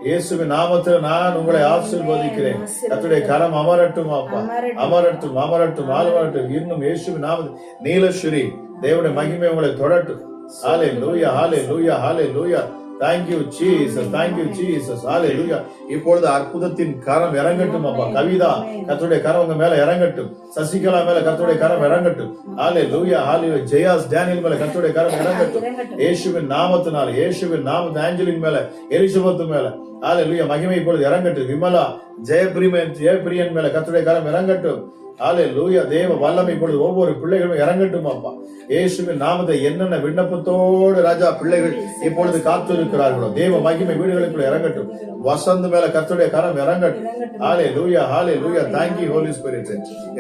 இயேசுவின் நாமத்தில் நான் உங்களை ஆசீர்வதிக்கிறேன். கர்த்தருடைய கரம் அமரட்டும் அப்பா, அமரட்டும், அமரட்டும், அமரட்டும். இன்னும் இயேசுவின் நாமத்தில் நீலஸ்ரீ, தேவனுடைய மகிமை உங்களை தொடரட்டும். ஹல்லேலூயா, ஹல்லேலூயா, ஹல்லேலூயா. Thank you Jesus, thank you Jesus. ஹல்லேலூயா. இப்பொழுது அற்புதத்தின் கரம் இறங்கட்டும் அப்பா. கவிதா, கர்த்தருடைய கரம் உங்க மேல இறங்கட்டும். சசிகலா மேல கர்த்தருடைய கரம் இறங்கட்டும். ஹல்லேலூயா, ஹல்லேலூயா. ஜெயாஸ், டேனியல் மேல கர்த்தருடைய கரம் இறங்கட்டும் இயேசுவின் நாமத்தினால. இயேசுவின் நாமத்தில் ஆஞ்சலின் மேல, எலிசபெத் மேல ஹல்லேலூயா மகிமை இப்பொழுது இறங்கட்டும். விமலா, ஜெயப்பிரியன் மேல கர்த்தருடைய கரம் இறங்கட்டும். ஹல்லேலூயா. தேவ வல்லமை இப்பொழுது ஒவ்வொரு பிள்ளைகளும் இறங்கட்டும் அப்பா. இயேசுவின் நாமத்தை என்னென்ன விண்ணப்பத்தோடு ராஜா பிள்ளைகள் இப்பொழுது காத்து இருக்கிறார்களோ தேவ மகிமை வீடுகளுக்குள்ள இறங்கட்டும். வசந்த் மேல கர்த்தருடைய கரம் இறங்கட்டும். ஹல்லேலூயா, ஹல்லேலூயா. Thank you Holy Spirit.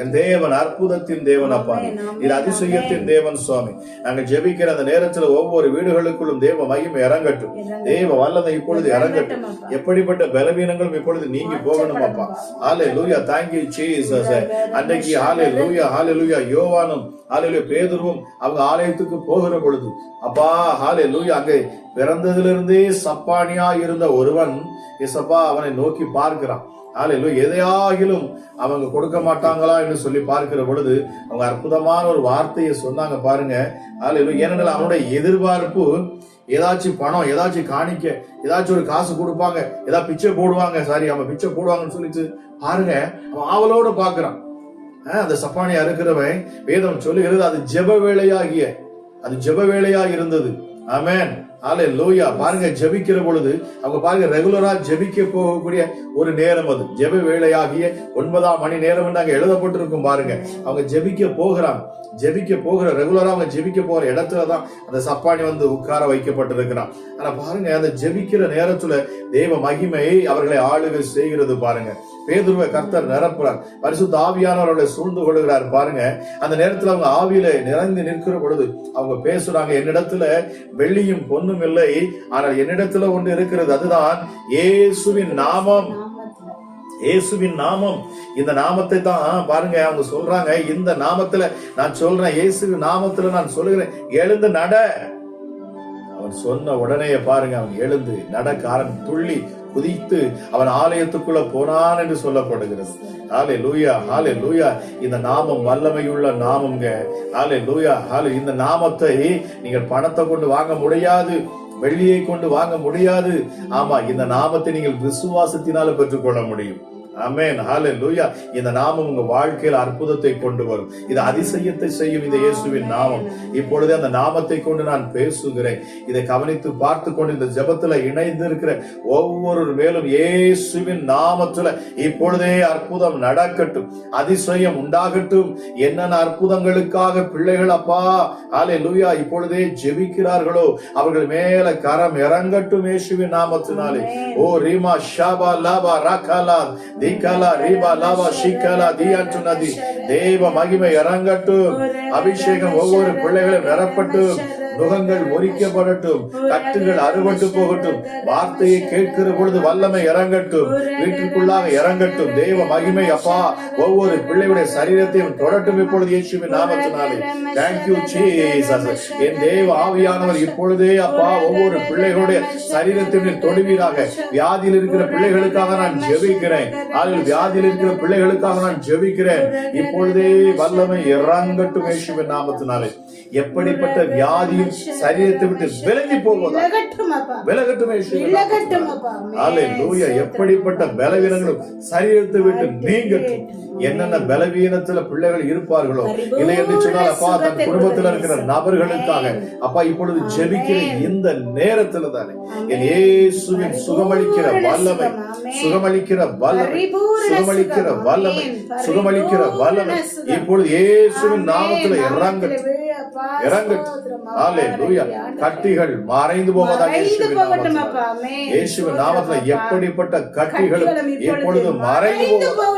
என் தேவன் அற்புதத்தின் தேவன் அப்பா, இது அதிசயத்தின் தேவன் சுவாமி. நாங்கள் ஜெபிக்கிற அந்த நேரத்தில் ஒவ்வொரு வீடுகளுக்குள்ளும் தேவ மகிமை இறங்கட்டும். தேவ வல்லமை இப்பொழுது இறங்கட்டும். எப்படிப்பட்ட பலவீனங்களும் இப்பொழுது நீங்கி போகணும் அப்பா. ஹல்லேலூயா. Thank you Jesus. அன்றைக்கு ஹல்லேலூயா, ஹல்லேலூயா யோவானும் ஹல்லேலூயா பேதுருவும் அவங்க ஆலயத்துக்கு போகிற பொழுது அப்பா ஹல்லேலூயா அங்கே பிறந்ததிலிருந்தே சப்பானியா இருந்த ஒருவன் இயேசப்பா அவனை நோக்கி பார்க்கிறான். ஹல்லேலூயா. எதையாகிலும் அவங்க கொடுக்க மாட்டாங்களா என்று சொல்லி பார்க்கிற பொழுது அவங்க அற்புதமான ஒரு வார்த்தையை சொன்னாங்க பாருங்க. ஹல்லேலூயா. ஏனென்றால் அவனுடைய எதிர்பார்ப்பு ஏதாச்சும் பணம், ஏதாச்சும் காணிக்க, ஏதாச்சும் ஒரு காசு கொடுப்பாங்க, ஏதாவது பிச்சை போடுவாங்க, அவங்க பிச்சை போடுவாங்கன்னு சொல்லிட்டு பாருங்க அவன் ஆவலோட பாக்குறான். அந்த சப்பானியா இருக்கிறவன் வேதம் சொல்லுகிறது அது ஜெப வேளையா இருந்தது. ஆமென், ஹல்லேலூயா. பாருங்க ஜெபிக்கிற பொழுது அவங்க பாருங்க ரெகுலரா ஜெபிக்க போகக்கூடிய ஒரு நேரம், அது ஜெப வேளையாகிய 9ஆம் மணி நேரம் என்று அங்க எழுதப்பட்டிருக்கும் பாருங்க. அவங்க ஜெபிக்க போகிற ரெகுலரா அவங்க ஜெபிக்க போற இடத்துலதான் அந்த சப்பானி வந்து உட்கார வைக்கப்பட்டிருக்கிறான். ஆனா பாருங்க அந்த ஜெபிக்கிற நேரத்துல தேவ மகிமை அவர்களை ஆளுகை செய்கிறது பாருங்க. பேதுருவை கர்த்தர் நிரப்புறார். பரிசுத்த ஆவியானவர் அவர்களை சூழ்ந்து கொள்கிறார் பாருங்க. அந்த நேரத்துல அவங்க ஆவியில நிறைந்து நிற்கிற பொழுது அவங்க பேசுறாங்க, என்னிடத்துல வெள்ளியும் பொன்னும் இல்லை, ஆனால் என்னிடத்துல ஒன்று இருக்கிறது, அதுதான் இயேசுவின் நாமம். இயேசுவின் நாமம். இந்த நாமத்தை தான் பாருங்க அவங்க சொல்றாங்க, இந்த நாமத்துல நான் சொல்றேன், இயேசுவின் நாமத்துல நான் சொல்லுகிறேன், எழுந்து நட. அவன் சொன்ன உடனே பாருங்க அவன் எழுந்து நடக்காரன் துள்ளி குதித்து அவன் ஆலயத்துக்குள்ள போனான் என்று சொல்லப்படுகிறது. ஹல்லேலூயா, ஹல்லேலூயா. இந்த நாமம் வல்லமையுள்ள நாமம்ங்க. ஹல்லேலூயா, ஹல்லேலூயா. இந்த நாமத்தை நீங்கள் பணத்தை கொண்டு வாங்க முடியாது, வெள்ளியை கொண்டு வாங்க முடியாது. ஆமா, இந்த நாமத்தை நீங்கள் விசுவாசத்தினால பெற்றுக்கொள்ள முடியும். ஆமென், ஹல்லேலூயா. இந்த நாமம் உங்க வாழ்க்கையில் அற்புதத்தை கொண்டு வரும். இது அதிசயத்தை செய்யும் இந்த இயேசுவின் நாமம். இப்பொழுதே அந்த நாமத்தை கொண்டு நான் பேசுகிறேன். இதை கவனித்து பார்த்து கொண்டு இந்த ஜெபத்துல இணைந்து இருக்கிற ஒவ்வொரு மேலும் இயேசுவின் நாமத்துல இப்பொழுதே அற்புதம் நடக்கட்டும், அதிசயம் உண்டாகட்டும். என்னென்ன அற்புதங்களுக்காக பிள்ளைகள் அப்பா ஹல்லேலூயா இப்பொழுதே ஜெபிக்கிறார்களோ அவர்கள் மேல கரம் இறங்கட்டும் இயேசுவின் நாமத்தினாலே. ஓ ரீமா ஷாபா லாபா ரகலா திகலா ரீபா லாபா ஷிகலா தியான்துனதி. தேவ மகிமை இறங்கட்டும். அபிஷேகம் ஒவ்வொரு பிள்ளைகளும் நிரப்பட்டும். நுகங்கள் முறிக்கப்படட்டும், கட்டுகள் அறுபட்டு போகட்டும். வார்த்தையை கேட்கிற பொழுது வல்லமை இறங்கட்டும், வீட்டுக்குள்ளாக இறங்கட்டும். தேவ மகிமை அப்பா ஒவ்வொரு பிள்ளைகளுடைய சரீரத்தையும் தொடட்டும் இப்பொழுது இயேசுவின் நாமத்தினாலே. Thank you Jesus. என் தேவ ஆவியானவர் இப்பொழுதே அப்பா ஒவ்வொரு பிள்ளைகளுடைய சரீரத்தையும் தொடுவீராக. வியாதியில் இருக்கிற பிள்ளைகளுக்காக நான் ஜெபிக்கிறேன். வியாதியில் இருக்கிற பிள்ளைகளுக்காக நான் ஜெபிக்கிறேன். இப்பொழுதே வல்லமை இறங்கட்டும் இயேசுவின் நாமத்தினாலே. எப்படிப்பட்ட வியாதியும் சரீரத்தை விட்டு விலகி போவதா விலகட்டும் இயேசுவின் நாமத்தினாலே. எப்படிப்பட்ட பலவீனங்களும் சரீரத்தை விட்டு நீங்கட்டும். என்னென்ன பலவீனத்துல பிள்ளைகள் இருப்பார்களோ இல்லை என்று சொன்னால் அப்பா தன் குடும்பத்தில் இருக்கிற நபர்களுக்காக அப்பா இப்பொழுது ஜெபிக்கிற இந்த நேரத்துல தானே என் இயேசுவின் சுகமளிக்கிற வல்லமை, சுகமளிக்கிற வல்லமை, சுகமளிக்கிற வல்லமை, சுகமளிக்கிற வல்லமை இப்பொழுது இயேசுவின் நாமத்துல இறங்கட்டும், இறங்கட்டும். ஹல்லேலூயா. கட்டிகள் மறைந்து போவதாக இயேசுவின் நாமத்துல எப்படிப்பட்ட கட்டிகளும் இப்பொழுது மறைந்து போவதாக.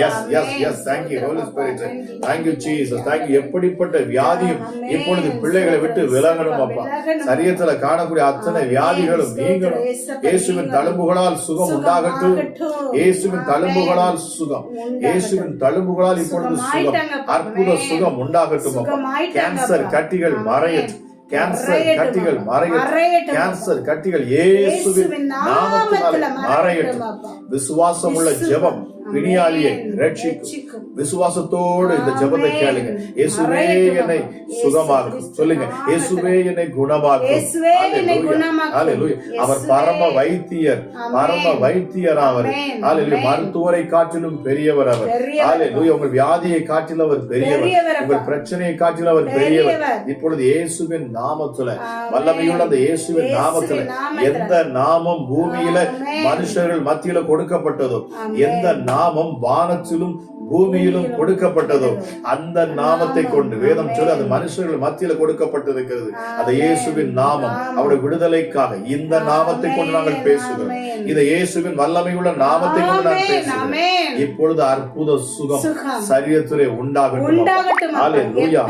Yes yes yes. Thank you Holy Spirit. Thank you Jesus. Thank you. எப்படிப்பட்ட வியாதியும் இப்பொழுது பிள்ளைகளை விட்டு விலகணும் அப்பா. சரீரத்துல காணக்கூடிய அத்தனை வியாதிகளும் நீங்கணும். இயேசுவின் தழும்புகளால் சுகம் உண்டாகட்டும். இயேசுவின் தழும்புகளால் சுகம், இயேசுவின் தழும்புகளால் இப்பொழுது சுகம், அற்புத சுகம் உண்டாகட்டும் அப்பா. கேன்சர் கட்டிகள் மறையட்டும், கேன்சர் கட்டிகள் மறையட்டும், கேன்சர் கட்டிகள் இயேசுவின் நாமத்தினாலே மறையட்டும். விசுவாசம் உள்ள ஜெபம் பிணியாளியை ரட்சிக்கும். விசுவாசத்தோடு இந்த ஜெபத்தை கேளுங்க. இயேசுவே என்னை சுகமாக்கும் சொல்லுங்க. இயேசுவே என்னை குணமாக்கும். ஹல்லேலூயா. அவர் பரம வைத்தியர், பரம வைத்தியர் அவர். ஹல்லேலூயா. மருத்துவரை காட்டிலும் பெரியவர் அவர். ஹல்லேலூயா. உங்கள் வியாதியை காட்டிலும் அவர் பெரியவர், உங்கள் பிரச்சனையை காட்டிலும் அவர் பெரியவர். இப்பொழுது இயேசுவின் நாமத்துல, வல்லமையுள்ள அந்த இயேசுவின் நாமத்துல, எந்த நாமம் பூமியில மனுஷர்கள் மத்தியில கொடுக்கப்பட்டதோ, எந்த நாமம் வானத்திலும் பூமியிலும் கொடுக்கப்பட்டதோ அந்த நாமத்தை கொண்டு வேதம் சொல்லி அது மனுஷர்கள் மத்தியில கொடுக்கப்பட்டிருக்கிறது. அந்த இயேசுவின் நாமம் அவருடைய விடுதலைக்காக இந்த நாமத்தை கொண்டு நாங்கள் பேசுகிறோம். இந்த இயேசுவின் வல்லமையுள்ள நாமத்தை கொண்டு நாங்கள் பேசுகிறோம். இப்பொழுது அற்புத சுகம் சரீரத்திலே உண்டாகட்டும். ஹல்லேலூயா.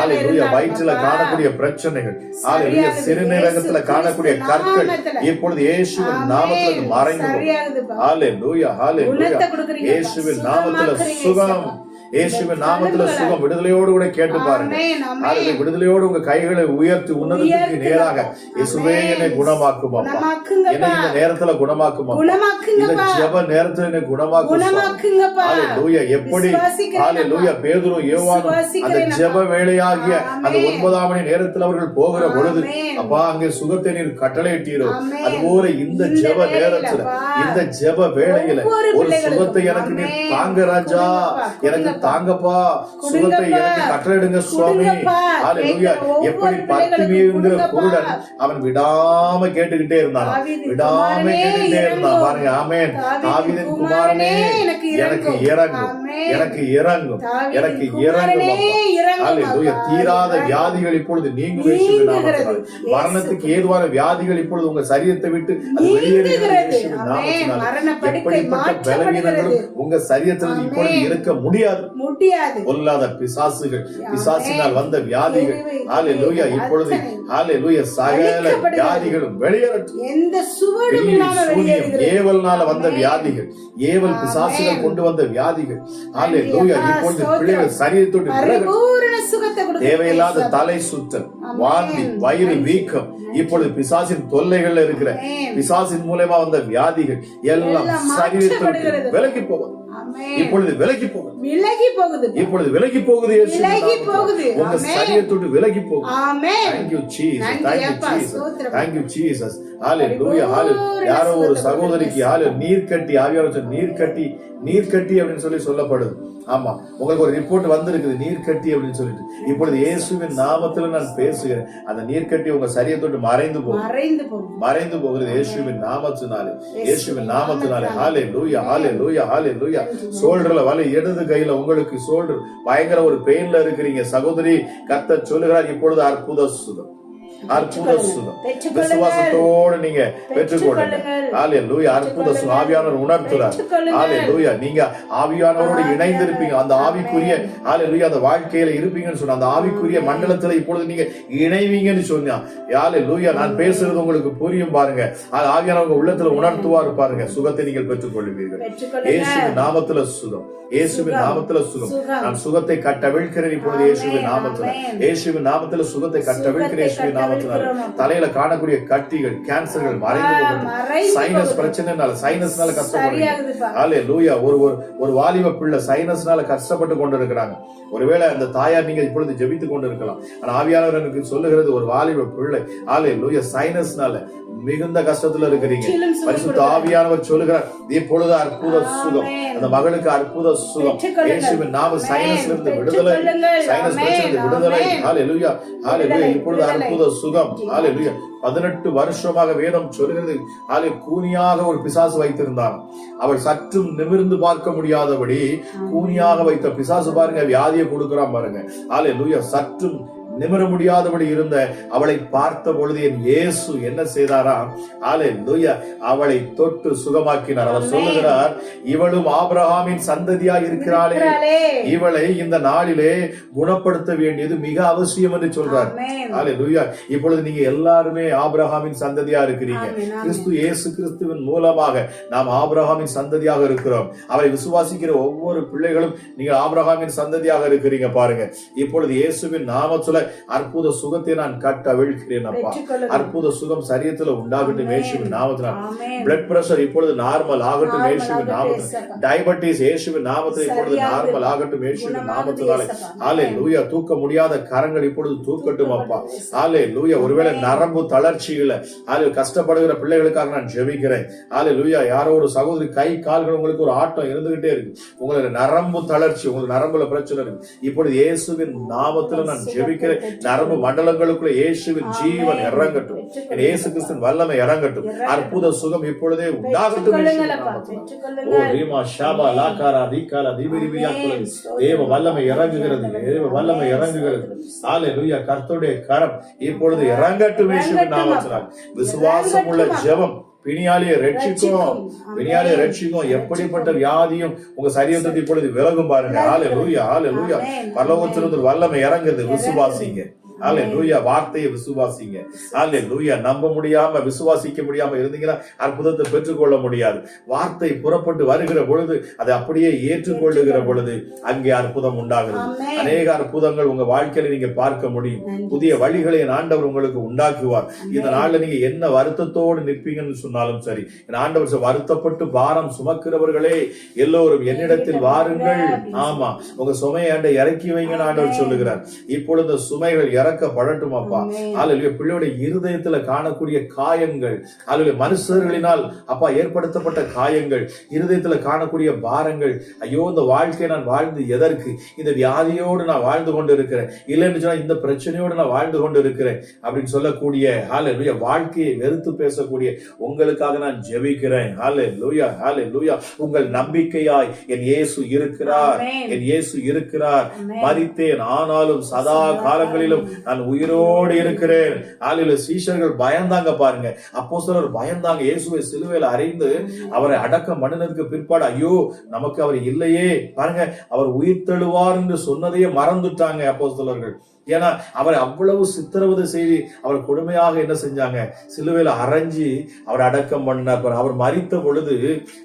ஹல்லேலூயா. வயிற்றில காணக்கூடிய பிரச்சனைகள், ஹல்லேலூயா, சிறுநீரகத்துல காணக்கூடிய கற்கள் இப்பொழுது இயேசுவின் நாமத்தில் மறைந்து போகும். ஹல்லேலூயா. ஹல்லேலூயா. இயேசுவின் நாமத்துல சுகம், இயேசுவின் நாமத்துல சுகம். விடுதலையோடு கூட கேட்டு பாருங்க. விடுதலையோடு உங்க கைகளை உயர்த்தி உன்னதத்துக்கு நேராக இயேசுவே என்னை குணமாக்கும் அப்பா, என்னை இந்த நேரத்துல குணமாக்கும் அப்பா, இந்த ஜெப நேரத்துல என்னை குணமாக்கும். ஹல்லேலூயா. எப்படி ஹல்லேலூயா பேதுரு யோவானும் அந்த ஜெப வேளையாகிய அந்த 9ஆம் மணி நேரத்தில் அவர்கள் போகிற பொழுது அப்பா அங்கே சுகத்தை நீர் கட்டளையிட்டீரோ, அதுபோல இந்த ஜெப நேரத்துல, இந்த ஜெப வேளையில ஒரு சுகத்தை எனக்கு நீர் தாங்க ராஜா, எனக்கு தாங்கப்பா, சுகத்தை எனக்கு கட்டளையிடுங்க சுவாமி. ஹல்லேலூயா. எப்படி பத்தினிங்கிற குருடன் அவன் விடாம கேட்டுக்கிட்டே இருந்தான், விடாம கேட்டுக்கிட்டே இருந்தான் பாருங்க. ஆமென். தாவீதின் குமாரனே எனக்கு இறங்கும், எனக்கு இறங்கும், எனக்கு இறங்கும். ஹல்லேலூயா. தீராத வியாதிகள் இப்பொழுது நீங்கும் இயேசுவின் நாமத்தினாலே. மரணத்துக்கு ஏதுவான வியாதிகள் இப்பொழுது உங்க சரீரத்தை விட்டு அது வெளியேறுகிறது இயேசுவின் நாமத்தினாலே. எப்படிப்பட்ட பலவீனங்களும் உங்க சரீரத்தில் இப்பொழுது இருக்க முடியாது. பொல்லாத பிசாசுகள், பிசாசினால் வந்த வியாதிகள், ஹல்லேலூயா, இப்பொழுது ஹல்லேலூயா சகல வியாதிகளும் வெளியேறட்டும். ஏவல்னால வந்த வியாதிகள், ஏவல் பிசாசுகள் கொண்டு வந்த வியாதிகள், ஹல்லேலூயா, இப்பொழுது பிள்ளைகள் சரீரத்தோடு தேவையில்லாத தலை சுத்தல், வாந்தி, வயிறு வீக்கம், இப்பொழுது பிசாசின் தொல்லைகள் இருக்கிற பிசாசின் மூலமா வந்த வியாதிகள் எல்லாம் சரீரத்தோடு விலகி போகும். இப்பொழுது விலகி போகுது, இப்பொழுது விலகி போகுது, உங்க சரீரத்தோடு விலகி போகுது. Thank you Jesus, thank you Jesus, thank you Jesus. ஹல்லேலூயா. ஹல்லேலூயா. யாரோ ஒரு சகோதரிக்கு நீர்க்கட்டி, ஆவியானவர் நீர்க்கட்டி, நீர்க்கட்டி அப்படின்னு சொல்லப்படுது. ஆமா, உங்களுக்கு ஒரு ரிப்போர்ட் வந்திருக்குது நீர்க்கட்டி அப்படின்னு சொல்லிட்டு. இப்பொழுது இயேசுவின் நாமத்துல நான் பேசுகிறேன். அந்த நீர்க்கட்டி உங்க சரீரத்தோடு மறைந்து போகிறது இயேசுவின் நாமத்தினாலே, இயேசுவின் நாமத்தினாலே. ஹல்லேலூயா. ஹல்லேலூயா. ஹல்லேலூயா. சோல்டர்ல வலி, இடது கையில உங்களுக்கு சோல்டர் பயங்கர ஒரு பெயின்ல இருக்கிறீங்க சகோதரி, கர்த்தர் சொல்லுகிறார் இப்பொழுது அற்புத சுகம், அற்புத சுகம் விசுவாசத்தோடு நீங்க பெற்றுக்கொள்ளுங்க. ஹalleluya. அற்புத சுகம் ஆவியானவர் உணர்த்துறார். ஹalleluya. நீங்க ஆவியானவரோடு இணைந்திருப்பீங்க. அந்த ஆவிக்குரிய ஹalleluya அந்த வாழ்க்கையில இருப்பீங்கன்னு சொன்ன அந்த ஆவிக்குரிய மண்டலத்துல இப்பொழுது நீங்க இணைவீங்கன்னு சொன்னா ஹalleluya. நான் பேசுறது உங்களுக்கு புரியும் பாருங்க. அது ஆவியானவர் உள்ளத்துல உணர்த்துவார் பாருங்க. சுகத்தை நீங்கள் பெற்றுக்கொள்வீர்கள். இயேசுவின் நாமத்துல சுகம், இயேசுவின் நாமத்துல சுகம். நான் சுகத்தை கட்டவிழ்க்கிறேன் இப்பொழுது இயேசுவின் நாமத்துல. இயேசுவின் நாமத்துல சுகத்தை கட்டவிழ்க்கிறேன் இயேசுவின் நாமத்துல. தலையில காணக்கூடிய கட்டிகள், கேன்சர்கள் மறைந்து போகிறது. சைனஸ் பிரச்சனைனால, சைனஸ்னால கஷ்டப்படுறீங்க. ஹalleluya. ஒரு வாலிப பிள்ளை சைனஸ்னால கஷ்டப்பட்டு கொண்டிருக்கிறாங்க. ஒருவேளை அந்த தாயார் நீங்க இப்பொழுது ஜெபித்துக் கொண்டிருக்கலாம். ஆனா ஆவியானவர் எனக்கு சொல்லுகிறது ஒரு வாலிப பிள்ளை ஹalleluya சைனஸ்னால மிகுந்த கஷ்டத்துல இருக்கிறீங்க. பரிசுத்த ஆவியானவர் சொல்லுகிறார் இப்பொழுது அற்புத சுகம். அந்த மகளுக்கு அற்புத சுகம். இயேசுவின் நாம சைனஸ்ல இருந்து விடுதலை, சைனஸ் பிரச்சனை விடுதலை. ஹalleluya. ஹalleluya. இப்பொழுது அற்புத சுகம். ஹalleluya. 18 வருஷமாக வேதம் சொல்கிறது கூனியாக ஒரு பிசாசு வைத்திருந்தான். அவள் சற்றும் நிமிர்ந்து பார்க்க முடியாதபடி கூனியாக வைத்த பிசாசு பாருங்க வியாதியை கொடுக்கிறான் பாருங்க. ஹalleluya. சற்றும் நிமிர முடியாதபடி இருந்த அவளை பார்த்த பொழுது என் இயேசு என்ன செய்தாராம்? ஹalleluya. அவளை தொட்டு சுகமாக்கினார். அவர் சொல்லுகிறார் இவளும் ஆபிரகாமின் சந்ததியா இருக்கிறாளே, இவளை இந்த நாளிலே குணப்படுத்த வேண்டியது மிக அவசியம் என்று சொல்றார். ஹalleluya. இப்பொழுது நீங்க எல்லாருமே ஆபிரகாமின் சந்ததியா இருக்கிறீங்க. கிறிஸ்து இயேசு கிறிஸ்துவின் மூலமாக நாம் ஆபிரகாமின் சந்ததியாக இருக்கிறோம். அவரை விசுவாசிக்கிற ஒவ்வொரு பிள்ளைகளும் நீங்க ஆபிரகாமின் சந்ததியாக இருக்கிறீங்க பாருங்க. இப்பொழுது இயேசுவின் நாமத்துல அற்புத சுகத்தை நான் கட்டவிழ்கிறேன் அப்பா. அற்புத சுகம் சரீரத்துல உண்டாகட்டும் இயேசுவின் நாமத்தினால். பிளட் பிரஷர் இப்பொழுது நார்மல் ஆகட்டும் இயேசுவின் நாமத்தில். டயபெட்டிஸ் இயேசுவின் நாமத்தில் இப்பொழுது நார்மல் ஆகட்டும் இயேசுவின் நாமத்தினாலே. ஹalleluya. தூக்க முடியாத கரங்கள் இப்பொழுது தூக்கட்டும் அப்பா. ஹalleluya. ஒருவேளை நரம்பு தளர்ச்சிகளை கஷ்டப்படுகிற பிள்ளைகளுக்காக நான் ஜெபிக்கிறேன். ஹalleluya. யாரோ ஒரு சகோதரி கை கால்கள் உங்களுக்கு ஒரு ஆட்டம் இருந்துகிட்டே இருக்கு. உங்களுக்கு நரம்பு தளர்ச்சி, உங்களுக்கு நரம்புல பிரச்சனை இருக்கு. இப்பொழுது இயேசுவின் நாமத்துல நான் ஜெபிக்கிறேன். நரம்பு மண்டலங்களுக்குள்ள இயேசுவின் ஜீவன் இறங்கட்டும். இயேசு கிறிஸ்துவின் வல்லமை இறங்கட்டும். அற்புத சுகம் இப்பொழுதே உண்டாகட்டும். தேவ வல்லமை இறங்குகிறது. தேவ வல்லமை இறங்குகிறது. ஹalleluya. கர்த்தருடைய கரம் இப்பொழுது இறங்கட்டும் இயேசுவின் நாமத்தினால். விசுவாசம் உள்ள ஜெபம் பிணியாளியை ரட்சிக்கும். பிணியாளியை ரட்சிக்கும். எப்படிப்பட்ட வியாதியும் உங்க சரீரத்தை இப்பொழுது விலகும் பாருங்க. ஹalleluya. ஹalleluya. பரலோகத்திலிருந்து வல்லமை இறங்குது. விசுவாசிங்க. ஹalleluya. வார்த்தையை விசுவாசிங்க. ஹalleluya. நம்ப முடியாம விசுவாசிக்க முடியாம இருந்தீங்கன்னா அற்புதத்தை பெற்றுக்கொள்ள முடியாது. வார்த்தை புறப்பட்டு வருகிற பொழுது அதை அப்படியே ஏற்றுக்கொள்ளுகிற பொழுது அங்கே அற்புதம் உண்டாகிறது. அநேக அற்புதங்கள் உங்க வாழ்க்கையில நீங்க பார்க்க முடியும். புதிய வழிகளை ஆண்டவர் உங்களுக்கு உண்டாக்குவார். இந்த நாள்ல நீங்க என்ன வருத்தத்தோடு நிற்பீங்கன்னு சொன்னாலும் சரி, ஆண்டவர் வருத்தப்பட்டு பாரம் சுமக்கிறவர்களே எல்லோரும் என்னிடத்தில் வாருங்கள். ஆமா, உங்க சுமையாண்ட இறக்கி வைங்கன்னு ஆண்டவர் சொல்லுகிறார். இப்பொழுது சுமைகள் இறக்கப்படட்டும் அப்பா. ஹalleluya. பிள்ளையுடைய இருதயத்துல காணக்கூடிய காயங்கள், ஹalleluya, மனுஷர்களினால் அப்பா ஏற்படுத்தப்பட்ட காயங்கள், இருதயத்துல காணக்கூடிய பாரங்கள், ஐயோ இந்த வாழ்க்கையை நான் வாழ்ந்து எதற்கு, இந்த வியாதியோடு நான் வாழ்ந்து கொண்டு இருக்கிறேன், இல்லைன்னு சொன்னா இந்த பிரச்சனையோடு நான் வாழ்ந்து கொண்டு இருக்கிறேன் அப்படின்னு சொல்லக்கூடிய ஹalleluya வாழ்க்கையை வெறுத்து பேசக்கூடிய உங்களுக்காக நான் ஜெபிக்கிறேன். ஹalleluya. ஹalleluya. உங்கள் நம்பிக்கையாய் என் இயேசு இருக்கிறார். என் இயேசு இருக்கிறார். மரித்தேன் ஆனாலும் சதா காலங்களிலும் நான் உயிரோடு இருக்கிறேன். ஹalleluya. சீஷர்கள் பயந்தாங்க பாருங்க. அப்போஸ்தலர் பயந்தாங்க. இயேசுவை சிலுவையில அறைந்து அவரை அடக்கம் பண்ணினதுக்கு பிற்பாடு ஐயோ நமக்கு அவர் இல்லையே பாருங்க, அவர் உயிர் தெழுவார் என்று சொன்னதையே மறந்துட்டாங்க அப்போஸ்தலர்கள். ஏன்னா அவர் அவ்வளவு சித்திரவதை செய்து அவர் கொடுமையாக என்ன செஞ்சாங்க, சிலுவையில அரைஞ்சி அவர் அடக்கம் பண்ணார். அவர் மரித்த பொழுது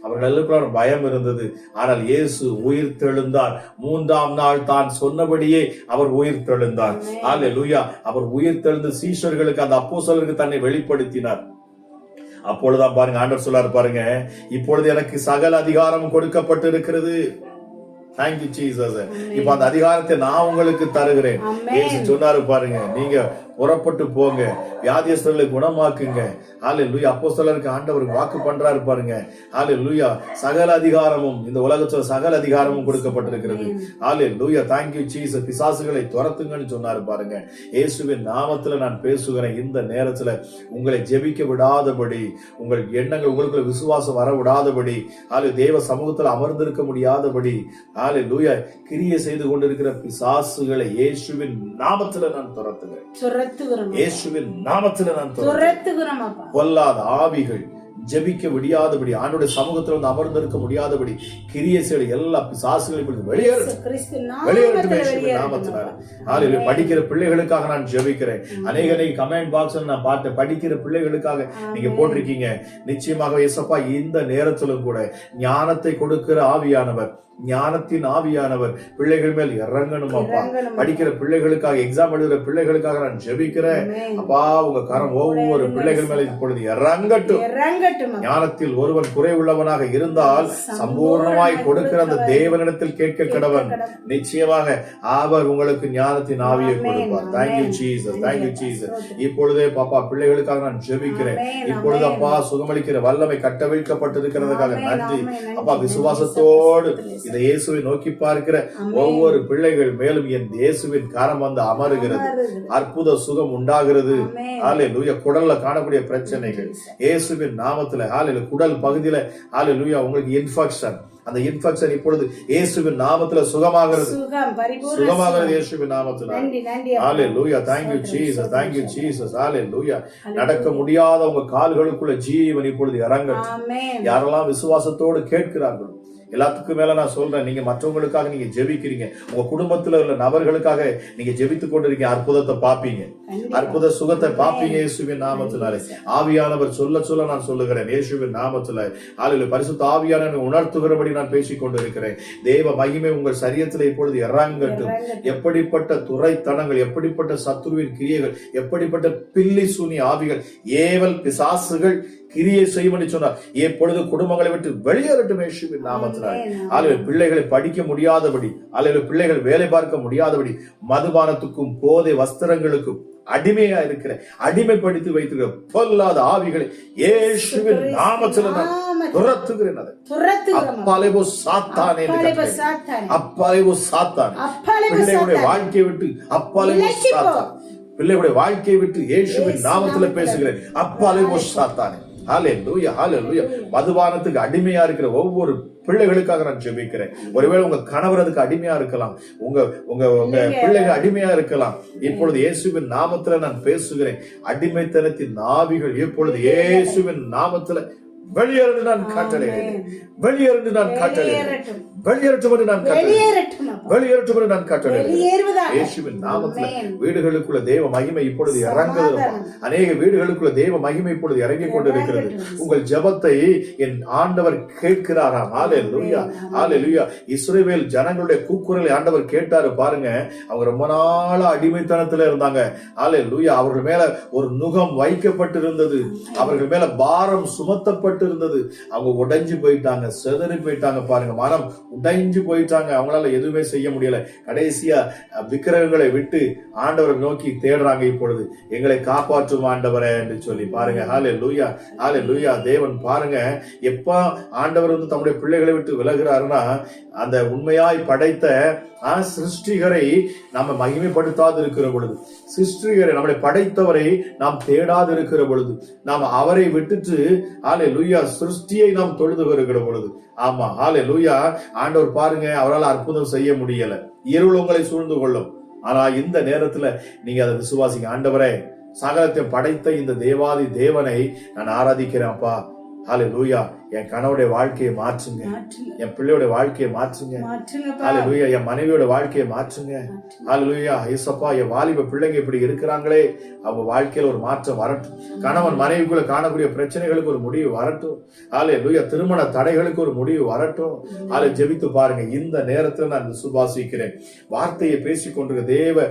அவர்களுக்கு பயம் இருந்தது. ஆனால் இயேசு உயிர் தெழுந்தார். 3ஆம் நாள் தான் சொன்னபடியே அவர் உயிர் தெழுந்தார். ஹalleluya. அவர் உயிர் தெழுந்து சீஷர்களுக்கு, அந்த அப்போஸ்தலருக்கு தன்னை வெளிப்படுத்தினார். அப்பொழுதுதான் பாருங்க ஆண்டவர் சொல்லார் பாருங்க, இப்பொழுது எனக்கு சகல அதிகாரம் கொடுக்கப்பட்டு இருக்கிறது. Thank you Jesus. இப்ப அந்த அதிகாரத்தை நான் உங்களுக்கு தருகிறேன். இயேசு சொன்னாரு பாருங்க, நீங்க புறப்பட்டு போங்க, வியாதியஸ்தர்களை குணமாக்குங்க. ஹalleluya. அப்போஸ்தலருக்கு ஆண்டவர் வாக்கு பண்றாரு பாருங்க. ஹalleluya. சகல அதிகாரமும் இந்த உலகத்துல சகல அதிகாரமும் கொடுக்கப்பட்டிருக்கிறது. ஹalleluya. Thank you Jesus. பிசாசுகளை துரத்துங்கன்னு சொன்னாரு பாருங்க. இயேசுவின் நாமத்துல நான் பேசுகிறேன். இந்த நேரத்துல உங்களை ஜெபிக்க விடாதபடி, உங்கள் எண்ணங்கள் உங்களுக்குள்ள விசுவாசம் வர விடாதபடி, தேவ சமூகத்துல அமர்ந்திருக்க முடியாதபடி, ஹalleluya, கிரியை செய்து கொண்டிருக்கிற பிசாசுகளை இயேசுவின் நாமத்துல நான் துரத்துகிறேன். துரத்துகிறோம் இயேசுவின் நாமத்துல நான் துரத்துகிறோம் அப்பா. பொல்லாத ஆவிகள் ஜெபிக்க முடியாதபடி, ஆண்டோட சமூகத்துல வந்து அமர்ந்திருக்க முடியாதபடி கிரியை செய்ய எல்லா பிசாசுகளையும் வெளியேறட்டும். படிக்கிற பிள்ளைகளுக்காக நான் ஜெபிக்கிறேன். அநேக கமெண்ட் பாக்ஸ்ல நான் பார்த்தேன், படிக்கிற பிள்ளைகளுக்காக நீங்க போட்டிருக்கீங்க. நிச்சயமாக இயேசப்பா இந்த நேரத்திலும் கூட ஞானத்தை கொடுக்கிற ஆவியானவர், ஞானத்தின் ஆவியானவர் பிள்ளைகள் மேல் இறங்கணும் அப்பா. படிக்கிற பிள்ளைகளுக்காக, எக்ஸாம் எழுதுற பிள்ளைகளுக்காக நான் ஜெபிக்கிறேன் அப்பா. உங்க கரம் ஒவ்வொரு பிள்ளைகள் மேல இப்பொழுது இறங்கட்டும். ஞானத்தில் ஒருவன் குறை உள்ளவனாக இருந்தால் சம்பூர்ணமாய் கொடுக்கிற அந்த தேவனிடத்தில் கேட்க கடவன். நிச்சயமாக அவர் உங்களுக்கு ஞானத்தின் ஆவியை கொடுப்பார். Thank you Jesus, thank you Jesus. இப்பொழுதே பாப்பா பிள்ளைகளுக்காக நான் ஜெபிக்கிறேன். இப்பொழுது அப்பா சுகமளிக்கிற வல்லமை கட்டவிழ்க்கப்பட்டிருக்கிறதுக்காக நன்றி அப்பா. விசுவாசத்தோடு இதை இயேசுவை நோக்கி பார்க்கிற ஒவ்வொரு பிள்ளைகள் மேலும் என் இயேசுவின் கரம் வந்து அமருகிறது. அற்புத சுகம் உண்டாகிறது. ஹல்லேலூயா. குடல்ல காணக்கூடிய பிரச்சனைகள் இயேசுவின் நாமத்துல, ஹல்லேலூயா, குடல் பகுதியில ஹல்லேலூயா உங்களுக்கு இன்ஃபெக்ஷன், அந்த இன்ஃபெக்ஷன் இப்பொழுது இயேசுவின் நாமத்துல சுகமாகிறது. சுகமாகிறது இயேசுவின் நாமத்துல. ஹல்லேலூயா. thank you Jesus, thank you Jesus. ஹல்லேலூயா. நடக்க முடியாத உங்க கால்களுக்குள்ள ஜீவன் இப்பொழுது இறங்கட்டும். யாரெல்லாம் விசுவாசத்தோடு கேட்கிறார்கள், எல்லாத்துக்கும் மேல நான் சொல்றேன், நீங்க மற்றவங்களுக்காக நீங்க ஜெபிக்கிறீங்க, உங்க குடும்பத்துல உள்ள நபர்களுக்காக நீங்க ஜெபித்துக் கொண்டிருக்கீங்க, அற்புதத்தை பாப்பீங்க, அற்புத சுகத்தை பாப்பீங்க இயேசுவின் நாமத்தினாலே. ஆவியானவர் சொல்ல சொல்ல நான் சொல்லுகிறேன் இயேசுவின் நாமத்துல. ஹல்லேலூயா. பரிசுத்த ஆவியானவர் உணர்த்துகிறபடி நான் பேசிக் கொண்டிருக்கிறேன். தேவ மகிமை உங்கள் சரீரத்தில் இப்பொழுது இறங்கட்டும். எப்படிப்பட்ட துரைத்தனங்கள், எப்படிப்பட்ட சத்துருவின் கிரியைகள், எப்படிப்பட்ட பில்லி சூனி ஆவிகள், ஏவல் பிசாசுகள் கிரியை செய்வனி சொன்னார் எப்பொழுது குடும்பங்களை விட்டு வெளியேறட்டும் இயேசுவின் நாமத்தினால். அல்லது பிள்ளைகளை படிக்க முடியாதபடி, அல்லது பிள்ளைகள் வேலை பார்க்க முடியாதபடி, மதுபானத்துக்கும் போதை வஸ்திரங்களுக்கும் அடிமையா இருக்கிற, அடிமைப்படுத்தி வைத்திருக்கிற பொல்லாத ஆவிகளை இயேசுவின் நாமத்தில் நான் துரத்துகிறேன். அப்பாலேவோ சாத்தானே, அப்பாலேவோ சாத்தானே, பிள்ளைகளுடைய வாழ்க்கையை விட்டு அப்பாலேவோ சாத்தான், பிள்ளைகளுடைய வாழ்க்கையை விட்டு இயேசுவின் நாமத்தில் பேசுகிறேன். அப்பாலேவோ சாத்தானே. ஹல்லேலூயா, ஹல்லேலூயா. மதுபானத்துக்கு அடிமையா இருக்கிற ஒவ்வொரு பிள்ளைகளுக்காக நான் ஜெபிக்கிறேன். ஒருவேளை உங்க கணவர் அதுக்கு அடிமையா இருக்கலாம், உங்க உங்க உங்க பிள்ளைகள் அடிமையா இருக்கலாம். இப்பொழுது இயேசுவின் நாமத்துல நான் பேசுகிறேன். அடிமைத்தனத்தின் ஆவிகள் இப்பொழுது இயேசுவின் நாமத்துல வெளியேறு நான் கட்டளையிடுகிறேன். வெளியேறு நான் கட்டளையிடுகிறேன். வெளியேறட்டும் என்று நான் கட்டளையிடுகிறேன். வெளியேறட்டும் என்று நான் கட்டளையிடுகிறேன். இயேசுவின் நாமத்துல வீடுகளுக்குள்ள தேவ மகிமை இப்பொழுது இறங்குது. அநேக வீடுகளுக்குள்ள தேவ மகிமை இப்பொழுது இறங்கிக் கொண்டிருக்கிறது. உங்கள் ஜெபத்தை என் ஆண்டவர் கேட்கிறாராம். ஹல்லேலூயா, ஹல்லேலூயா. இஸ்ரவேல் ஜனங்களுடைய கூக்குரலை ஆண்டவர் கேட்டாரு பாருங்க. அவங்க ரொம்ப நாளா அடிமைத்தனத்துல இருந்தாங்க. ஹல்லேலூயா. அவர்கள் மேல ஒரு நுகம் வைக்கப்பட்டிருந்தது, அவர்கள் மேல பாரம் சுமத்தப்பட்டு இருந்தது. அவங்க உடைஞ்சு போயிட்டாங்க, செதறி போயிட்டாங்க பாருங்க. மனம் உடைஞ்சு போயிட்டாங்க, அவங்களால எதுவுமே செய்ய முடியல. கடைசியா விக்கிரகங்களை விட்டு ஆண்டவரை நோக்கி தேடுறாங்க. இப்பொழுது எங்களை காப்பாற்றும் ஆண்டவரே என்று சொல்லி பாருங்க. ஹல்லேலூயா, ஹல்லேலூயா. தேவன் பாருங்க எப்ப ஆண்டவர் வந்து தம்முடைய பிள்ளைகளை விட்டு விலகிறாருன்னா, அந்த உண்மையாய் படைத்த சிருஷ்டிகரை நாம மகிமைப்படுத்தாது இருக்கிற பொழுது, சிருஷ்டிகரை நம்மளை படைத்தவரை நாம் தேடாது இருக்கிற பொழுது, நாம் அவரை விட்டுட்டு ஹல்லேலூயா சிருஷ்டியை நாம் தொழுது வருகிற பொழுது, ஆமா ஹல்லேலூயா, ஆண்டவர் பாருங்க அவரால் அற்புதம் செய்ய முடியல, இருள் உங்களை சூழ்ந்து கொள்ளும். ஆனா இந்த நேரத்துல நீங்க அதை விசுவாசிங்க. ஆண்டவரே, சகலத்தை படைத்த இந்த தேவாதி தேவனை நான் ஆராதிக்கிறேன் அப்பா. ஹல்லேலூயா. என் கணவனுடைய வாழ்க்கையை மாற்றுங்க, என் பிள்ளையோட வாழ்க்கையை மாற்றுங்க. ஹல்லேலூயா. என் மனைவியோட வாழ்க்கையை மாற்றுங்க. ஹல்லேலூயா. இயேசப்பா, என் வாலிப பிள்ளைங்க இப்படி இருக்கிறாங்களே, அவங்க வாழ்க்கையில ஒரு மாற்றம் வரட்டும். கணவன் மனைவிக்குள்ள காணக்கூடிய பிரச்சனைகளுக்கு ஒரு முடிவு வரட்டும். ஹல்லேலூயா. திருமண தடைகளுக்கு ஒரு முடிவு வரட்டும். அதை ஜெபித்து பாருங்க. இந்த நேரத்தில் நான் விசுவாசிக்கிறேன். வார்த்தையை பேசிக் கொண்டிருக்க தேவ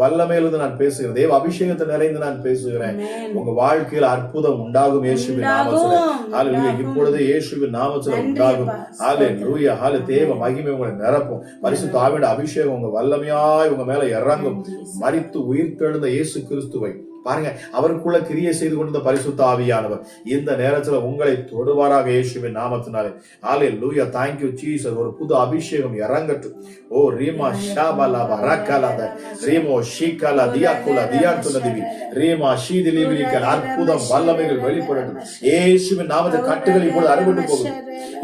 வல்லமையிலிருந்து நான் பேசுகிறேன். தேவ அபிஷேகத்தை நிறைந்து நான் பேசுகிறேன். உங்க வாழ்க்கையில் அற்புதம் உண்டாகும் இயேசுவின் நாமத்திலே. ஹல்லேலூயா. இப்பொழுது இயேசுவின் நாமத்திலே உண்டாகும். ஹல்லேலூயா. தேவ மகிமை உங்களை நிரப்பும். பரிசுத்த ஆவியோட அபிஷேகம் உங்க வல்லமையாய் உங்க மேல இறங்கும். மரித்து உயிர்த்தெழுந்த இயேசு கிறிஸ்துவை பாருங்க, அவருக்குள்ள கிரியை செய்து கொண்டிருந்த பரிசுத்த ஆவியானவர் இந்த நேரத்துல உங்களை தொடுவாராக இயேசுவின் நாமத்தினாலே. ஹல்லேலூயா. thank you Jesus. ஒரு புது அபிஷேகம் இறங்கட்டும். ஓ ரீமா ஷாபலா வரக்கலத ரீமோ ஷீகலா தியாகுலா தியாத்துலதிவி ரீமா ஷீதிலிவிரிக்கல் அற்புதம் வல்லமைகள் வெளிப்படட்டும். இயேசுவின் நாமத்தில் கட்டுகள் இப்பொழுது அறுபட்டு போகுது.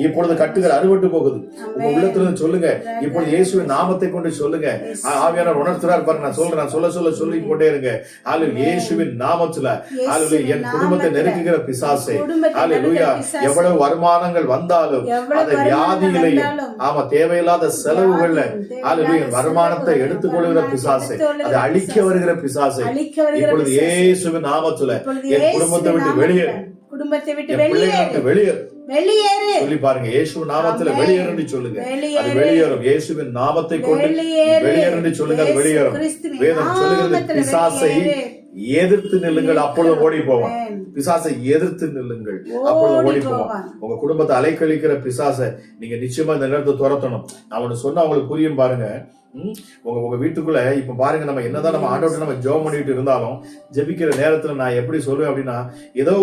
இப்பொழுது கட்டுகள் அறுபட்டு போகுது. உங்க உள்ளத்திலிருந்து சொல்லுங்க, இப்பொழுது இயேசுவின் நாமத்தை கொண்டு சொல்லுங்க. ஆவியானவர் உணர்த்துறார் பாருங்க. நான் சொல்றேன், சொல்ல சொல்லி கொண்டே இருங்க. இயேசுவின் நாமத்துல என் குடும்பத்தை நெருக்குகிற பிசாசே, ஹல்லேலூயா, எவ்வளவு வருமானங்கள் வந்தாலும் அந்த வியாதிகளையும் ஆமா தேவையில்லாத செலவுகள்ல ஹல்லேலூயா வருமானத்தை எடுத்துக்கொள்கிற பிசாசே, அதை அழிக்க வருகிற பிசாசே, இப்பொழுது இயேசுவின் நாமத்துல என் குடும்பத்தை விட்டு வெளியேறு, குடும்பத்தை விட்டு வெளியேறு சொல்லி பாருங்க. இயேசுவின் நாமத்துல வெளியேறு சொல்லுங்க. அது வெளியேறும். இயேசுவின் நாமத்தை கொண்டு வெளியேறு சொல்லுங்க. அது வெளியேறும். வேதம் சொல்லுகிறது, பிசாசை எதிர்த்து நில்லுங்கள், அப்பொழுது ஓடி போவான். பிசாசை எதிர்த்து நில்லுங்கள், அப்பொழுது ஓடி போவான். உங்க குடும்பத்தை அலைக்கழிக்கிற பிசாசை நீங்க நிச்சயமா இந்த நேரத்தை துரத்தணும். அவனு சொன்னா அவங்களுக்கு புரியும் பாருங்க. உங்க வீட்டுக்குள்ள இப்ப பாருங்க, நம்ம என்னதான் நம்ம ஆண்டவர்ட்ட நம்ம ஜெபம் பண்ணிட்டு இருந்தாலும் ஜெபிக்கிற நேரத்துல நான் எப்படி சொல்லுவேன் அப்படின்னா, ஏதோ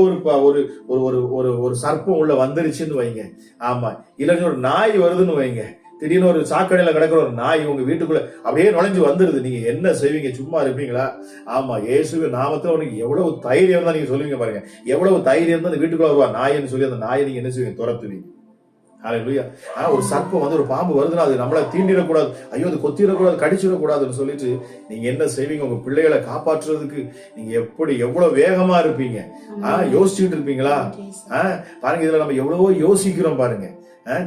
ஒரு சர்ப்பம் உள்ள வந்துருச்சுன்னு வைங்க, ஆமா, இல்லைன்னு ஒரு நாய் வருதுன்னு வைங்க, திடீர்னு ஒரு சாக்கடையில கிடக்கிற ஒரு நாய் உங்க வீட்டுக்குள்ள அப்படியே நுழைஞ்சு வந்துருது, நீங்க என்ன செய்வீங்க? சும்மா இருப்பீங்களா? ஆமா, இயேசுவின் நாமத்துல உனக்கு எவ்வளவு தைரியம் தான் நீங்க சொல்லுவீங்க பாருங்க. எவ்வளவு தைரியம் தான் அந்த வீட்டுக்குள்ள வருவா நாயின்னு சொல்லி அந்த நாயை நீங்க என்ன செய்வீங்க? துரத்துவீங்க. ஹல்லேலூயா. ஆனா ஒரு சர்ப்பம் வந்து ஒரு பாம்பு வருதுன்னா அது நம்மள தீண்டிடக்கூடாது, ஐயோ அது கொத்திடக்கூடாது, கடிச்சிடக்கூடாதுன்னு சொல்லிட்டு நீங்க என்ன செய்வீங்க? உங்க பிள்ளைகளை காப்பாற்றுறதுக்கு நீங்க எவ்வளவு வேகமா இருப்பீங்க? யோசிச்சுட்டு இருப்பீங்களா? பாருங்க, இதுல நம்ம எவ்வளவோ யோசிக்கிறோம் பாருங்க.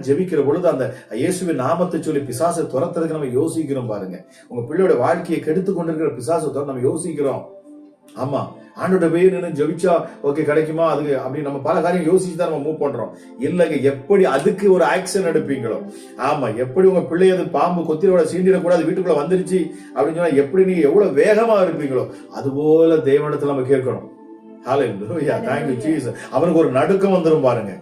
ஜெபிக்கிற பொழுது அந்த இயேசுவின் நாமத்தை சொல்லி பிசாசை துரத்துறதுக்கு நம்ம யோசிக்கிறோம் பாருங்க. உங்க பிள்ளையோட வாழ்க்கையை கெடுத்து கொண்டிருக்கிற பிசாசை துரத்த நம்ம யோசிக்கிறோம். ஆமா, ஆண்டோட போய் நின்று ஜெபிச்சா ஓகே கிடைக்குமா அதுக்கு அப்படி நம்ம பல காரியம் யோசிச்சு தான் நம்ம மூவ் பண்றோம். இல்லைங்க, எப்படி அதுக்கு ஒரு ஆக்ஷன் எடுப்பீங்களோ, ஆமா, எப்படி உங்க பிள்ளை அது பாம்பு கொத்திரோட சீண்டிடக்கூடாது வீட்டுக்குள்ள வந்துருச்சு அப்படின்னு சொன்னா எப்படி நீங்க எவ்வளவு வேகமா இருப்பீங்களோ அதுபோல தேவனிடத்துல நம்ம கேட்கணும். ஹல்லேலூயா. thank you Jesus. அவனுக்கு ஒரு நடுக்கம் வந்துரும் பாருங்க.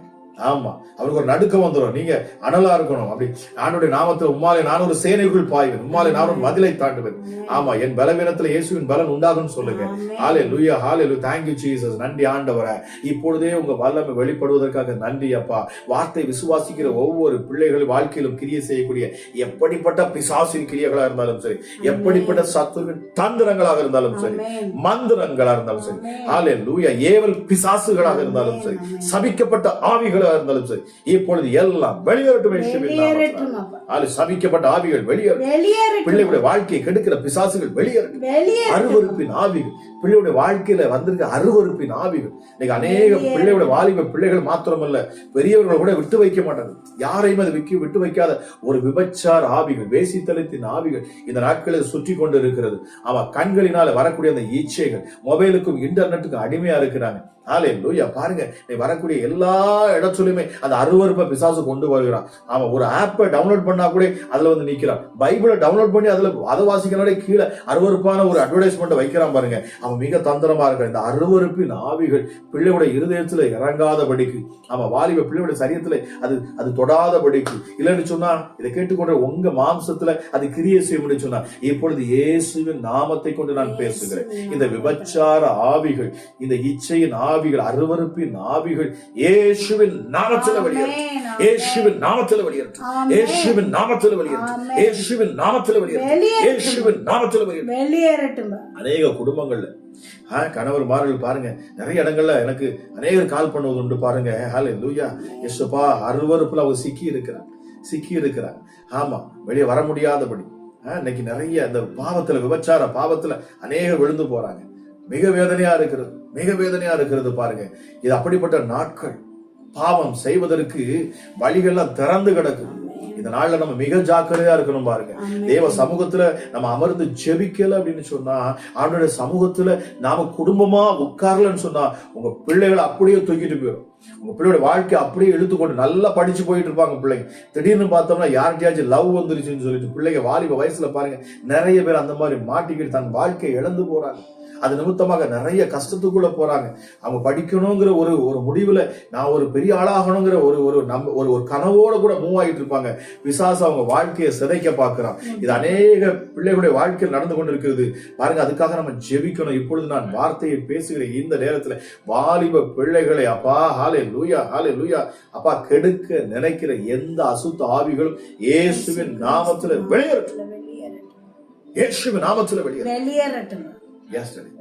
ஆமா, அவருக்கு ஒரு நடுக்கம் வந்துடும். நீங்க அனலா இருக்கணும். அப்படி ஆண்டோடைய நாமத்தில் உம்மாலே நான் ஒரு சேனைக்குள் பாய்வேன், உம்மாலே நான் ஒரு மதிலை தாண்டுவேன். ஆமா, என் பலவீனத்துல இயேசுவின் பலன் உண்டாகும் சொல்லுங்க. ஹல்லேலூயா. ஹல்லேலூயா. thank you Jesus. நன்றி ஆண்டவரே. இப்பொழுதே உங்க வல்லமை வெளிப்படுவதற்காக நன்றி அப்பா. வார்த்தை விசுவாசிக்கிற ஒவ்வொரு பிள்ளைகள் வாழ்க்கையிலும் கிரியை செய்யக்கூடிய எப்படிப்பட்ட பிசாசின் கிரியைகளா இருந்தாலும் சரி, எப்படிப்பட்ட சத்துருவின் தந்திரங்களாக இருந்தாலும் சரி, மந்திரங்களா இருந்தாலும் சரி, ஹல்லேலூயா, ஏவல் பிசாசுகளாக இருந்தாலும் சரி, சபிக்கப்பட்ட ஆவிகள் இருந்தாலும் சரி, இப்பொழுது எல்லாம் வெளியேறட்டும். சபிக்கப்பட்ட ஆவிகள் வெளியேறட்டும். பிள்ளைகளுடைய வாழ்க்கையை கெடுக்கிற பிசாசுகள் வெளியேறட்டும். அருவருப்பின் ஆவிகள், பிள்ளையுடைய வாழ்க்கையில வந்திருக்க அருவருப்பின் ஆவிகள் இன்னைக்கு அநேக பிள்ளையோட வாலிப பிள்ளைகள் மாத்திரமல்ல, பெரியவர்கள் கூட விட்டு வைக்க மாட்டாங்க. யாரையும் அது விட்டு வைக்காத ஒரு விபச்சார ஆவிகள், வேசித்தலத்தின் ஆவிகள் இந்த நாட்களில் சுற்றி கொண்டு இருக்கிறது. ஆமா, கண்களினால வரக்கூடிய அந்த ஈச்சைகள், மொபைலுக்கும் இன்டர்நெட்டுக்கும் அடிமையா இருக்கிறாங்க. ஹல்லேலூயா. பாருங்க, நீ வரக்கூடிய எல்லா இடத்துலயுமே அந்த அருவருப்பை பிசாசு கொண்டு வருகிறான். ஆமா, ஒரு ஆப்பை டவுன்லோட் பண்ணா கூட அதுல வந்து நிக்கிறான். பைபிளை டவுன்லோட் பண்ணி அதுல அதை வாசிக்கிறனாலே கீழே அருவருப்பான ஒரு அட்வர்டைஸ்மெண்ட் வைக்கிறான் பாருங்க. அவன் மிக தந்திரமா இருக்க. இந்த அருவருப்பின் ஆவிகள் பிள்ளையோட இருதயத்துல இறங்காதபடிக்கு, ஆமா, வாலிப பிள்ளையோட சரீரத்துல அது தொடாதபடிக்கு, இல்லைன்னு சொன்னா இதை கேட்டுக்கொண்ட உங்க மாம்சத்துல அது கிரியை செய்ய முடியும் சொன்னா இப்பொழுது இயேசுவின் நாமத்தை கொண்டு நான் பேசுகிறேன். இந்த விபச்சார ஆவிகள், இந்த இச்சையின் ஆவிகள், அருவருப்பின் ஆவிகள் இயேசுவின் நாமத்தில் வெளியேறட்டும். இயேசுவின் நாமத்தில் வெளியேறட்டும். இயேசுவின் நாமத்தில் வெளியேறட்டும். இயேசுவின் நாமத்தில் வெளியேறட்டும். இயேசுவின் நாமத்தில் வெளியேறட்டும். அநேக குடும்பங்கள்ல கணவர்மார்கள் பாருங்க, நிறைய இடங்கள்ல எனக்கு அநேகர் கால் பண்ணுவது உண்டு பாருங்க. ஹல்லேலூயா. இயேசுப்பா, அருவருப்புல அவங்க சிக்கி இருக்கிறார். ஆமா, வெளியே வர முடியாதபடி இன்னைக்கு நிறைய இந்த பாவத்துல, விபச்சார பாவத்துல அநேகர் விழுந்து போறாங்க. மிக வேதனையா இருக்கிறது பாருங்க. இது அப்படிப்பட்ட நாட்கள். பாவம் செய்வதற்கு வழிகள்லாம் திறந்து கிடக்குது. இந்த நாள்ல நம்ம மிக ஜாக்கிரதையா இருக்கணும் பாருங்க. தேவ சமூகத்துல நம்ம அமர்ந்து ஜெபிக்கல அப்படின்னு சொன்னா, ஆண்டோட சமூகத்துல நாம குடும்பமா உட்காரலன்னு சொன்னா உங்க பிள்ளைகளை அப்படியே தூக்கிட்டு போயிடும். உங்க பிள்ளையோட வாழ்க்கை அப்படியே இழுத்துக்கொண்டு நல்லா படிச்சு போயிட்டு இருப்பாங்க பிள்ளைங்க. திடீர்னு பார்த்தோம்னா யார்கிட்டயாச்சும் லவ் வந்துருச்சுன்னு சொல்லிட்டு பிள்ளைங்க வாலிப வயசுல பாருங்க நிறைய பேர் அந்த மாதிரி மாட்டிக்கிட்டு தன் வாழ்க்கையை இழந்து போறாங்க. அது நிமித்தமாக நிறைய கஷ்டத்துக்குள்ள போறாங்க. அவங்க படிக்கணுங்கிற ஒரு முடிவுல நான் ஒரு பெரிய ஆளாகணுங்கிற ஒரு கனவோட கூட மூவ் ஆகிட்டு இருப்பாங்க. பிசாசு அவங்க வாழ்க்கையை சிதைக்க பார்க்கிறான். இது அநேக பிள்ளைகளுடைய வாழ்க்கையில் நடந்து கொண்டிருக்கிறது பாருங்க. அதுக்காக நம்ம ஜெபிக்கணும். இப்பொழுது நான் வார்த்தையை பேசுகிறேன் இந்த நேரத்துல வாலிப பிள்ளைகளை அப்பா ஹல்லேலூயா ஹல்லேலூயா அப்பா கெடுக்க நினைக்கிற எந்த அசுத்த ஆவிகளும் இயேசுவின் நாமத்துல வெளியேறட்டும். இயேசுவின் நாமத்துல வெளியேறட்டும்.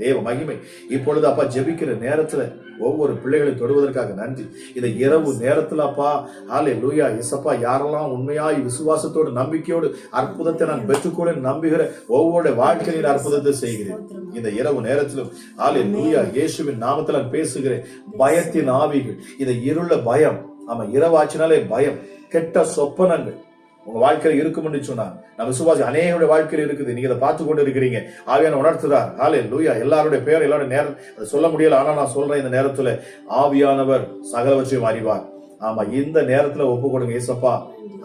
தேவ மகிமை. இப்பொழுது அப்பா ஜெபிக்கிற நேரத்துல ஒவ்வொரு பிள்ளைகளை தொடுவதற்காக நன்றி. இந்த இரவு நேரத்துல அப்பா ஹல்லேலூயா இயேசப்பா யாரெல்லாம் உண்மையாய் விசுவாசத்தோடு நம்பிக்கையோடு அற்புதத்தை நான் பெற்றுக்கொள்ள நம்புகிற ஒவ்வொரு வாழ்க்கையில் அற்புதத்தை செய்கிறேன். இந்த இரவு நேரத்திலும் ஹல்லேலூயா இயேசுவின் நாமத்தில் நான் பேசுகிறேன். பயத்தின் ஆவிகள், இந்த இருள பயம், ஆமா இரவாச்சினாலே பயம், கெட்ட சொப்பனங்கள் உங்க வாழ்க்கையில இருக்கும் என்று சொன்னார். நம்ம விசுவாசி அநேகருடைய வாழ்க்கையில் இருக்குது. நீங்க அதை பார்த்து கொண்டு இருக்கிறீங்க. ஆவியான உணர்த்துறார். ஹல்லேலூயா. எல்லாருடைய பேர் எல்லாருடைய நேரம் அதை சொல்ல முடியல. ஆனா நான் சொல்றேன் இந்த நேரத்துல ஆவியானவர் சகலவற்றையும் அறிவார். ஆமா இந்த நேரத்துல ஒப்பு கொடுங்க. ஏசப்பா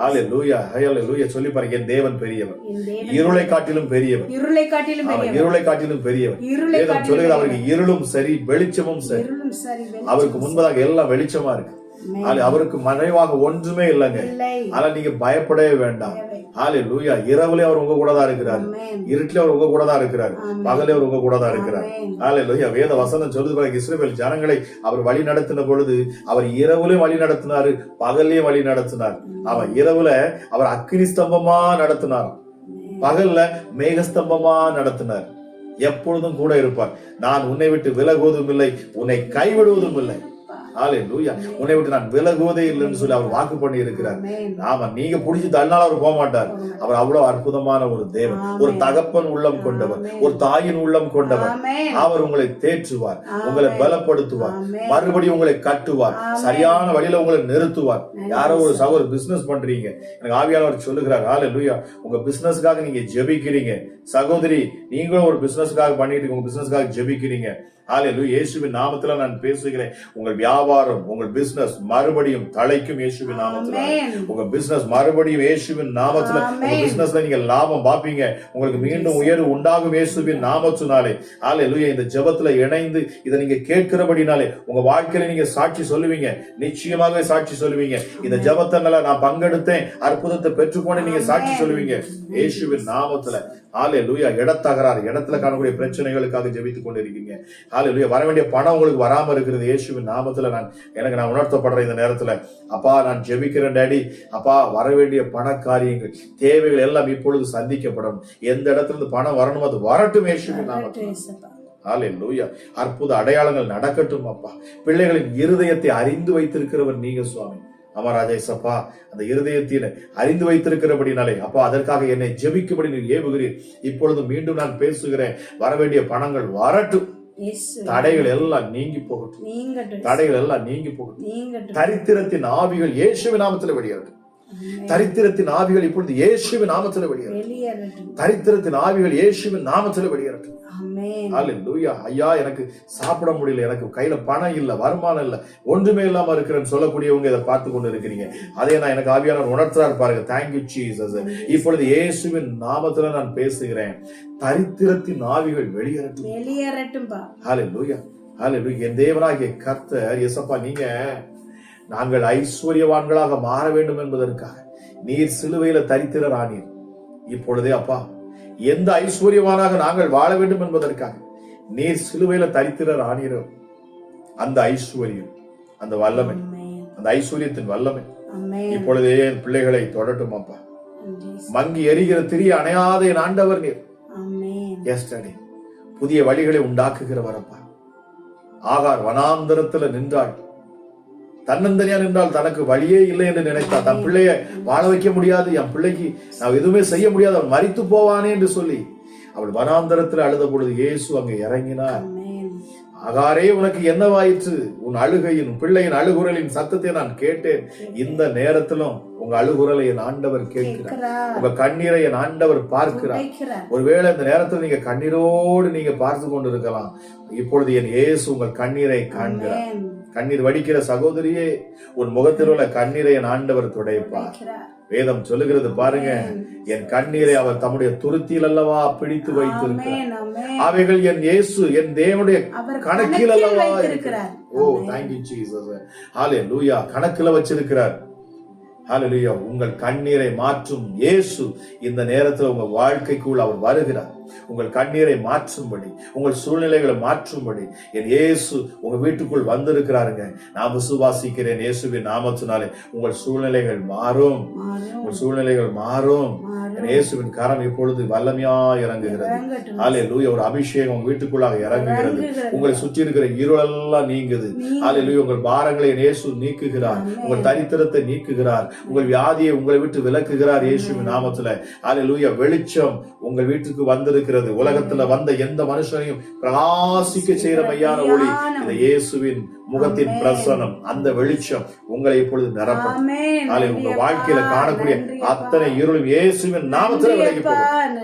ஹல்லேலூயா ஹல்லேலூயா சொல்லி பாருங்க. என் தேவன் பெரியவர், இருளை காட்டிலும் பெரியவர், இருளை காட்டிலும் பெரியவர். வேதம் சொல்லுகிற அவருக்கு இருளும் சரி வெளிச்சமும் சரி, அவருக்கு முன்பதாக எல்லாம் வெளிச்சமா இருக்கு. அவருக்கு மறைவாக ஒன்றுமே இல்லைங்க. ஆனா நீங்க பயப்படவே வேண்டாம். ஹல்லேலூயா. இரவுல அவர் உங்க கூட தான் இருக்கிறார், இருட்டுல அவர் உங்க கூட தான் இருக்கிறார், பகலே அவர் உங்க கூட தான் இருக்கிறார். ஹல்லேலூயா. வேத வசனம் சொல்லுது பாருங்க, இஸ்ரவேல் ஜனங்களை அவர் வழி நடத்தின பொழுது அவர் இரவுலயும் வழி நடத்தினாரு, பகல்லையும் வழி நடத்தினார். அவன் இரவுல அவர் அக்கினி ஸ்தம்பமா நடத்தினார், பகல்ல மேகஸ்தம்பமா நடத்தினார். எப்பொழுதும் கூட இருப்பார். நான் உன்னை விட்டு விலகுவதும் இல்லை, உன்னை கைவிடுவதும் இல்லை. ஹல்லேலூயா. உன்னை விட்டு நான் விலகுவதே இல்லைன்னு சொல்லி அவர் வாக்கு பண்ணி இருக்கிறார். ஆமா நீங்க புடிச்சு தள்ளினாலும் அவர் போக மாட்டார். அவர் அவ்வளவு அற்புதமான ஒரு தேவன், ஒரு தகப்பன் உள்ளம் கொண்டவர், ஒரு தாயின் உள்ளம் கொண்டவர். அவர் உங்களை தேற்றுவார், உங்களை பலப்படுத்துவார், மறுபடியும் உங்களை கட்டுவார், சரியான வழியில உங்களை நிறுத்துவார். யாரோ ஒரு சகோதரர் பிசினஸ் பண்றீங்க, எனக்கு ஆவியானவர் சொல்லுகிறார் ஹல்லேலூயா உங்க பிசினஸ்க்காக நீங்க ஜெபிக்கிறீங்க. சகோதரி நீங்களும் ஒரு பிசினஸ்க்காக பண்ணிட்டு உங்க பிசினஸ்க்காக ஜெபிக்கிறீங்க. ஹல்லேலூயா. இயேசுவின் நாமத்துல நான் பேசுகிறேன். உங்கள் வியாபாரம், உங்கள் பிசினஸ் மறுபடியும் தலைக்கும் இயேசுவின் நாமத்துல. உங்க பிசினஸ் மறுபடியும் இயேசுவின் நாமத்துல, உங்க பிசினஸ்ல நீங்க லாபம் பாப்பீங்க. உங்களுக்கு மீண்டும் உயர்வு உண்டாகும் இயேசுவின் நாமத்தினாலே. ஹல்லேலூயா. இந்த ஜெபத்துல இணைந்து இதை நீங்க கேட்கிறபடினாலே உங்க வாழ்க்கையில நீங்க சாட்சி சொல்லுவீங்க, நிச்சயமாகவே சாட்சி சொல்லுவீங்க. இந்த ஜெபத்தினால நான் பங்கெடுத்தேன், அற்புதத்தை பெற்றுக்கொண்டு நீங்க சாட்சி சொல்லுவீங்க இயேசுவின் நாமத்துல. ஹல்லேலூயா. இடத்தகராறு, இடத்துல காணக்கூடிய பிரச்சனைகளுக்காக ஜெபித்துக் கொண்டிருக்கீங்க. ஹல்லேலூயா. வர வேண்டிய பணம் உங்களுக்கு வராம இருக்கிறது இயேசுவின் நாமத்துல நான் உணர்த்தப்படுறேன் இந்த நேரத்துல. அப்பா நான் ஜெபிக்கிறேன் டாடி. அப்பா வர வேண்டிய பண காரியங்கள், தேவைகள் எல்லாம் இப்பொழுது சந்திக்கப்படணும். எந்த இடத்துல இருந்து பணம் வரணும் அது வரட்டும் இயேசுவின் நாமத்துல. ஹல்லேலூயா. அற்புத அடையாளங்கள் நடக்கட்டும் அப்பா. பிள்ளைகளின் இருதயத்தை அறிந்து வைத்திருக்கிறவர் நீங்க சுவாமி. அமராஜேசப்பா அந்த இருதயத்தினை அறிந்து வைத்திருக்கிறபடினாலே அப்பா அதற்காக என்னை ஜெபிக்கும்படி நீர் ஏவுகிறீர். இப்பொழுது மீண்டும் நான் பேசுகிறேன். வரவேண்டிய பணங்கள் வரட்டும். தடைகள் எல்லாம் நீங்கி போகட்டும். தடைகள் எல்லாம் நீங்கி போகட்டும். தரித்திரத்தின் ஆவிகள் இயேசுவின் நாமத்துல வெளியேறட்டும். தரித்திரத்தின் ஆவிகள் இப்பொழுது இயேசுவின் நாமத்துல வெளியேறட்டும். தரித்திரத்தின் ஆவிகள் இயேசுவின் நாமத்துல வெளியேறட்டும். ஹல்லேலூயா. ஐயா எனக்கு சாப்பிட முடியல, எனக்கு கையில பணம் இல்ல, வருமானம் இல்ல, ஒன்றுமே இல்லாம இருக்கிறேன்னு சொல்லக்கூடியவங்க இதை பார்த்து கொண்டு இருக்கிறீங்க. அதே நான் எனக்கு ஆவியானவர் உணர்த்துறார் பாருங்க. Thank you Jesus. இப்பொழுது இயேசுவின் நாமத்துல நான் பேசுகிறேன். தரித்திரத்தின் ஆவிகள் வெளியேறட்டும். ஹல்லேலூயா ஹல்லேலூயா. என் தேவனாகிய கர்த்தர் இயேசப்பா நீங்க நாங்கள் ஐஸ்வர்யவான்களாக மாற வேண்டும் என்பதற்காக நீர் சிலுவையில தரித்திரர் ஆனீர். இப்பொழுதே அப்பா எந்த ஐஸ்வர்யவானாக நாங்கள் வாழ வேண்டும் என்பதற்காக நீர் சிலுவையில தரித்திரர் ஆனீரோ அந்த ஐஸ்வர்யம், அந்த வல்லமை, அந்த ஐஸ்வர்யத்தின் வல்லமை இப்பொழுதே என் பிள்ளைகளை தொடட்டும் அப்பா. மங்கி எரிகிற திரிய அணையாத என் ஆண்டவர் நீர். எஸ்டர்டே புதிய வழிகளை உண்டாக்குகிறவர் அப்பா. ஆகார் வனாந்தரத்துல நின்றாள், தன்னந்தனியா நின்றால், தனக்கு வழியே இல்லை என்று நினைத்தார். தன் பிள்ளைய வாழ வைக்க முடியாது, என் பிள்ளைக்கு நான் எதுவுமே செய்ய முடியாது, அவன் மரித்து போவானே என்று சொல்லி அவள் வனாந்தரத்தில் அழுத பொழுது இயேசு அங்கே இறங்கினார். ஆகாரே உனக்கு என்னவாயிற்று? உன் அழுகையின் பிள்ளையின் அழுகுரலின் சத்தத்தை நான் கேட்டேன். இந்த நேரத்திலும் உங்க அழுகுரலை என் ஆண்டவர் கேட்கிறார், உங்க கண்ணீரை என் ஆண்டவர் பார்க்கிறார். ஒருவேளை இந்த நேரத்தில் நீங்க கண்ணீரோடு நீங்க பார்த்து கொண்டு இருக்கலாம். இப்பொழுது என் இயேசு உங்கள் கண்ணீரை காண்கிறார். கண்ணீர் வடிக்கிற சகோதரியே, உன் முகத்தில் உள்ள கண்ணீரை என் ஆண்டவர் துடைப்பார். வேதம் சொல்லுகிறது பாருங்க, என் கண்ணீரை அவர் தம்முடைய துருத்தியில் அல்லவா பிடித்து வைத்திருக்கிறார். அவைகள் என் இயேசு என் தேவனுடைய கணக்கில் அல்லவா இருக்கிறார். ஓ தேங்க்யூ ஜீசஸ். ஹல்லேலூயா. கணக்குல வச்சிருக்கிறார். ஹல்லேலூயா. உங்கள் கண்ணீரை மாற்றும் இயேசு இந்த நேரத்தில் உங்க வாழ்க்கைக்குள் அவர் வருகிறார். உங்கள் கண்ணீரை மாற்றும்படி, உங்கள் சூழ்நிலைகளை மாற்றும்படி என் இயேசு உங்க வீட்டுக்குள் வந்திருக்கிறாருங்க. நான் விசுவாசிக்கிறேன் இயேசுவின் நாமத்தினாலே உங்கள் சூழ்நிலைகள் மாறும். உங்கள் சூழ்நிலைகள் மாறும். இயேசுவின் கரம் இப்பொழுது வல்லமையா இறங்குகிறது. ஹல்லேலூயா. ஒரு அபிஷேகம் உங்க வீட்டுக்குள்ளாக இறங்குகிறது. உங்களை சுற்றி இருக்கிற இருளெல்லாம் நீங்குது. ஹல்லேலூயா. உங்கள் பாரங்களை இயேசு நீக்குகிறார். உங்கள் தரித்திரத்தை நீக்குகிறார். உங்கள் வியாதியை உங்களை விட்டு விலக்குகிறார் இயேசுவின் நாமத்துல. ஹல்லேலூயா. வெளிச்சம் உங்கள் வீட்டுக்கு வந்திருக்கிறது. உலகத்துல வந்த எந்த மனுஷனையும் பிரகாசிக்க செய்யற மையான ஒளி இந்த இயேசுவின் முகத்தின் பிரசனம், அந்த வெளிச்சம் உங்களை இப்பொழுது நிரப்பும். உங்க வாழ்க்கையில காணக்கூடிய அத்தனை இருளும் இயேசுவின் நாமத்தில் விலகி போகும்.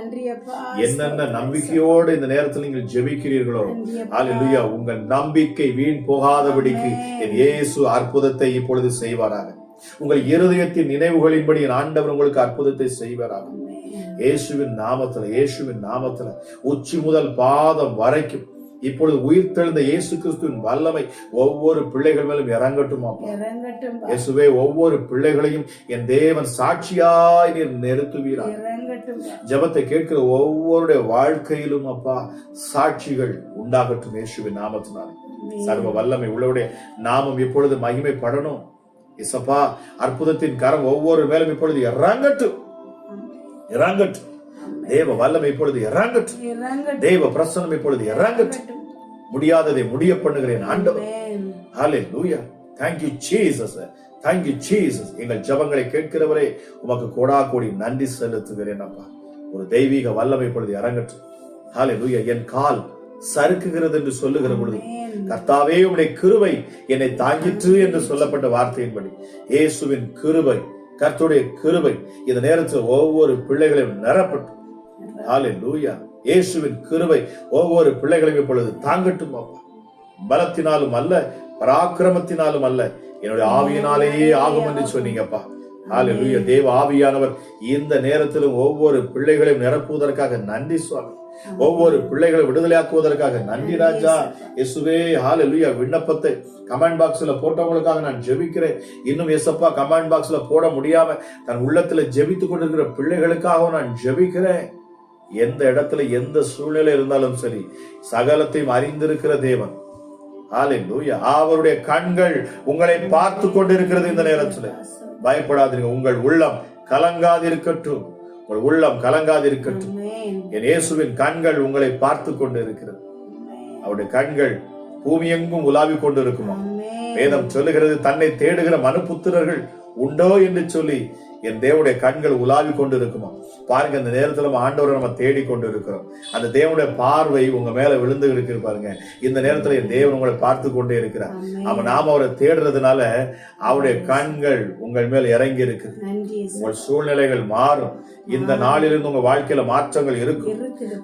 என்னென்ன நம்பிக்கையோடு இந்த நேரத்தில் நீங்கள் ஜெபிக்கிறீர்களோ, ஹல்லேலூயா, உங்கள் நம்பிக்கை வீண் போகாதபடிக்கு என் இயேசு அற்புதத்தை இப்பொழுது செய்வாராக. உங்கள் இருதயத்தின் நினைவுகளின்படி என் ஆண்டவர் உங்களுக்கு அற்புதத்தை செய்வாராக. இயேசுவின் நாமத்துல, இயேசுவின் நாமத்துல உச்சி முதல் பாதம் வரைக்கும் இப்பொழுது உயிர்த்தெழுந்த இயேசு கிறிஸ்துவின் வல்லமை ஒவ்வொரு பிள்ளைகள் மேலும் இறங்கட்டும். இயேசுவே, ஒவ்வொரு பிள்ளைகளையும் என் தேவன் சாட்சியாய் நீர் நிறுத்துவீராக. ஜெபத்தை கேட்கிற ஒவ்வொருடைய வாழ்க்கையிலும் அப்பா சாட்சிகள் உண்டாகட்டும் இயேசுவின் நாமத்தினாலே. சர்வ வல்லமை உள்ளவருடைய நாமம் இப்பொழுது மகிமைப்படணும். இசப்பா, அற்புதத்தின் கரம் ஒவ்வொரு மேலும் இப்பொழுது இறங்கட்டும், இறங்கட்டும். தேவ வல்லமை இப்பொழுது இறங்கட்டும். தேவ பிரசன்னம் இப்பொழுது இறங்கட்டும். முடியாததை முடிய பண்ணுகிறேன் ஆண்டவர். ஹல்லேலூயா. Thank you Jesus. Thank you Jesus. எங்கள் ஜெபங்களை கேட்கிறவரே உமக்கு கோடா கோடி நன்றி செலுத்துகிறேன் அப்பா. ஒரு தெய்வீக வல்லமை இப்பொழுது இறங்கட்டும். ஹல்லேலூயா. என் கால் சறுக்குகிறது என்று சொல்லுகிற பொழுது கர்த்தாவே உம்முடைய கிருபை என்னை தாங்கிற்று என்று சொல்லப்பட்ட வார்த்தையின்படி இயேசுவின் கிருபை, கர்த்தருடைய கிருபை இந்த நேரத்தில் ஒவ்வொரு பிள்ளைகளையும் நிரப்பட்டும். ஹல்லேலூயா. இயேசுவின் கிருபை ஒவ்வொரு பிள்ளைகளையும் இப்பொழுது தாங்கட்டும் அப்பா. பலத்தினாலும் அல்ல, பராக்கிரமத்தினாலும் அல்ல, என்னுடைய ஆவியினாலேயே ஆகும் என்று சொன்னீங்கப்பா. ஹல்லேலூயா. தேவ ஆவியானவர் இந்த நேரத்திலும் ஒவ்வொரு பிள்ளைகளையும் நிரப்புவதற்காக நன்றி சுவாமி. ஒவ்வொரு பிள்ளைகளை விடுதலையாக்குவதற்காக நன்றி ராஜா. இயேசுவே, ஹல்லேலூயா. விண்ணப்பத்தை கமெண்ட் பாக்ஸ்ல போட்டவங்களுக்காக நான் ஜெபிக்கிறேன். இன்னும் இயேசப்பா கமெண்ட் பாக்ஸ்ல போட முடியாம தன் உள்ளத்துல ஜெபித்துக் கொண்டிருக்கிற பிள்ளைகளுக்காக நான் ஜெபிக்கிறேன். எந்த இடத்துல எந்த சூழ்நிலை இருந்தாலும் சரி, சகலத்தையும் அறிந்திருக்கிற தேவன். ஹல்லேலூயா. அவருடைய கண்கள் உங்களை பார்த்து கொண்டிருக்கிறது. இந்த நேரத்துல பயப்படாதீங்க. உங்கள் உள்ளம் கலங்காதிருக்கட்டும். உங்கள் உள்ளம் கலங்காதிருக்கட்டும். என் இயேசுவின் கண்கள் உங்களை பார்த்து கொண்டு இருக்கிறது. அவருடைய கண்கள் பூமி எங்கும் உலாவிக் கொண்டு இருக்குமா. வேதம் சொல்லுகிறது, தன்னை தேடுகிற மனுபுத்திரர்கள் உண்டோ என்று சொல்லி என் தேவனுடைய கண்கள் உலாவிக் கொண்டு இருக்குமா. பாருங்க, இந்த நேரத்துல நம்ம ஆண்டவரை நம்ம தேடி கொண்டு இருக்கிறோம். அந்த தேவனுடைய பார்வை உங்க மேல விழுந்து இருக்கு பாருங்க. இந்த நேரத்துல என் தேவன் உங்களை பார்த்து கொண்டே இருக்கிறார். நாம அவரை தேடுறதுனால அவருடைய கண்கள் உங்கள் மேல் இறங்கி இருக்கு. உங்கள் சூழ்நிலைகள் மாறும். இந்த நாளிலிருந்து உங்க வாழ்க்கையில மாற்றங்கள் இருக்கும்.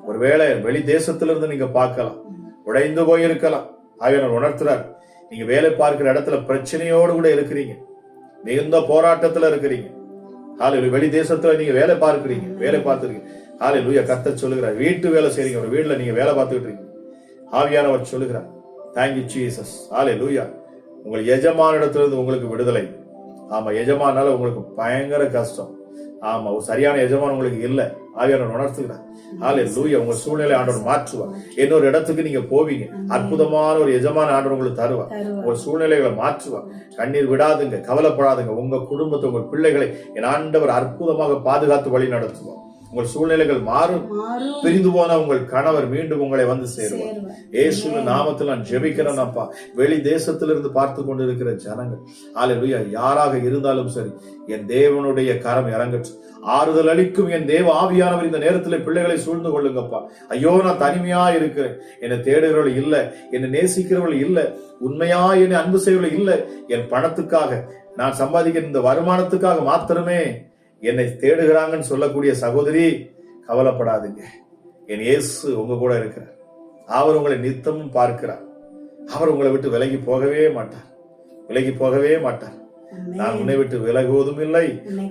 ஒருவேளை வெளி தேசத்திலிருந்து நீங்க பார்க்கலாம், உடைந்து போயிருக்கலாம். ஆகியோர் உணர்த்துறார், நீங்க வேலை பார்க்கிற இடத்துல பிரச்சனையோடு கூட இருக்கிறீங்க, மிகுந்த போராட்டத்துல இருக்கிறீங்க. ஹல்லேலூயா. வெளி தேசத்துல நீங்க வேலை பார்க்கிறீங்க, வேலை பார்த்துருக்கீங்க. ஹல்லேலூயா. கர்த்தர் சொல்லுகிறார், வீட்டு வேலை செய்றீங்க, ஒரு வீட்டுல நீங்க வேலை பார்த்துக்கிட்டு இருக்கீங்க. ஆவியானவர் சொல்லுகிறார், Thank you Jesus. ஹல்லேலூயா. உங்கள் எஜமான இடத்துல இருந்து உங்களுக்கு விடுதலை. ஆமா, எஜமானால உங்களுக்கு பயங்கர கஷ்டம். ஆமா, ஒரு சரியான எஜமான் உங்களுக்கு இல்ல. ஆவியானவர் உணர்த்துகிறார். ஹல்லேலூயா. உங்க சூழ்நிலை ஆண்டவர் மாற்றுவார். இன்னொரு இடத்துக்கு நீங்க போவீங்க, அற்புதமான ஒரு எஜமான ஆண்டவர் உங்களுக்கு தருவார். உங்க சூழ்நிலைகளை மாற்றுவார். கண்ணீர் விடாதுங்க, கவலைப்படாதுங்க. உங்க குடும்பத்தை, உங்கள் பிள்ளைகளை என் ஆண்டவர் அற்புதமாக பாதுகாத்து வழி நடத்துவார். உங்கள் சூழ்நிலைகள் மாறும். பிரிந்து போன உங்கள் கணவர் மீண்டும் உங்களை வந்து சேருவார். இயேசுவின் நாமத்தில் நான் ஜெபிக்கிறேன் அப்பா. வெளி தேசத்திலிருந்து பார்த்து கொண்டு இருக்கிற ஜனங்கள், ஹல்லேலூயா, யாராக இருந்தாலும் சரி, என் தேவனுடைய கரம் இறங்கட்டும். ஆறுதல் அளிக்கும் என் தேவ ஆவியானவர் இந்த நேரத்தில் பிள்ளைகளை சூழ்ந்து கொள்ளுங்கப்பா. ஐயோ, நான் தனிமையா இருக்கிறேன், என்னை தேடுகிறவர்கள் இல்ல, என்னை நேசிக்கிறவர்கள் இல்ல, உண்மையா என்னை அன்பு செய்வர்கள் இல்ல, என் பணத்துக்காக நான் சம்பாதிக்கிற இந்த வருமானத்துக்காக மாத்திரமே என்னை தேடுகிறாங்கன்னு சொல்லக்கூடிய சகோதரி, கவலைப்படாதீங்க. என் இயேசு உங்க கூட இருக்கிறார். அவர் உங்களை நித்தமும் பார்க்கிறார். அவர் உங்களை விட்டு விலகி போகவே மாட்டார், விலகி போகவே மாட்டார். நான் உன்னை விட்டு விலகுவதும் இல்லை,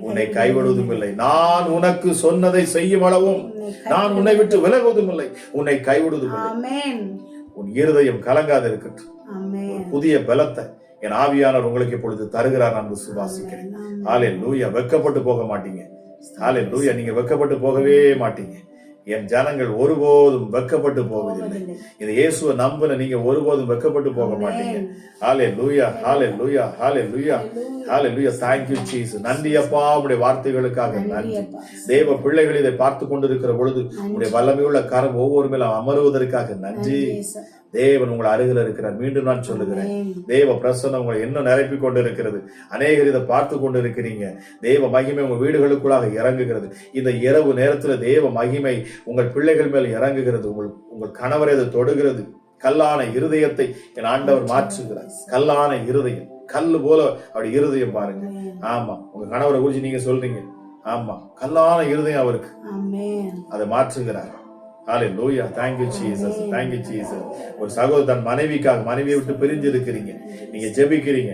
உன்னை கைவிடுவதும் இல்லை. நான் உனக்கு சொன்னதை செய்யும் அளவும் நான் உன்னை விட்டு விலகுவதும் இல்லை, உன்னை கைவிடுவதும் இல்லை. உன் இருதயம் கலங்காது இருக்கட்டும். புதிய பலத்தை என் ஆவியானவர் உங்களுக்கு இப்பொழுது தருகிறார். நான் விசுவாசிக்கிறேன். ஹல்லேலூயா. வெட்கப்பட்டு போக மாட்டீங்க. ஹல்லேலூயா. நீங்க வெட்கப்பட்டு போகவே மாட்டீங்க. என் ஜனங்கள் ஒருபோதும் வெட்கப்பட்டு போவதில்லை. இந்த இயேசுவை நம்பின நீங்க ஒருபோதும் வெட்கப்பட்டு போக மாட்டீங்க. ஹல்லேலூயா, ஹல்லேலூயா, ஹல்லேலூயா, ஹல்லேலூயா. Thank you Jesus. நன்றி அப்பா, உம்முடைய வார்த்தைகளுக்காக நன்றி. தேவ பிள்ளைகள் இதை பார்த்து கொண்டிருக்கிற பொழுது உம்முடைய வல்லமையுள்ள கரம் ஒவ்வொரு மேலும் அமருவதற்காக நன்றி. தேவன் உங்களை அருகில் இருக்கிறார். மீண்டும் நான் சொல்லுகிறேன், தேவ பிரசன்னம் உங்களை இன்னும் நிரப்பி கொண்டு இருக்கிறது. அநேகர் இதை பார்த்து கொண்டு இருக்கிறீங்க. தேவ மகிமை உங்க வீடுகளுக்குள்ளாக இறங்குகிறது. இந்த இரவு நேரத்துல தேவ மகிமை உங்கள் பிள்ளைகள் மேல் இறங்குகிறது. உங்கள் கணவரை அதை தொடுகிறது. கல்லான இருதயத்தை என் ஆண்டவர் மாற்றுகிறார். கல்லான இருதயம், கல்லு போல அப்படி இருதயம் பாருங்க. ஆமா, உங்க கணவரை குறிச்சு நீங்க சொல்றீங்க. ஆமா, கல்லான இருதயம் அவருக்கு, அதை மாற்றுகிறார். ஹல்லேலூயா. Thank you Jesus. Thank you Jesus. ஒரு சகோதரர் தன் மனைவியை விட்டு பிரிஞ்சு இருக்கிறீங்க. நீங்க ஜெபிக்கிறீங்க.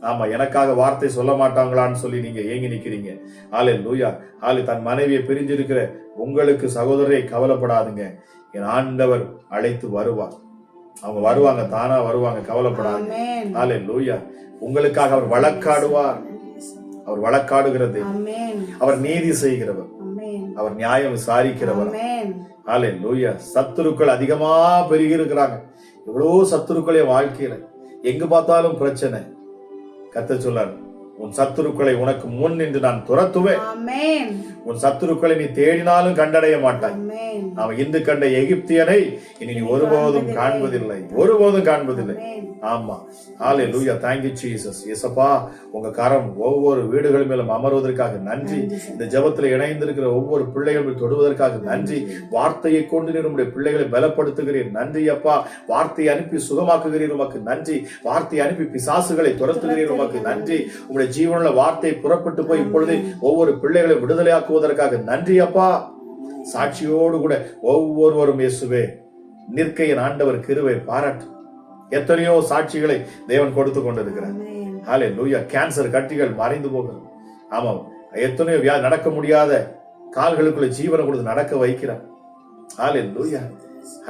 ஆமா, எனக்காக வார்த்தை சொல்ல மாட்டாங்களான்னு சொல்லி நீங்க ஏங்கி நிக்கிறீங்க. ஹல்லேலூயா. தன் மனைவியை பிரிஞ்சு இருக்கிற உங்களுக்கு சகோதரரை கவலைப்படாதுங்க. என் ஆண்டவர் அழைத்து வருவார். அவங்க வருவாங்க, தானா வருவாங்க, கவலைப்படாதுங்க. ஹல்லேலூயா. உங்களுக்காக அவர் வழக்காடுவார். அவர் வழக்காடுகிறது. அவர் நீதி செய்கிறவர். அவர் நியாயம் விசாரிக்கிறவர். ஹல்லேலூயா. சத்துருக்கள் அதிகமா பெருகி இருக்கிறாங்க. எவ்வளவு சத்துருக்களே வாழ்க்கையில எங்க பார்த்தாலும் பிரச்சனை. கர்த்தர் சொல்றார், உன் சத்துருக்களை உனக்கு முன் நின்று நான் துரத்துவேன். உன் சத்துருக்களை நீ தேடினாலும் கண்டடைய மாட்டாய். அவன் இன்று கண்ட எகிப்தியனை இனி நீ ஒருபோதும் காண்பதில்லை, ஒருபோதும் காண்பதில்லை. ஆமா, ஹல்லேலூயா. Thank you Jesus. இயேசப்பா, உங்க கரம் ஒவ்வொரு வீடுகள் மேலும் அமர்வதற்காக நன்றி. இந்த ஜெபத்துல இணைந்திருக்கிற ஒவ்வொரு பிள்ளைகளும் தொடுவதற்காக நன்றி. வார்த்தையை கொண்டு நீர் உம்முடைய பிள்ளைகளை பலப்படுத்துகிறீர். நன்றி அப்பா. வார்த்தையை அனுப்பி சுகமாக்குகிறீர், உமக்கு நன்றி. வார்த்தையை அனுப்பி பிசாசுகளை துரத்துகிறீர், உமக்கு நன்றி. உங்களுடைய ஜீவனுள்ள வார்த்தை புறப்பட்டு போய் இப்பொழுது ஒவ்வொரு பிள்ளைகளை விடுதலையாக்குவதற்காக நன்றி அப்பா. சாட்சியோடு கூட ஒவ்வொருவரும் இயேசுவே நிற்க என் ஆண்டவர் கிருபை பாராட்டு. எத்தனையோ சாட்சிகளை தேவன் கொடுத்து கொண்டிருக்கிறார். ஹல்லேலூயா. கேன்சர் கட்டிகள் மறைந்து போகிறது. ஆமாம், எத்தனையோ நடக்க முடியாத கால்களுக்குள்ள ஜீவனை கொடுத்து நடக்க வைக்கிறார். ஹல்லேலூயா,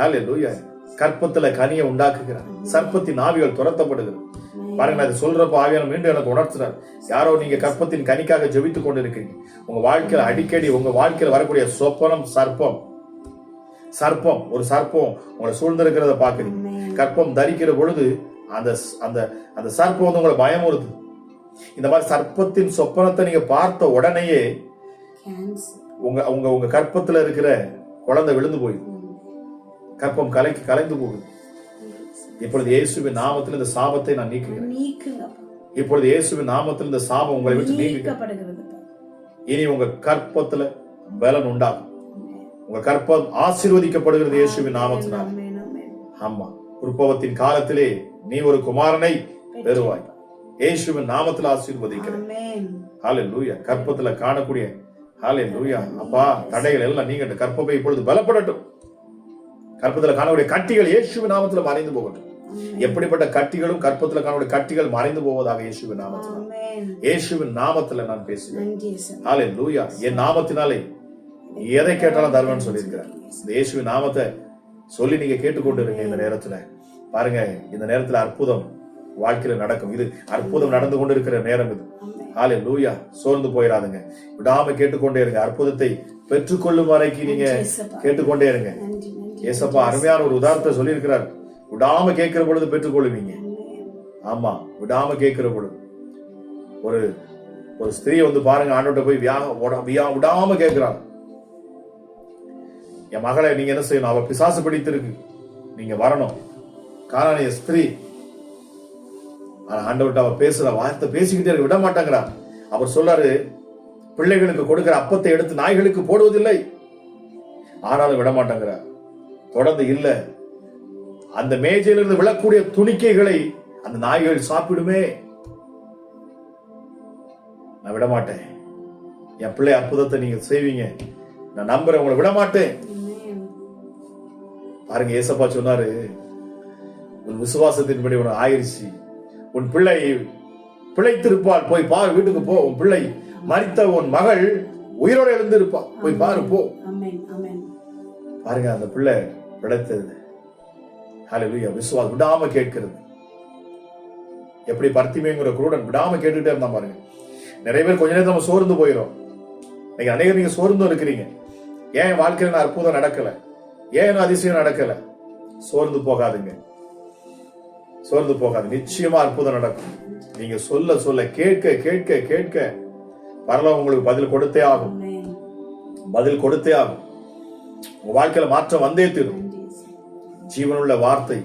ஹல்லேலூயா. கற்பத்துல கனியை உண்டாக்குகிறார். சர்ப்பத்தின் ஆவிகள் துரத்தப்படுகிறது. பாருங்க, அது சொல்றப்ப ஆவியான மீண்டும் எனக்கு உணர்த்துறார். யாரோ நீங்க கற்பத்தின் கனிக்காக ஜெபித்துக் கொண்டிருக்கீங்க. உங்க வாழ்க்கையில அடிக்கடி உங்க வாழ்க்கையில வரக்கூடிய சொப்பனம் சர்ப்பம், ஒரு சர்ப்பம் உங்களை சூழ்ந்திருக்கிறத பாக்குறீங்க. கற்பம் தரிக்கிற பொழுது அந்த அந்த அந்த சர்ப்பம் வந்து உங்களை பயமுறுது. இந்த மாதிரி சர்ப்பத்தின் சொப்பனத்தை நீங்க பார்த்த உடனேயே உங்க உங்க உங்க கற்பத்துல இருக்கிற குழந்தை விழுந்து போயிடும். கற்பம் கலைந்து போகுது. இப்பொழுது இயேசுவின் நாமத்தில் இந்த சாபத்தை நான் நீக்குகிறேன். இப்பொழுது இயேசுவின் நாமத்தில் இந்த சாபம் உங்களை விட்டு நீக்கப்படுகிறது. இனி உங்க கற்பத்துல பலன் உண்டாகும். உங்க கற்பம் ஆசீர்வதிக்கப்படுகிறது இயேசுவின் நாமத்தினால். ஆமா, உற்பவத்தின் காலத்திலே நீ ஒரு குமாரனை பெறுவாய். இயேசுவின் நாமத்தில் ஆசீர்வதிக்கிறேன். ஹல்லேலூயா. கற்பத்துல காணக்கூடிய ஹல்லேலூயா அப்பா தடைகள் எல்லாம் நீங்க கற்பப்பை இப்பொழுது பலப்படட்டும். கற்பத்துல காணக்கூடிய கட்டிகள் இயேசுவின் நாமத்துல மறைந்து போகட்டும். எப்படிப்பட்ட கட்டிகளும் கற்பத்துல காணக்கூடிய கட்டிகள் மறைந்து போவதாக இயேசுவின் நாமத்துல, இயேசுவின் நாமத்துல நான் பேசுகிறேன். ஹல்லேலூயா. என் நாமத்தினாலே எதை கேட்டாலும் தருவேன்னு சொல்லியிருக்கிறார். இந்த இயேசுவின் நாமத்தை சொல்லி நீங்க கேட்டுக்கொண்டு இருங்க. இந்த நேரத்துல பாருங்க, இந்த நேரத்துல அற்புதம் வாழ்க்கையில நடக்கும். இது அற்புதம் நடந்து கொண்டு இருக்கிற நேரம் இது. ஹல்லேலூயா. சோர்ந்து போயிடாதுங்க. விடாம கேட்டுக்கொண்டே இருங்க. அற்புதத்தை பெற்றுக்கொள்ளும் வரைக்கும் நீங்க கேட்டுக்கொண்டே இருங்க. ஏசப்பா அருமையான ஒரு உதாரணத்தை சொல்லி இருக்கிறார். விடாம கேட்கிற பொழுது பெற்றுக்கொள்ளுவீங்க. ஆமா, விடாம கேட்கிற பொழுது ஒரு ஸ்திரீ வந்து பாருங்க, ஆண்டவர்கிட்ட போய் விடாம கேட்கிறாங்க, என் மகளை நீங்க என்ன செய்யணும், அவ பிசாசு பிடித்திருக்கு, நீங்க வரணும். காரணம் ஸ்திரீ ஆண்டவர்கிட்ட அவ பேசுற வார்த்தை பேசிக்கிட்டே இருக்க விட மாட்டாங்கிறா. அவர் சொல்றாரு, பிள்ளைகளுக்கு கொடுக்கிற அப்பத்தை எடுத்து நாய்களுக்கு போடுவதில்லை, ஆனாலும் விட மாட்டாங்கிறா. தொடர்ந்து இல்ல, அந்த மேஜையிலிருந்து விழக்கூடிய துணிக்கைகளை அந்த நாய்கள் சாப்பிடுமே, நான் விட மாட்டேன். என் பிள்ளை அற்புதத்தை நீங்க செய்வீங்க, நான் நம்புறேன், உங்களை விட மாட்டேன். பாருங்க, ஏசப்பா சொன்னாரு, உன் விசுவாசத்தின்படி உனக்கு ஆயிருச்சு, உன் பிள்ளை பிழைத்திருப்பாள், போய் பாரு, வீட்டுக்கு போ, உன் பிள்ளை மரித்த உன் மகள் உயிரோடு எழுந்திருப்பா, போய் பாரு, போ. பாருங்க, அந்த பிள்ளை பிழைத்தது. ஹல்லேலூயா. விசுவாசம் விடாம கேட்கிறது. எப்படி பர்த்திமேங்கிற குருடன் விடாம கேட்டுட்டே இருந்தா பாருங்க. நிறைய பேர் கொஞ்ச நேரம் நம்ம சோர்ந்து போயிடும். நீங்க அநேகர் நீங்க சோர்ந்து இருக்கிறீங்க. ஏன் வாழ்க்கையில நான் அற்புதம் நடக்கல, ஏன் அதிசயம் நடக்கல? சோர்ந்து போகாதுங்க, சோர்ந்து போகாது. நிச்சயமா அற்புதம் நடக்கும். நீங்க சொல்ல சொல்ல, கேட்க கேட்க கேட்க பரலோகம் உங்களுக்கு பதில் கொடுத்தே ஆகும், பதில் கொடுத்தே ஆகும். உங்க வாழ்க்கையில மாற்றம் வந்தே தீரும். ஜீவனுள்ள வார்த்தை.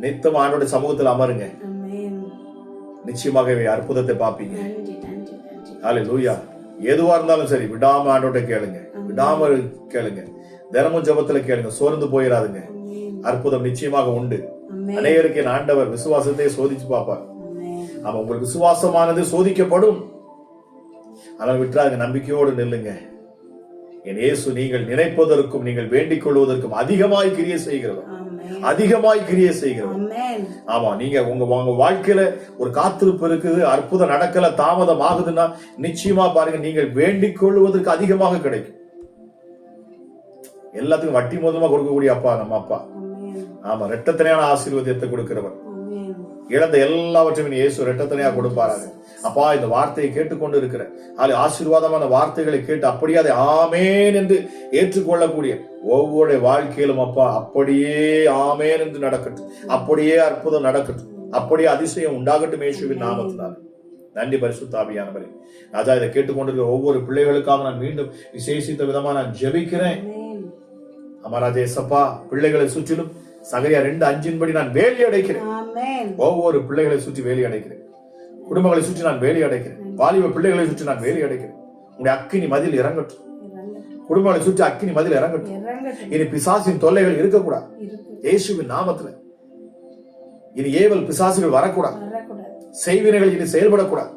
நித்தம் ஆண்டோட சமூகத்தில் அமருங்க, நிச்சயமாகவே அற்புதத்தை பார்ப்பீங்க. ஹல்லேலூயா. எதுவா இருந்தாலும் சரி, விடாம ஆண்டோட கேளுங்க, விடாம கேளுங்க, தினமும் ஜெபத்துல கேளுங்க, சோர்ந்து போயிடாதுங்க. அற்புதம் நிச்சயமாக உண்டு. அநேகருக்கு என் ஆண்டவர் விசுவாசத்தை சோதிச்சு பார்ப்பார். ஆமா, உங்களுக்கு விசுவாசமானது சோதிக்கப்படும். ஆனால் விட்டுறாங்க, நம்பிக்கையோடு நில்லுங்க. என் இயேசு நீங்கள் நினைப்பதற்கும் நீங்கள் வேண்டிக் கொள்வதற்கும் அதிகமாய் கிரியை செய்கிறவர், அதிகமாய் கிரியை செய்கிறவர். ஆமா, நீங்க உங்க வாழ்க்கையில ஒரு காத்திருப்பு இருக்குது, அற்புதம் நடக்கல, தாமதம் ஆகுதுன்னா நிச்சயமா பாருங்க, நீங்கள் வேண்டிக் கொள்வதற்கு அதிகமாக கிடைக்கும். எல்லாத்துக்கும் வட்டி மூலமா கொடுக்கக்கூடிய அப்பா நம்ம அப்பா. ஆமா, இரட்டத்தனையான ஆசீர்வாதத்தை கொடுக்கிறவர். இழந்த எல்லாவற்றையும் இயேசு இரட்டத்தனையா கொடுப்பாராங்க. அப்பா, இந்த வார்த்தையை கேட்டுக்கொண்டு இருக்கிற ஆசீர்வாதமான வார்த்தைகளை கேட்டு அப்படியே அதை ஆமேன் என்று ஏற்றுக்கொள்ளக்கூடிய ஒவ்வொரு வாழ்க்கையிலும் அப்பா அப்படியே ஆமேன் என்று நடக்கட்டும், அப்படியே அற்புதம் நடக்கட்டும், அப்படியே அதிசயம் உண்டாகட்டும் இயேசுவின் நாமத்தினால். நன்றி பரிசுத்த ஆவியானவரே. ராஜா, இதை கேட்டுக்கொண்டிருக்கிற ஒவ்வொரு பிள்ளைகளுக்காக நான் மீண்டும் விசேஷித்த விதமா நான் ஜெபிக்கிறேன். அமராஜா ஏசப்பா, பிள்ளைகளை சுற்றிலும் சகரியா 2:5 படி நான் வேலி அடைக்கிறேன். ஒவ்வொரு பிள்ளைகளை சுற்றி வேலி அடைக்கிறேன், குடும்பங்களை சுற்றி நான் வேலி அடைக்கிறேன், வாலிப பிள்ளைகளை சுற்றி நான் வேலி அடைக்கிறேன். உங்களுடைய அக்கினி மதில் இறங்கட்டும், குடும்பங்களை சுற்றி அக்கினி மதில் இறங்கட்டும். இனி பிசாசின் தொல்லைகள் இருக்கக்கூடாது இயேசுவின் நாமத்துல. இனி ஏவல் பிசாசுகள் வரக்கூடாது, செய்வினைகள் இனி செயல்படக்கூடாது.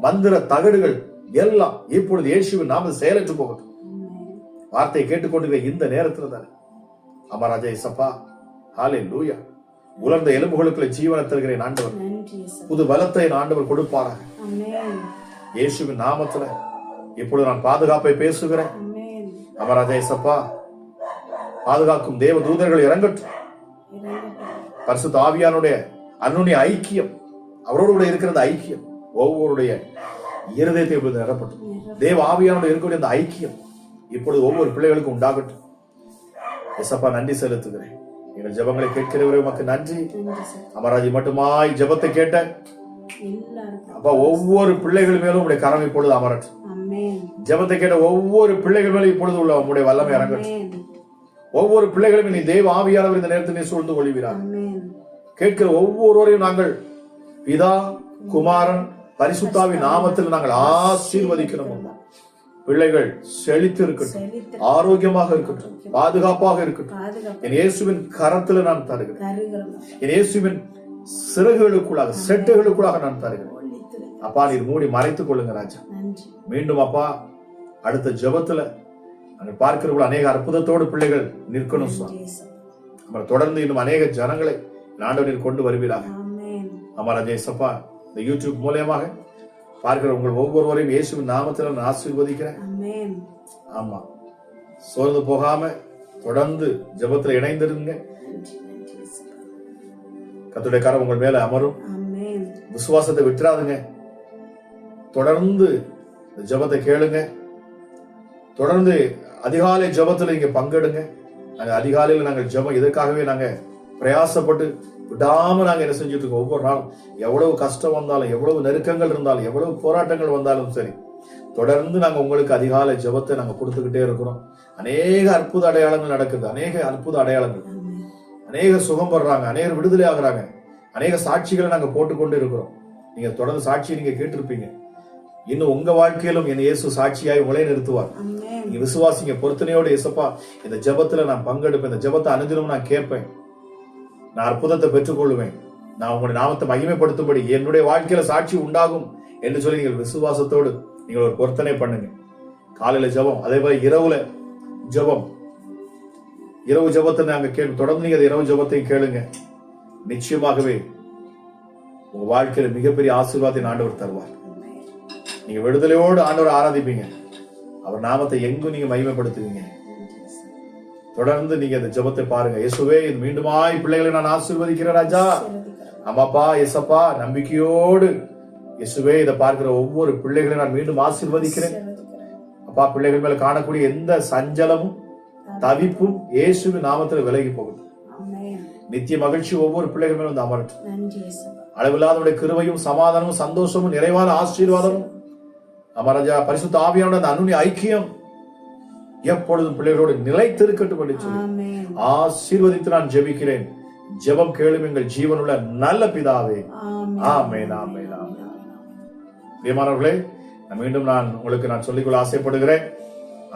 மந்திர தகடுகள் எல்லாம் இப்பொழுது இயேசுவின் நாமத்தில் செயலற்று போகட்டும். வார்த்தையை கேட்டுக்கொண்டிருக்கிற இந்த நேரத்துல தானே அமராஜா இசப்பா, ஹல்லேலூயா. உலர்ந்த எலும்புகளுக்குள்ள ஜீவனை தருகிறேன் ஆண்டவர், புது பலத்தை ஆண்டவர் கொடுப்பாராக இயேசுவின் நாமத்துல. இப்பொழுது நான் பாதுகாப்பை பேசுகிறேன். அமராஜா இசப்பா, பாதுகாக்கும் தேவ தூதர்கள் இறங்கட்டும். பரிசுத்த ஆவியானுடைய அன்னுடைய ஐக்கியம், அவரோடு கூட இருக்கிற ஐக்கியம் ஒவ்வொருடைய இருதயத்தை இப்பொழுது நிரப்பட்டும். தேவ ஆவியானுடைய இருக்கக்கூடிய அந்த ஐக்கியம் இப்பொழுது ஒவ்வொரு பிள்ளைகளுக்கும் உண்டாகட்டும். எசப்பா, நன்றி செலுத்துகிறேன். எங்கள் ஜெபங்களை கேட்கிறவரே உமக்கு நன்றி. அமராஜி மட்டுமாய் ஜெபத்தை கேட்ட அப்பா, ஒவ்வொரு பிள்ளைகள் மேலும் உங்களுடைய கரம் இப்பொழுது அமரட்டும். ஜெபத்தை கேட்ட ஒவ்வொரு பிள்ளைகள் மேலும் இப்பொழுது உள்ள உங்களுடைய வல்லமை இறங்கட்டும். ஒவ்வொரு பிள்ளைகளும் நீ தேவ ஆவியானவர் இந்த நேரத்தில் நீ சூழ்ந்து கொள்கிறார். கேட்கிற ஒவ்வொருவரையும் நாங்கள் பிதா, குமாரன், பரிசுத்தாவின் நாமத்தில் நாங்கள் ஆசீர்வதிக்கிறோம். பிள்ளைகள் செழித்து இருக்கட்டும், ஆரோக்கியமாக இருக்கட்டும், பாதுகாப்பாக இருக்கட்டும். என் இயேசுவின் கரத்துல நான் தருகிறேன். என் இயேசுவின் சிறகுகளுக்குள்ளாக, செட்டுகளுக்குள்ளாக நான் தருகிறேன். அப்பா, நீர் மூடி மறைத்துக் கொள்ளுங்க ராஜா. மீண்டும் அப்பா, அடுத்த ஜெபத்துல நாங்கள் பார்க்கிறவர்கள் அநேக அற்புதத்தோடு பிள்ளைகள் நிற்கணும் சுவாமி. நம்ம தொடர்ந்து இன்னும் அநேக ஜனங்களை ஆண்டவரில் கொண்டு வருவீராக. அமராஜா இயேசப்பா, இந்த யூடியூப் மூலமாக பார்க்கிற உங்கள் ஒவ்வொருவரையும் இயேசுவின் நாமத்தில் நான் ஆசீர்வதிக்கிறேன். ஆமா, சோர்ந்து போகாம தொடர்ந்து ஜெபத்துல இணைந்திருங்க. கர்த்தருடைய கரம் உங்கள் மேல அமரும். விசுவாசத்தை விட்டுறாதுங்க. தொடர்ந்து ஜெபத்தை கேளுங்க. தொடர்ந்து அதிகாலை ஜெபத்துல நீங்க பங்கெடுங்க. நாங்க அதிகாலையில் நாங்கள் ஜெபம் இதற்காகவே நாங்க பிரயாசப்பட்டு விடாம நாங்க என்ன செஞ்சுட்டு இருக்கோம். ஒவ்வொரு நாளும் எவ்வளவு கஷ்டம் வந்தாலும், எவ்வளவு நெருக்கங்கள் இருந்தாலும், எவ்வளவு போராட்டங்கள் வந்தாலும் சரி, தொடர்ந்து நாங்க உங்களுக்கு அதிகாலை ஜெபத்தை நாங்க கொடுத்துக்கிட்டே இருக்கிறோம். அநேக அற்புத அடையாளங்கள் நடக்குது, அநேக அற்புத அடையாளங்கள், அநேக சுகம் பெறாங்க, அநேகர் விடுதலை ஆகுறாங்க, அநேக சாட்சிகளை நாங்க போட்டுக்கொண்டு இருக்கிறோம். நீங்க தொடர்ந்து சாட்சியை நீங்க கேட்டிருப்பீங்க. இன்னும் உங்க வாழ்க்கையிலும் என் இயேசு சாட்சியாய் உங்களே நிறுத்துவார். நீங்க விசுவாசிங்க, பொருத்தனையோடு இயேசப்பா இந்த ஜெபத்துல நான் பங்கெடுப்பேன், இந்த ஜெபத்தை அனுதினமும் நான் கேட்பேன், நான் அற்புதத்தை பெற்றுக்கொள்வேன், நான் உங்களுடைய நாமத்தை மகிமைப்படுத்தும்படி என்னுடைய வாழ்க்கையில சாட்சி உண்டாகும் என்று சொல்லி நீங்கள் விசுவாசத்தோடு நீங்கள் ஒரு பொருத்தனை பண்ணுங்க. காலையில ஜெபம், அதே போல இரவுல ஜெபம், இரவு ஜெபத்தை நாங்க தொடர்ந்து நீங்க இரவு ஜெபத்தை கேளுங்க. நிச்சயமாகவே உங்க வாழ்க்கையில மிகப்பெரிய ஆசீர்வாதத்தை ஆண்டவர் தருவார். நீங்க விடுதலையோடு ஆண்டவர் ஆராதிப்பீங்க. அவர் நாமத்தை எங்கும் நீங்க மகிமைப்படுத்துவீங்க. தொடர்ந்து நீங்க இந்த ஜெபத்தை பாருங்க. இயேசுவே, இது மீண்டுமாய் பிள்ளைகளை நான் ஆசீர்வதிக்கிறேன் ராஜா. அம்மாப்பா, இயேசப்பா, நம்பிக்கையோடு இயேசுவே இதை பார்க்கிற ஒவ்வொரு பிள்ளைகளையும் நான் மீண்டும் ஆசீர்வதிக்கிறேன். அப்பா, பிள்ளைகள் மேல காணக்கூடிய எந்த சஞ்சலமும் தவிப்பும் இயேசுவின் நாமத்தில் விலகி போகும். நித்திய மகிழ்ச்சி ஒவ்வொரு பிள்ளைகள் மேலும் வந்து அமரட்டும். அளவில்லாத கிருபையும் சமாதானமும் சந்தோஷமும் நிறைவான ஆசீர்வாதமும் அமரஜா பரிசுத்த ஆவியானோட அந்த அன்னுடைய ஐக்கியம் எப்பொழுதும் பிள்ளைகளோடு நிலைத்திருக்கட்டும் என்று சொல்லி ஆசீர்வதித்து நான் ஜெபிக்கிறேன். ஜெபம் கேளும் எங்கள் ஜீவனுள்ள நல்ல பிதாவே. ஆமென், ஆமென், ஆமென். பிரியமானவர்களே, மீண்டும் நான் உங்களுக்கு சொல்லிக்கொள்ள ஆசைப்படுகிறேன்.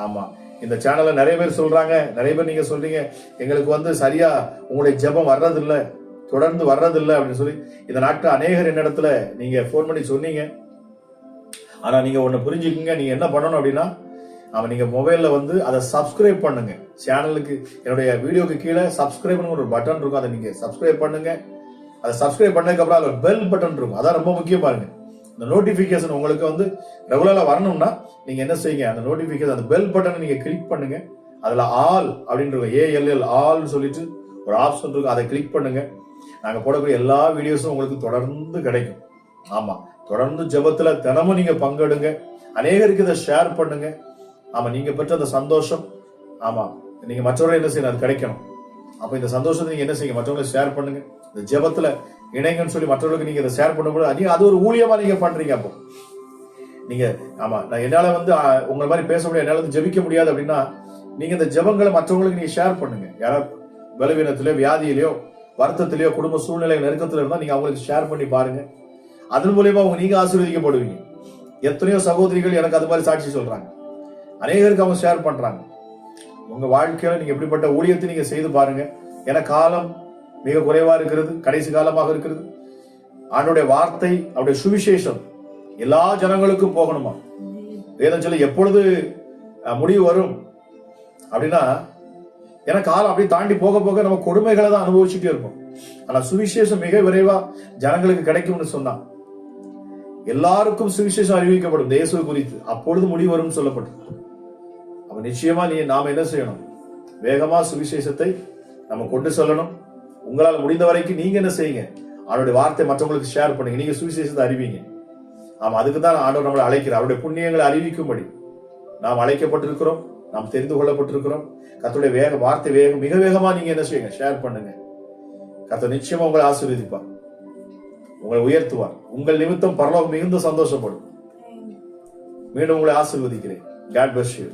ஆமா, இந்த சேனல்ல நிறைய பேர் சொல்றாங்க, நிறைய பேர் நீங்க சொல்றீங்க, எங்களுக்கு சரியா உங்களுடைய ஜெபம் வர்றதில்லை, தொடர்ந்து வர்றதில்லை அப்படின்னு சொல்லி இந்த நாட்கள் அநேகர் என்னிடத்துல நீங்க போன் பண்ணி சொன்னீங்க. ஆனா நீங்க ஒண்ணு புரிஞ்சுக்குங்க, நீங்க என்ன பண்ணணும் அப்படின்னா, நீங்க மொபைல்ல அதை சப்ஸ்கிரைப் பண்ணுங்க. சேனலுக்கு என்னுடைய வீடியோக்கு கீழே சப்ஸ்கிரைப் ஒரு பட்டன் இருக்கும், அதை நீங்க சப்ஸ்கிரைப் பண்ணுங்க. அதை சப்ஸ்கிரைப் பண்ணதுக்கு அப்புறம் அதுல பெல் பட்டன் இருக்கும், அதான் ரொம்ப முக்கியம். பாருங்க, இந்த நோட்டிபிகேஷன் உங்களுக்கு ரெகுலரா வரணும்னா நீங்க என்ன செய்யுங்க, அந்த நோட்டிபிகேஷன் அந்த பெல் பட்டனை நீங்க கிளிக் பண்ணுங்க. அதுல ஆல் அப்படின்னு இருக்கும், ALL ஆல் சொல்லிட்டு ஒரு ஆப்ஷன் இருக்கும், அதை கிளிக் பண்ணுங்க. நாங்க போடக்கூடிய எல்லா வீடியோஸும் உங்களுக்கு தொடர்ந்து கிடைக்கும். ஆமா, தொடர்ந்து ஜெபத்துல தினமும் நீங்க பங்கெடுங்க. அநேகருக்கு இதை ஷேர் பண்ணுங்க. ஆமா, நீங்க பெற்ற அந்த சந்தோஷம், ஆமா, நீங்க மற்றவர்கள் என்ன செய்யணும், அது கிடைக்கணும். அப்ப இந்த சந்தோஷத்தை நீங்க என்ன செய்யுங்க, மற்றவங்களுக்கு ஷேர் பண்ணுங்க. இந்த ஜெபத்துல இணைங்கன்னு சொல்லி மற்றவர்களுக்கு நீங்க இதை ஷேர் பண்ணும்போது அது ஒரு ஊழியமா நீங்க பண்றீங்க. அப்போ நீங்க ஆமா, நான் என்னால உங்களை மாதிரி பேச முடியாது, என்னால ஜெபிக்க முடியாது அப்படின்னா நீங்க இந்த ஜெபங்களை மற்றவங்களுக்கு நீங்க ஷேர் பண்ணுங்க. யாராவது பலவீனத்திலயோ வியாதியிலையோ வருத்தத்திலேயோ குடும்ப சூழ்நிலை நெருக்கத்துல இருந்தா நீங்க அவங்களுக்கு ஷேர் பண்ணி பாருங்க. அதன் மூலியமா நீங்க ஆசீர்வதிக்கப்படுவீங்க. எத்தனையோ சகோதரிகள் எனக்கு அது மாதிரி சாட்சி சொல்றாங்க, அநேகருக்கு அவங்க ஷேர் பண்றாங்க. உங்க வாழ்க்கையில நீங்க எப்படிப்பட்ட ஊழியத்தை நீங்க செய்து பாருங்க. ஏன்னா காலம் மிக குறைவா இருக்கிறது, கடைசி காலமாக இருக்கிறது. ஆண்டோடைய வார்த்தை, அவருடைய சுவிசேஷம் எல்லா ஜனங்களுக்கும் போகணுமா. வேதம் சொல்ல எப்பொழுது முடிவு வரும் அப்படின்னா, ஏன்னா காலம் அப்படி தாண்டி போக போக நம்ம கொடுமைகளை தான் அனுபவிச்சுட்டே இருப்போம். ஆனா சுவிசேஷம் மிக விரைவா ஜனங்களுக்கு கிடைக்கும்னு சொன்னா, எல்லாருக்கும் சுவிசேஷம் அறிவிக்கப்படும் இயேசுவை குறித்து, அப்பொழுது முடிவு வரும் சொல்லப்படும். அப்ப நிச்சயமா நாம என்ன செய்யணும், வேகமா சுவிசேஷத்தை நம்ம கொண்டு சொல்லணும். உங்களால் முடிந்த வரைக்கும் நீங்க என்ன செய்யுங்க, அவருடைய வார்த்தை மற்றவங்களுக்கு ஷேர் பண்ணுங்க, நீங்க சுவிசேஷத்தை அறிவிங்க. ஆமா, அதுக்கு தான் ஆண்டவர் நம்மளை அழைக்கிறார். அவருடைய புண்ணியங்களை அறிவிக்கும்படி நாம் அழைக்கப்பட்டிருக்கிறோம், நாம் தெரிந்து கொள்ளப்பட்டிருக்கிறோம். கர்த்தருடைய வார்த்தை மிக வேகமா நீங்க என்ன செய்யுங்க, ஷேர் பண்ணுங்க. கர்த்தர் நிச்சயமா உங்களை ஆசீர்வதிப்பார், உங்களை உயர்த்துவார். உங்கள் நிமித்தம் பரலோகம் மிகுந்த சந்தோஷப்படும். மீண்டும் உங்களை ஆசீர்வதிக்கிறேன். God bless you.